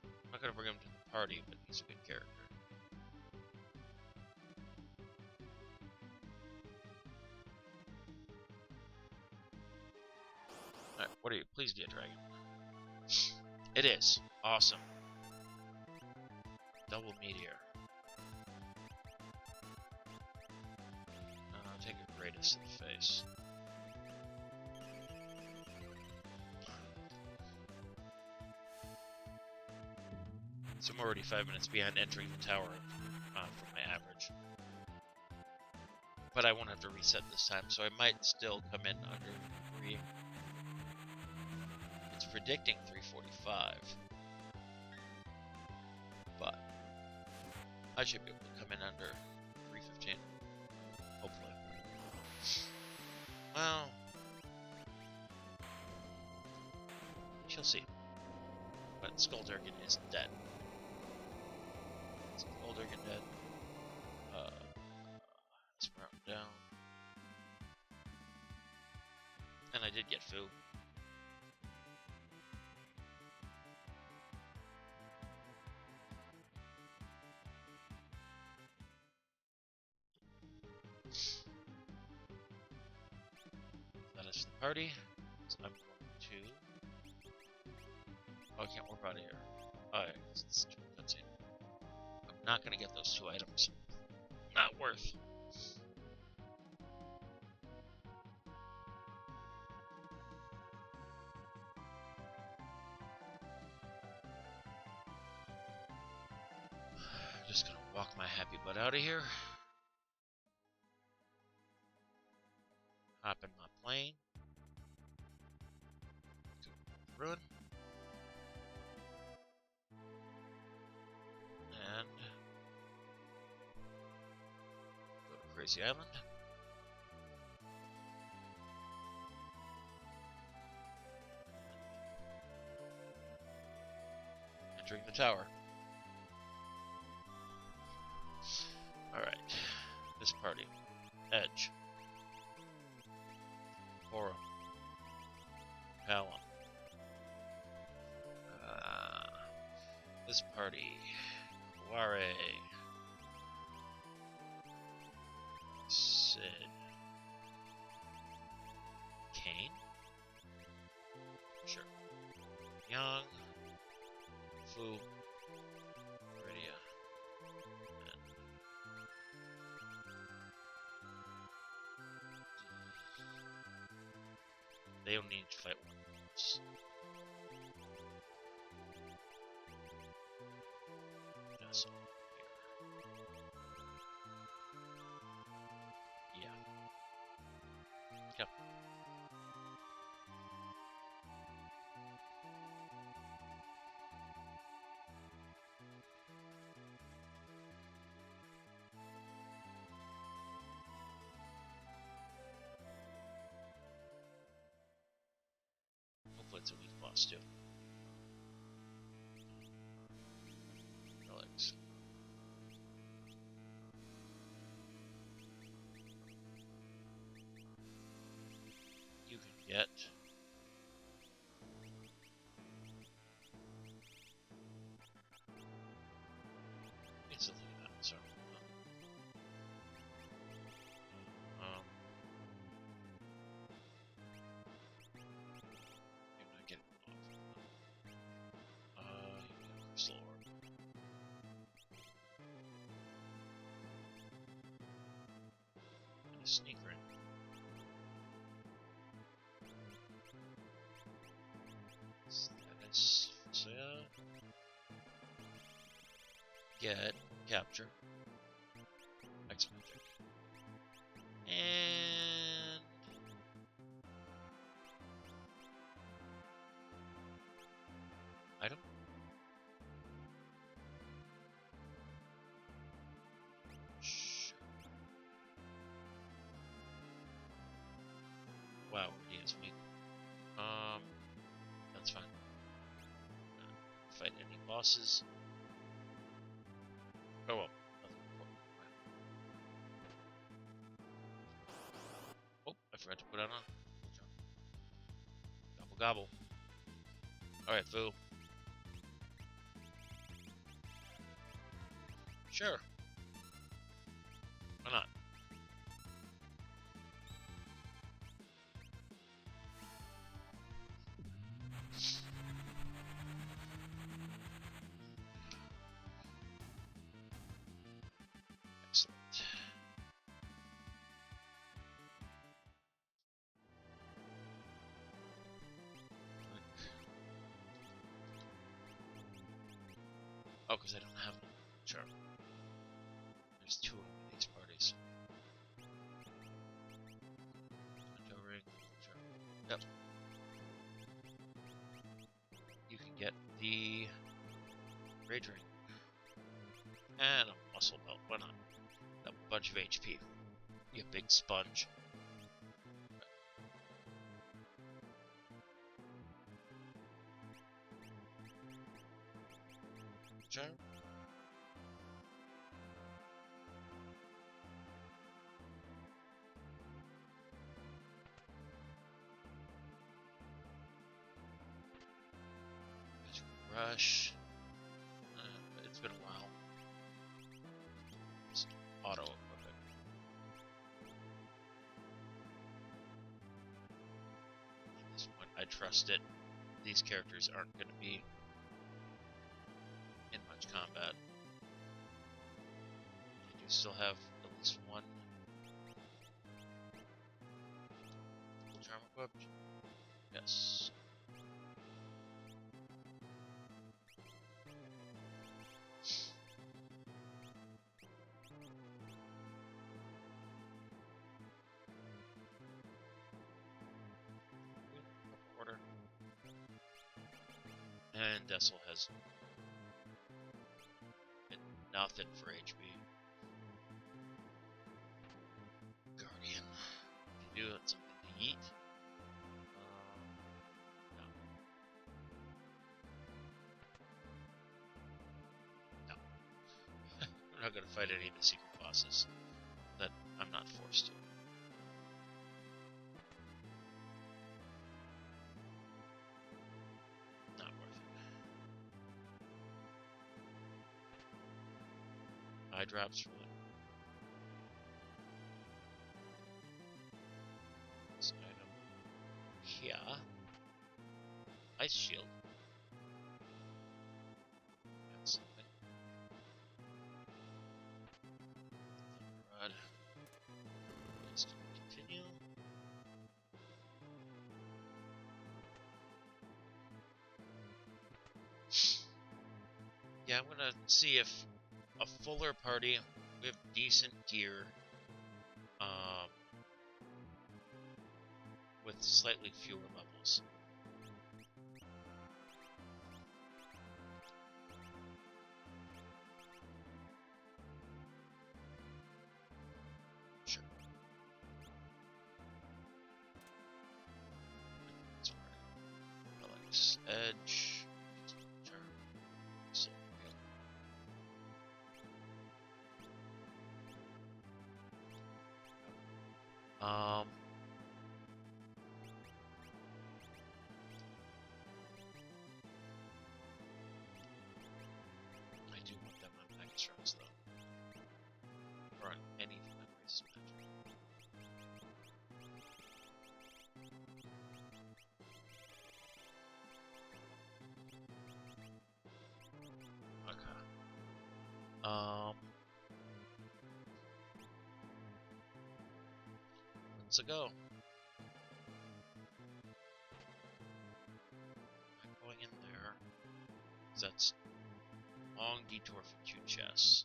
Speaker 1: I'm not gonna bring him to the party, but he's a good character. Alright, what are you? Please be a dragon. It is. Awesome. Double meteor. Take a greatest to the face. So I'm already 5 minutes behind entering the tower from my average. But I won't have to reset this time, so I might still come in under 3. It's predicting 345. But I should be able to come in under 315. Hopefully. Well, she'll see. But Skulldurgan is dead. Skulldurgan dead. Sprp down. And I did get Foo. That is the party. So I'm going to... Oh, I can't warp out of here. Oh, yeah, it's too cutscene. I'm not going to get those 2 items. Not worth. Just gonna walk my happy butt out of here. Hop in my plane. Go to the ruin. And go to Crazy Island. capturing the tower. Alright. This party. Edge. Porom. Porom. This party. Ware. Sid. Kain? Sure. Young. Fu. Rydia. And they don't need to fight once. So here. Yeah. Yep. Hopefully it's a weak boss too. Relics. You can get it's a thing that sorry. You're not getting off. You get a crystal orb. And a sneaker in. Status. So yeah. Get capture. X magic. And item. Sure. Wow, he is weak. That's fine. Fight any bosses. Oh well. Nothing important. Oh, I forgot to put on. Gobble gobble. Alright, Fu. Sure. Why not? Excellent. Oh, because I don't have them. Sure. There's two of these parties. Window ring. Sure. Yep. You can get the rage ring. And a muscle belt. Why not? A bunch of HP. You big sponge. Sure. Rush. It's been a while. It's auto equipment. At this point, I trust it. These characters aren't going to be in much combat. I do still have at least one full charm equipped. Yes. Order. And Cecil has nothing for HP. Guardian. Can you do something to eat? No. going to fight any of the secret bosses that I'm not forced to. Not worth it. Eye drops for this item here. Ice shield. That's something. Rod. Let's continue. Yeah, I'm gonna see if a fuller party with decent gear, with slightly fewer levels. Sure. That's right. Alex Edge. I do want them on package runs though. Or on anything that raises magic. Okay. Let's go. I'm going in there. That's long detour for 2 chests.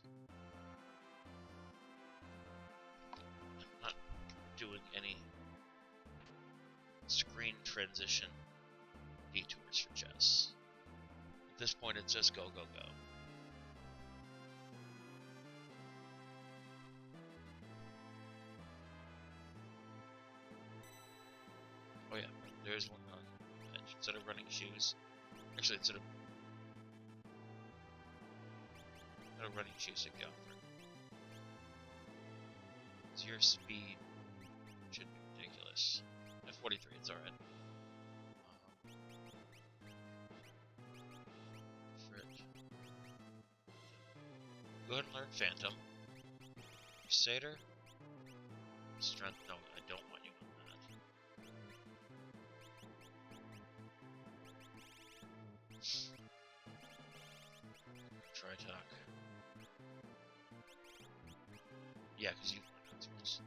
Speaker 1: I'm not doing any screen transition detours for chests. At this point, it's just go, go, go. Oh yeah, there's one on the edge. Instead of running shoes, actually instead of running shoes at Galford. So your speed should be ridiculous. At 43, it's alright. Go ahead and learn Phantom. Crusader. Strength, no, I don't want you on that. Tri-talk. Yeah, because you've learned those ones.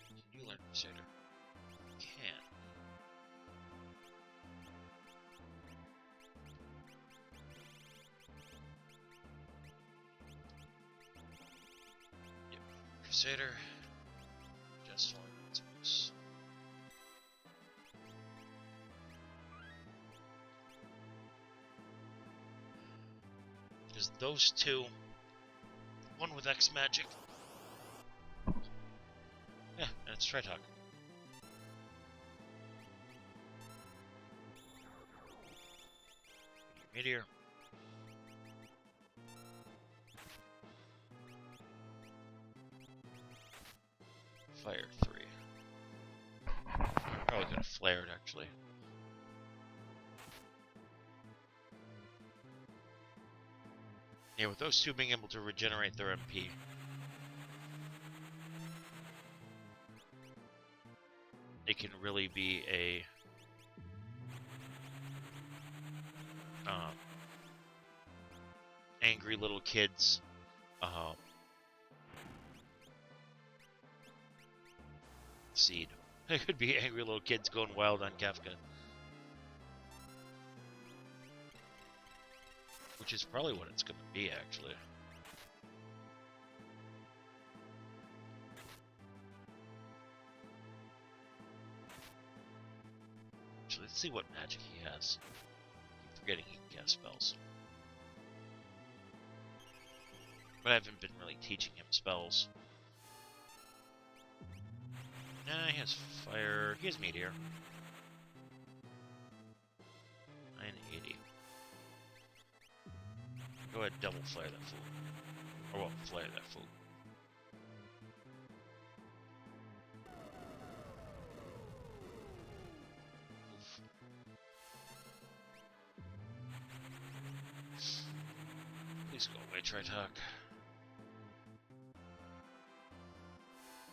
Speaker 1: Can you learn Crusader? You can. Yep. Crusader. Just following those books. Because those two, one with X magic. Yeah, and it's Tri-talk. Meteor. Fire 3. Probably could have flared actually. Yeah, with those two being able to regenerate their MP. It can really be a angry little kids seed. It could be angry little kids going wild on Kafka. Which is probably what it's going to be, actually. Actually, let's see what magic he has. I'm forgetting he can cast spells. But I haven't been really teaching him spells. Nah, he has fire. He has meteor. 980. Go ahead, double flare that fool. Or well, flare that fool. Oof. Please go away, Tritalk.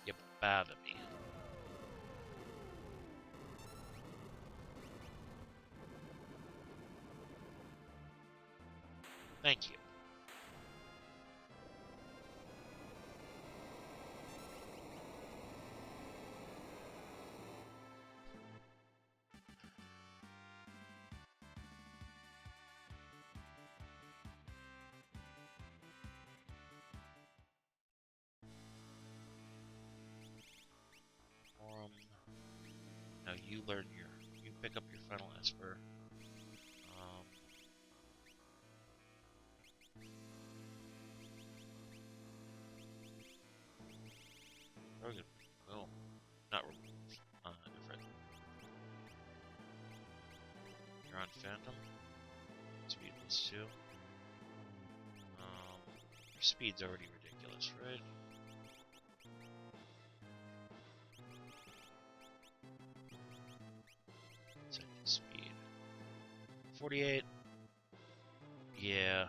Speaker 1: You bother me. Thank you. Porom. Now you learn you pick up your final esper. We're gonna, well, not remove. Different. You're on Phantom. Speed plus 2. Your speed's already ridiculous, right? Second speed. 48. Yeah.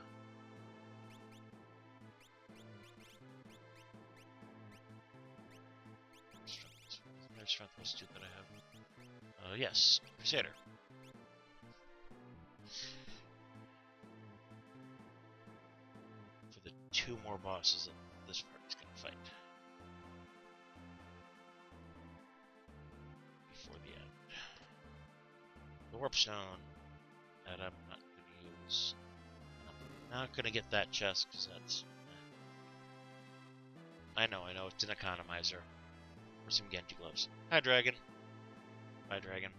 Speaker 1: Strength plus 2 that I have. Yes, Crusader. For the 2 more bosses that this party's gonna fight. Before the end. The Warp Stone that I'm not gonna use. I'm not gonna get that chest because that's. I know, it's an economizer. Or some Genji gloves. Hi, Dragon. Bye, Dragon.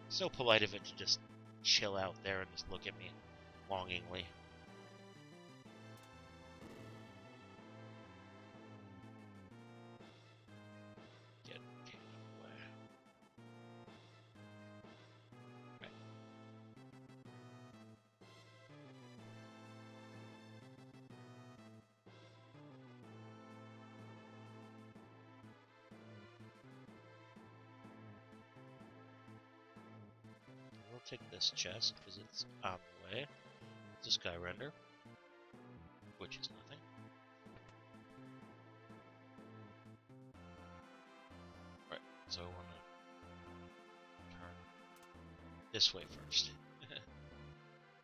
Speaker 1: So polite of it to just chill out there and just look at me longingly. Get away. Right. We'll take this chest because it's on the way. It's a sky render, which is nothing. Right, so I want to turn this way first.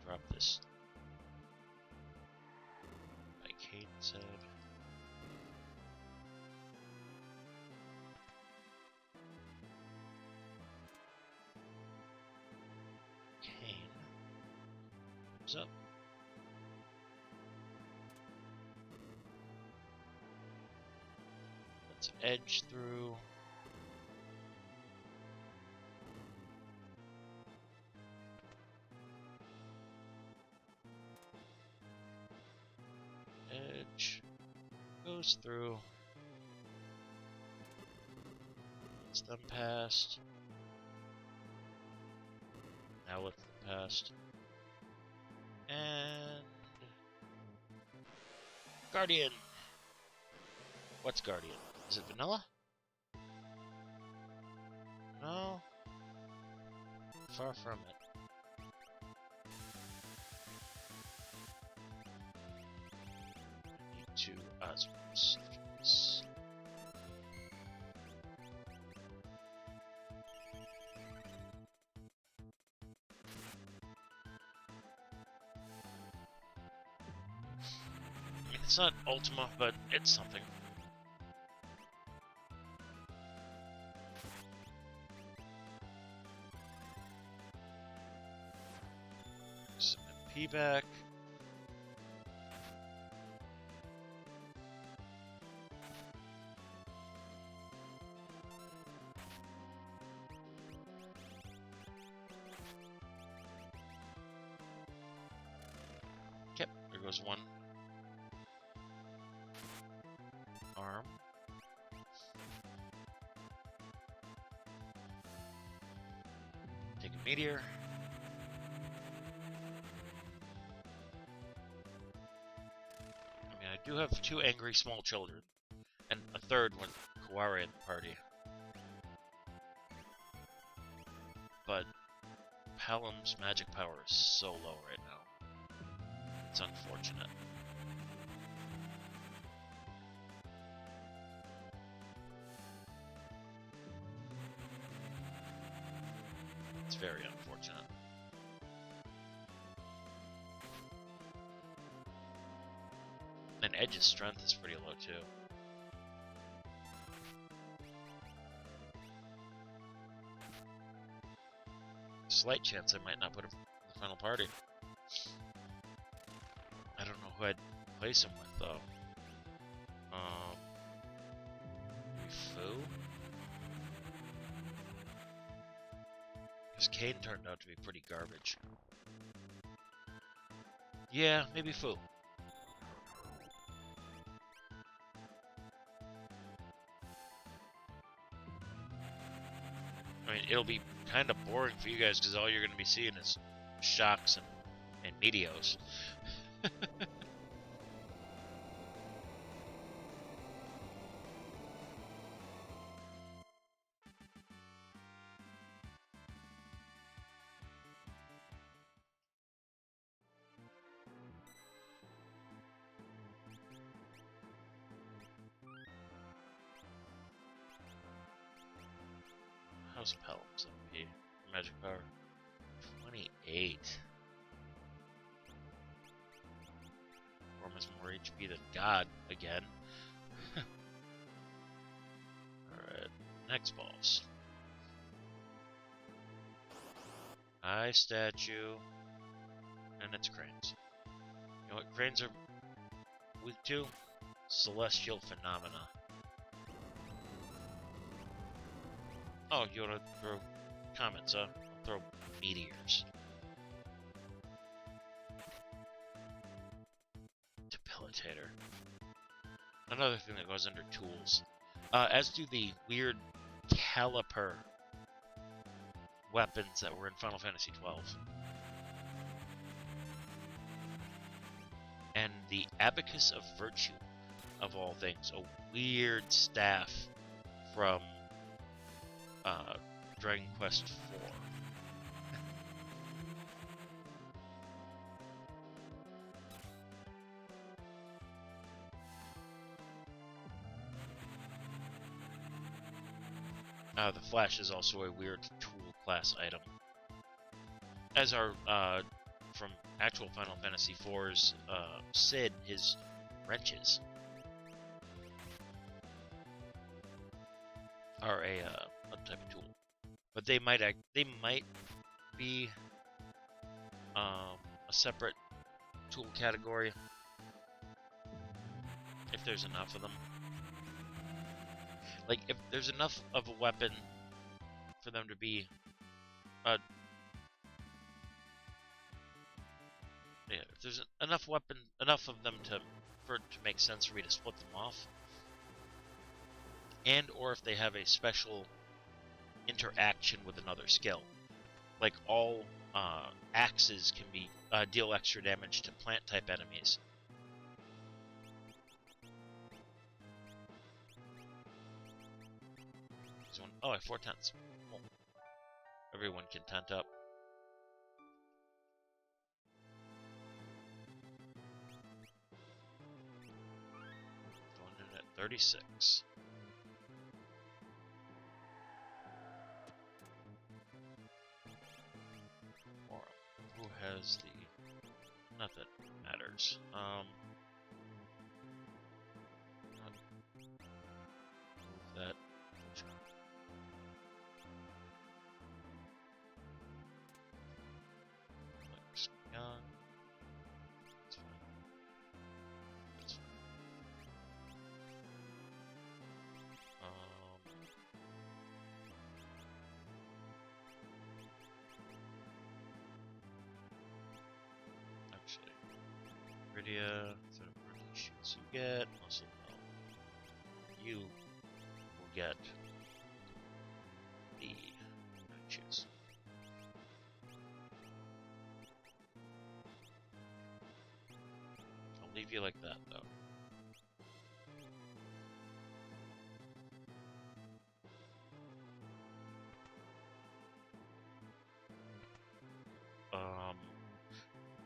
Speaker 1: Drop this. Like Kain said. Kain comes up. Let's edge through. Edge goes through. Let's them past. Now let them past. And Guardian. What's Guardian? Is it vanilla? No. Far from it. Need to Osmos. It's not Ultima, but it's something. Some MP back. Yep, there goes one. Arm. Take a meteor. do have 2 angry small children, and a third with Kaware in the party. But Palom's magic power is so low right now. It's unfortunate. It's very unfortunate. And Edge's strength is pretty low too. Slight chance I might not put him in the final party. I don't know who I'd place him with though. Maybe Fu? Because Kain turned out to be pretty garbage. Yeah, maybe Fu. I mean, it'll be kind of boring for you guys because all you're going to be seeing is shocks and meteos. How's Pelham's MP? Magic power? 28. Porom has more HP than God again. Alright, next boss. Ice statue. And it's cranes. You know what cranes are weak to? Celestial phenomena. Oh, you wanna throw comments, huh? I'll throw meteors. Debilitator. Another thing that goes under tools. As do the weird caliper weapons that were in Final Fantasy XII. And the Abacus of Virtue, of all things. A weird staff from Dragon Quest IV. The Flash is also a weird tool class item. As are, from actual Final Fantasy IV's Sid, his wrenches are a type of tool. But they might be a separate tool category if there's enough of them. Like, if there's enough of a weapon for them to be yeah, if there's enough of them to make sense for me to split them off, and or if they have a special interaction with another skill. Like all axes can be deal extra damage to plant type enemies. Oh, I have 4 tents. Cool. Everyone can tent up. Going in at 36. Porom. Who has the... Not that matters. Move that. Rydia, sort of shoots you get, also you will get the choose. I'll leave you like that though.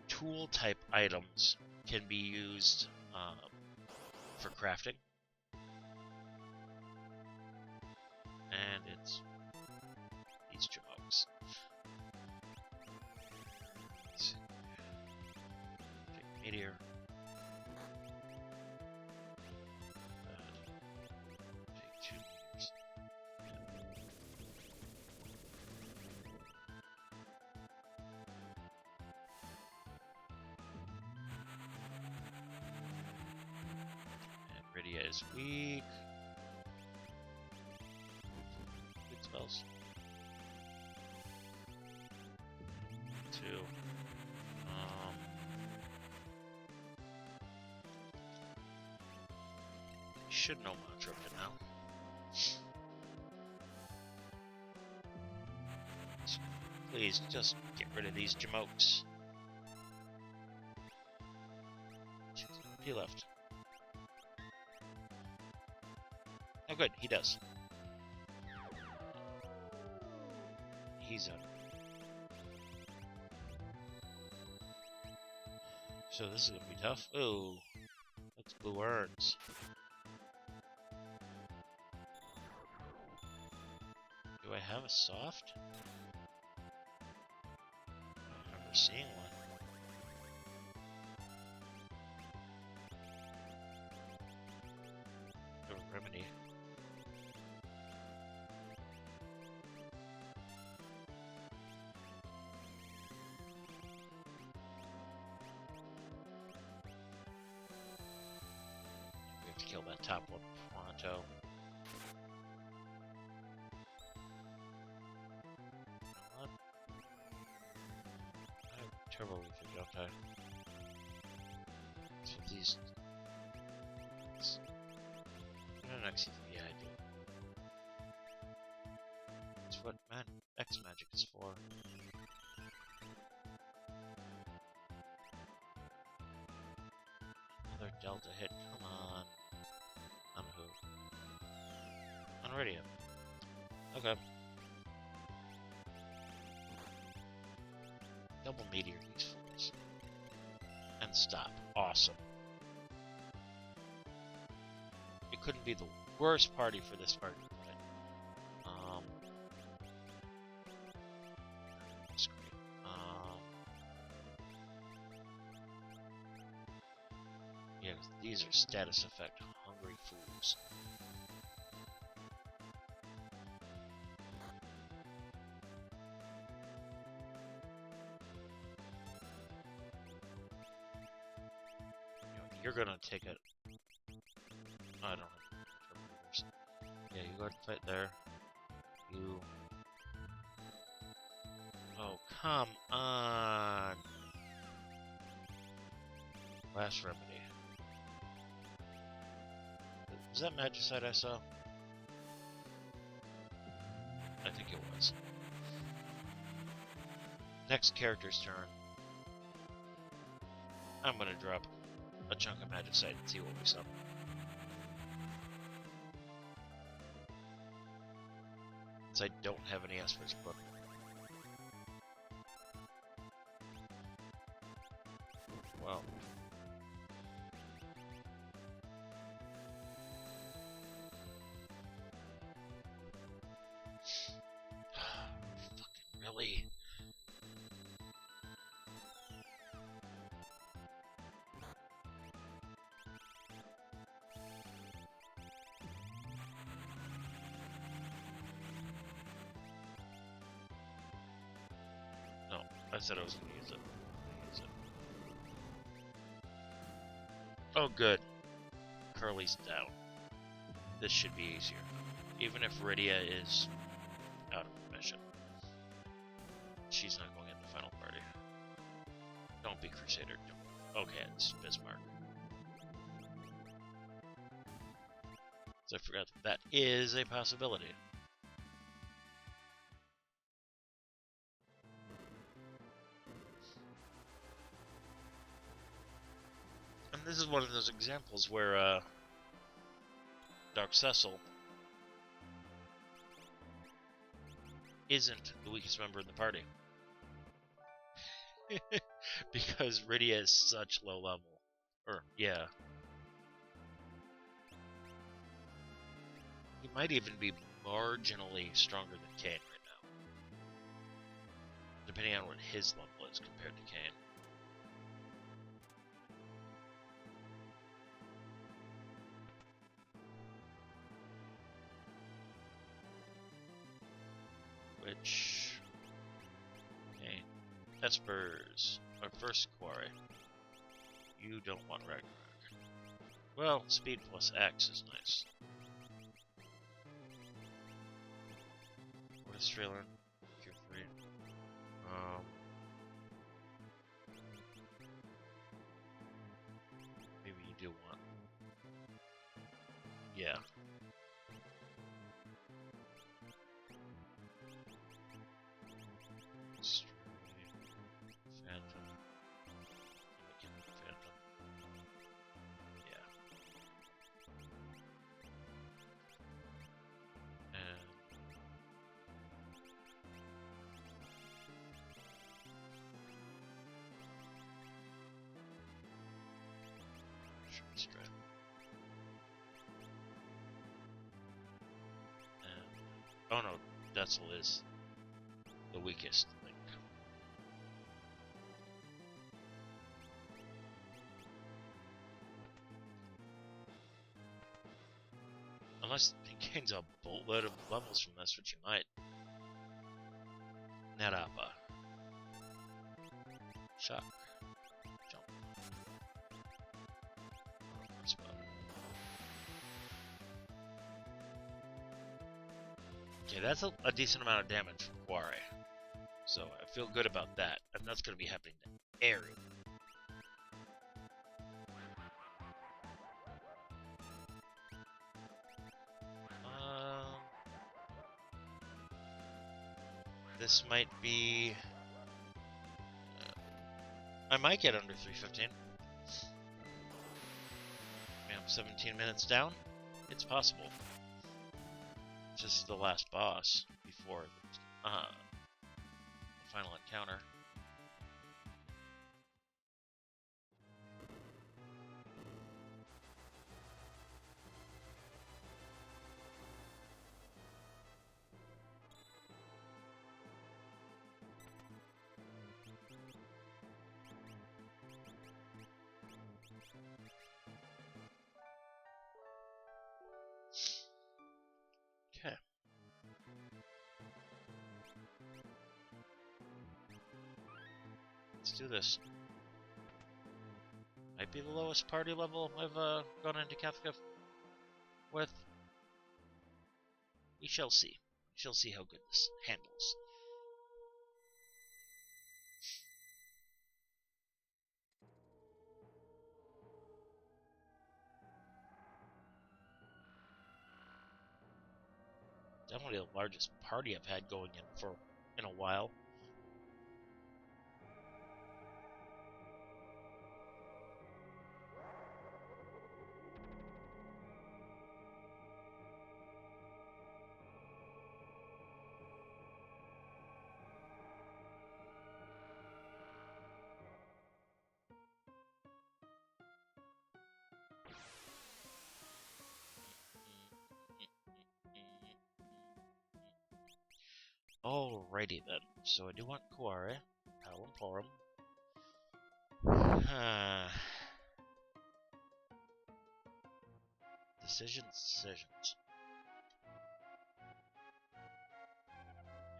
Speaker 1: tool type items can be used for crafting. And it's these jamokes. Take meteor. Take 2 meters. And Rydia is weak. Good spells. 2. Should know mantra now. Please just get rid of these jamokes. He left. Oh good, he does. He's up. So this is gonna be tough. Ooh, that's blue urns. Do I have a soft? I don't remember seeing one. Or remedy. We have to kill that top one pronto. Turbo leaf, don't I? So these. What an XCV I do. That's what X magic is for. Another delta hit. Come on. On who? On Rydia. Okay. Double meteor these fools. And stop. Awesome. It couldn't be the worst party for this party, but that's great. Yeah, these are status effect hungry fools. You're gonna take it. I don't have interpreters. Yeah, you go ahead and fight there. You. Oh, come on. Last remedy. Was that Magicite I saw? I think it was. Next character's turn. I'm gonna drop a chunk of Magicite and see what we summon. Since I don't have any Esper's book. Well. Fucking really? I said I was going to use it. Oh, good. Curly's down. This should be easier. Even if Rydia is out of mission. She's not going in the final party. Don't be Crusader. Okay, it's Bismarck. So I forgot that is a possibility. And this is one of those examples where Dark Cecil isn't the weakest member in the party. because Rydia is such low level. Or, yeah. He might even be marginally stronger than Kain right now. Depending on what his level is compared to Kain. Which... Okay. Espers. Our first quarry. You don't want Ragnarok. Well, speed plus X is nice. What is Strelin? Cure 3. Maybe you do want... Yeah. Phantom. Phantom. Yeah. And... short strap. And... oh no, Cecil is the weakest link. Unless he gains a boatload of levels from this, which he might. Narapa. Shock. Jump. Spell. Okay, that's a decent amount of damage from Quarry. So I feel good about that. And that's going to be happening to Aaron. This might be... I might get under 315. I'm 17 minutes down. It's possible. Just the last boss before the final encounter. Okay. Let's do this. Might be the lowest party level I've gone into Kafka with. We shall see. We shall see how good this handles. Definitely the largest party I've had going in a while. Alrighty then. So I do want Kuare, Porom. Decisions.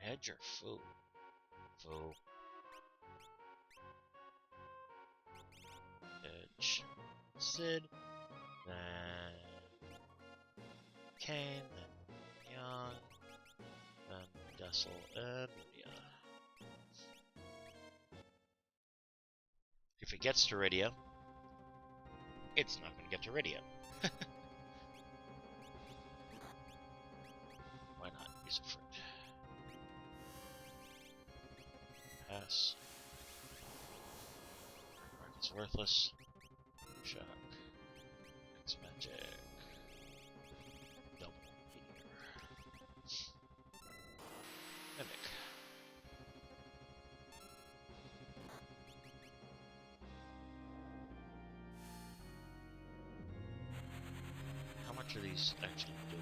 Speaker 1: Hedge or Foo? Foo. Edge. Sid. Then Kain. Then Young. Then Cecil and Rydia. If it gets to Rydia, it's not going to get to Rydia. Why not use a fruit? Pass. Mark is worthless. Shock. It's magic. Double meteor. Mimic. much are these actually doing?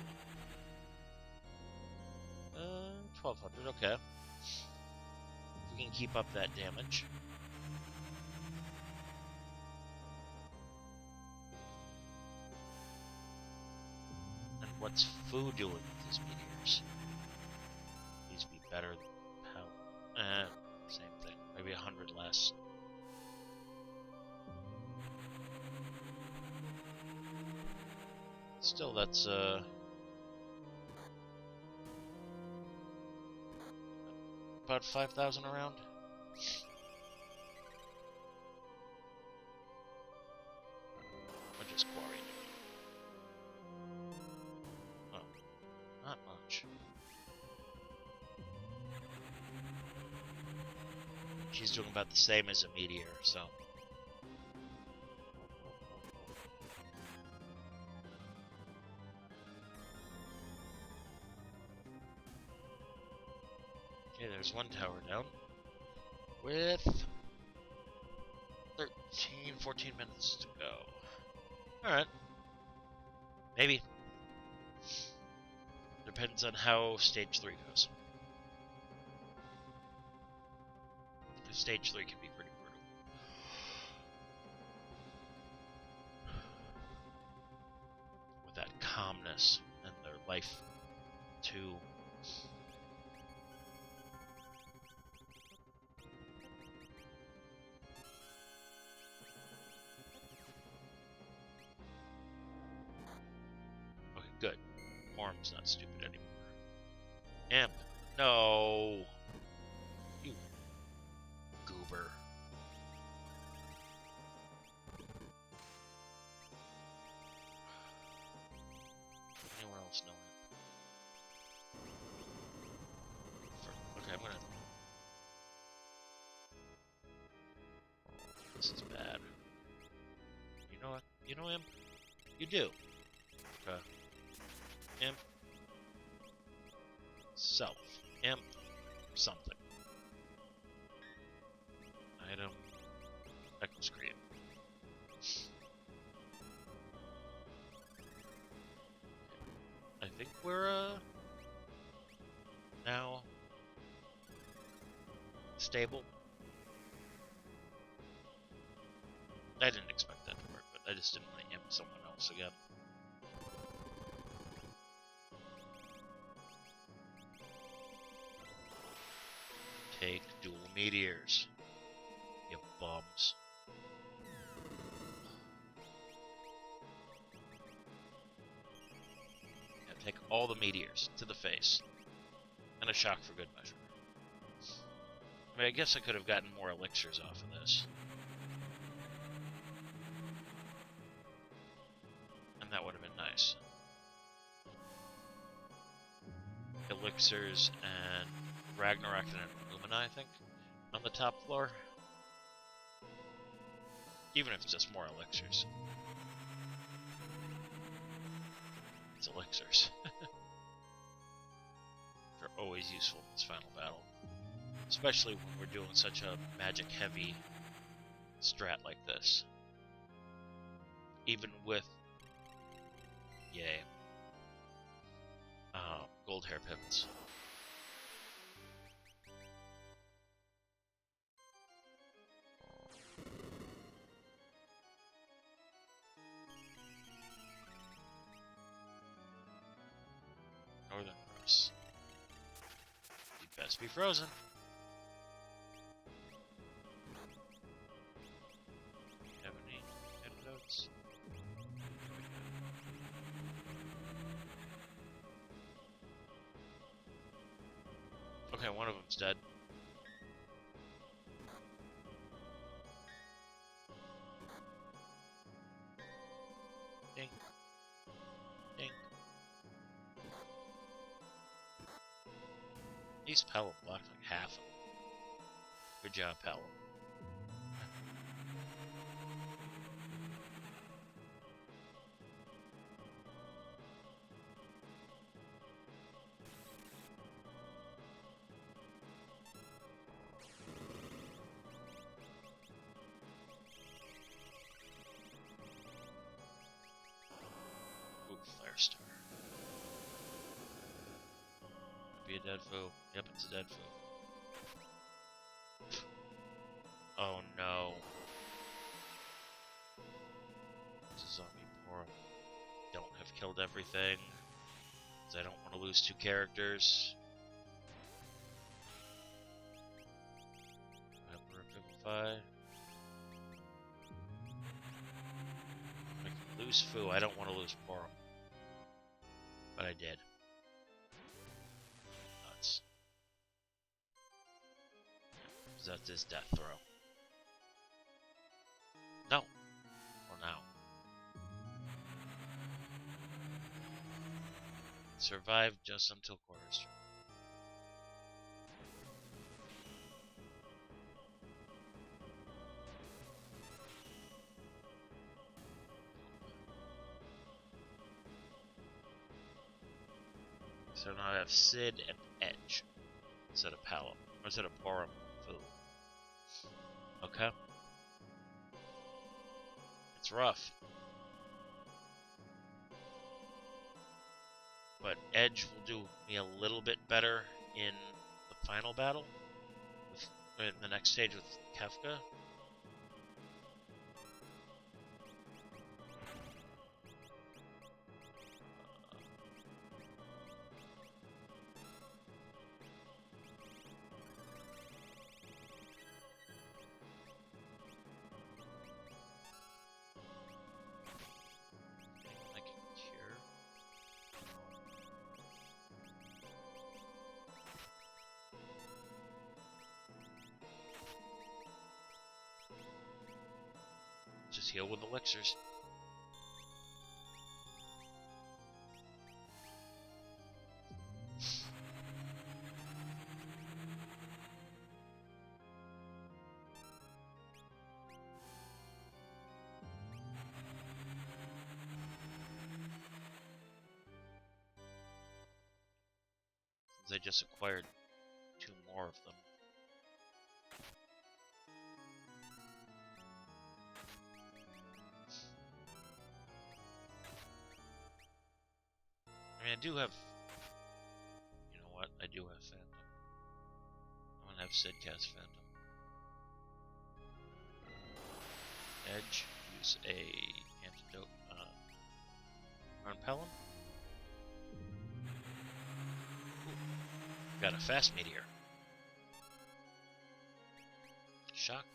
Speaker 1: 1200, okay. If we can keep up that damage. And what's Fu doing with his meteors? Needs to be better than power. Same thing. Maybe 100 less. Still, that's about 5,000 around. Or just quarried. Oh, not much. She's doing about the same as a meteor, so. Okay, there's one tower down. With 14 minutes to go. Alright. Maybe. Depends on how stage 3 goes. Stage 3 can be pretty brutal. With that calmness and their life too. Okay, good. Porom's not stupid anymore. Imp. No. You goober. Anyone else know him? Okay, I'm gonna. This is bad. You know what? You know him? You do. Okay. Imp. Self. Imp. Something. Item. Echo screen. I think we're, now stable. I didn't expect that to work, but I just didn't want to imp someone else again. Take dual meteors, you bums. Yeah, take all the meteors to the face, and a shock for good measure. I mean, I guess I could have gotten more elixirs off of this. And that would have been nice. Elixirs and Ragnarok and Lumina, I think, on the top floor. Even if it's just more elixirs. It's elixirs. They're always useful in this final battle. Especially when we're doing such a magic-heavy strat like this. Even with... Yay. Gold hair pivots. Northern Cross. You'd best be frozen. Have any antidotes? Okay, one of them's dead. Ding. Ding. These Pelham blocked like half of them. Good job, Pelham. star. Be a dead foe. Yep, it's a dead foe. Oh no. It's a zombie Porom. Don't have killed everything. Because I don't want to lose 2 characters. Revivify. I can lose Foo. I don't want to lose Porom. But I did. Nuts. That's his death throw. No. Or now. Survive just until quarters. So now I have Sid and Edge instead of Palom, or instead of Porom. Okay. It's rough. But Edge will do me a little bit better in the final battle, in the next stage with Kefka. Just heal with elixirs. Since I just acquired 2 more of them. I mean, I do have... You know what? I do have Phantom. I'm gonna have Sid cast Phantom. Edge, use a antidote on Pelham. Got a fast meteor. Shock.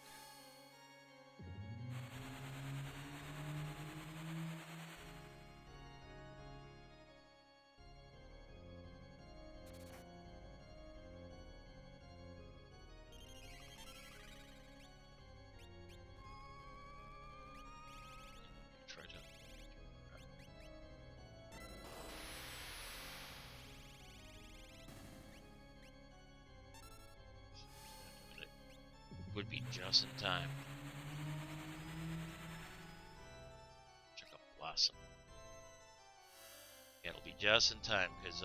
Speaker 1: Would be just in time. Check out Blossom. Yeah, it'll be just in time because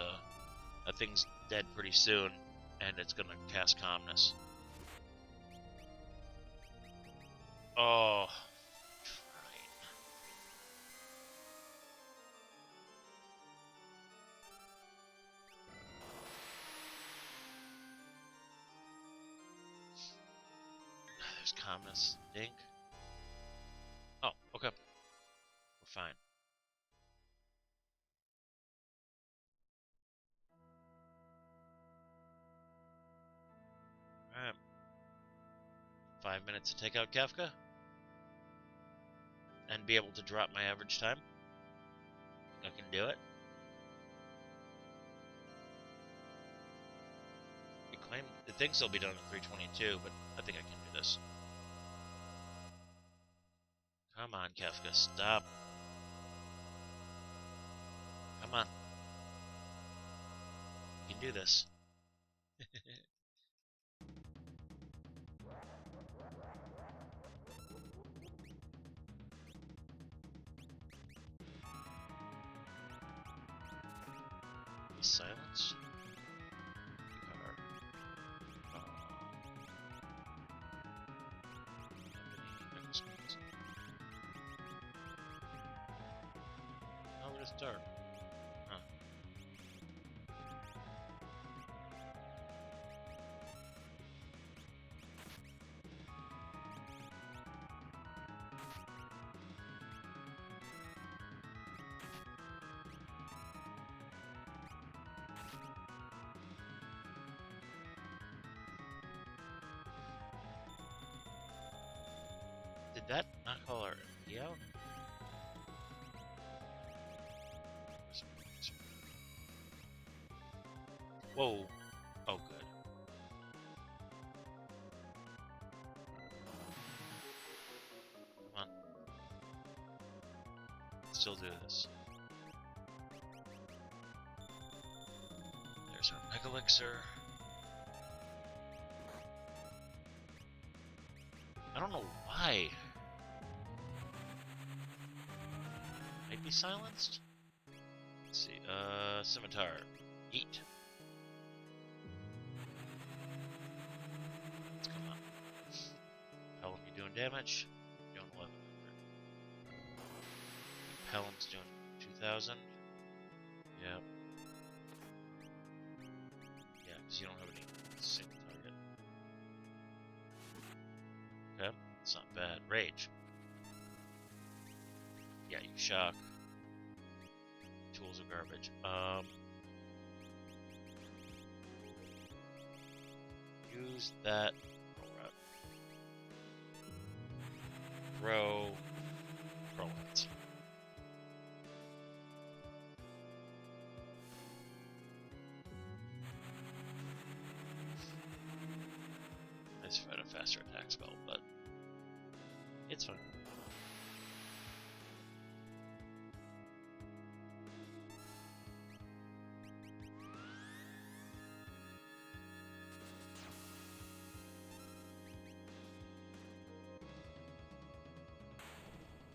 Speaker 1: that thing's dead pretty soon, and it's gonna cast Calmness. Oh, Calmness, Dink. Oh, okay. We're fine. Alright. 5 minutes to take out Kefka. And be able to drop my average time. I can do it. It thinks it'll be done at 3:22, but I think I can do this. Come on, Kefka, stop. Come on. You can do this. Silence. Start. that not call our MD out? Whoa. Oh, good. Come on. Still do this. There's our Mega Elixir. I don't know why. Might be silenced? Let's see. Scimitar. Eat. Come on. Pelham, you doing damage? Doing 1100. Pelham's doing 2000. Yep. Yeah, because you don't have any single target. Okay, it's not bad. Rage. Yeah, you shock. Tools are garbage. Use that. Throw. Hits. Nice if I had a faster attack spell, but it's fine.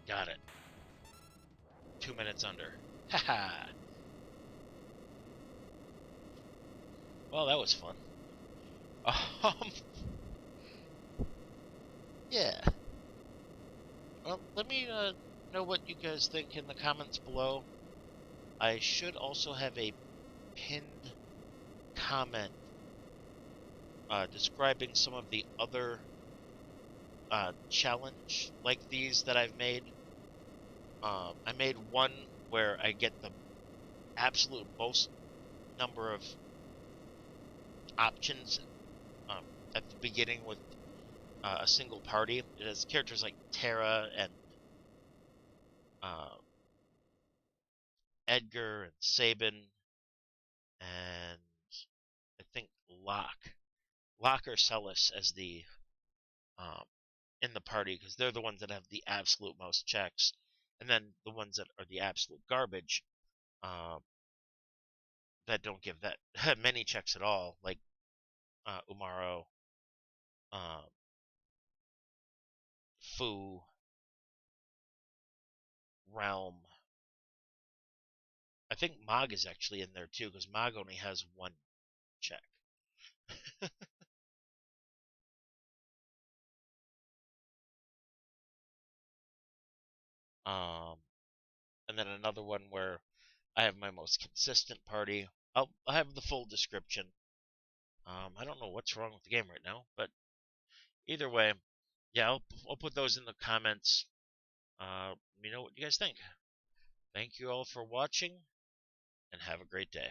Speaker 1: Got it. 2 minutes under. Haha. Well, that was fun. Yeah. Well, let me know what you guys think in the comments below. I should also have a pinned comment describing some of the other challenge like these that I've made. I made one where I get the absolute most number of options at the beginning with a single party. It has characters like Terra and Edgar and Sabin and I think Locke or Celis as the in the party because they're the ones that have the absolute most checks, and then the ones that are the absolute garbage that don't give that many checks at all, like Umaro, Fu, Realm. I think Mog is actually in there too because Mog only has one check. And then another one where I have my most consistent party. I'll have the full description. I don't know what's wrong with the game right now, but either way, yeah, I'll put those in the comments. Let me know what you guys think. Thank you all for watching, and have a great day.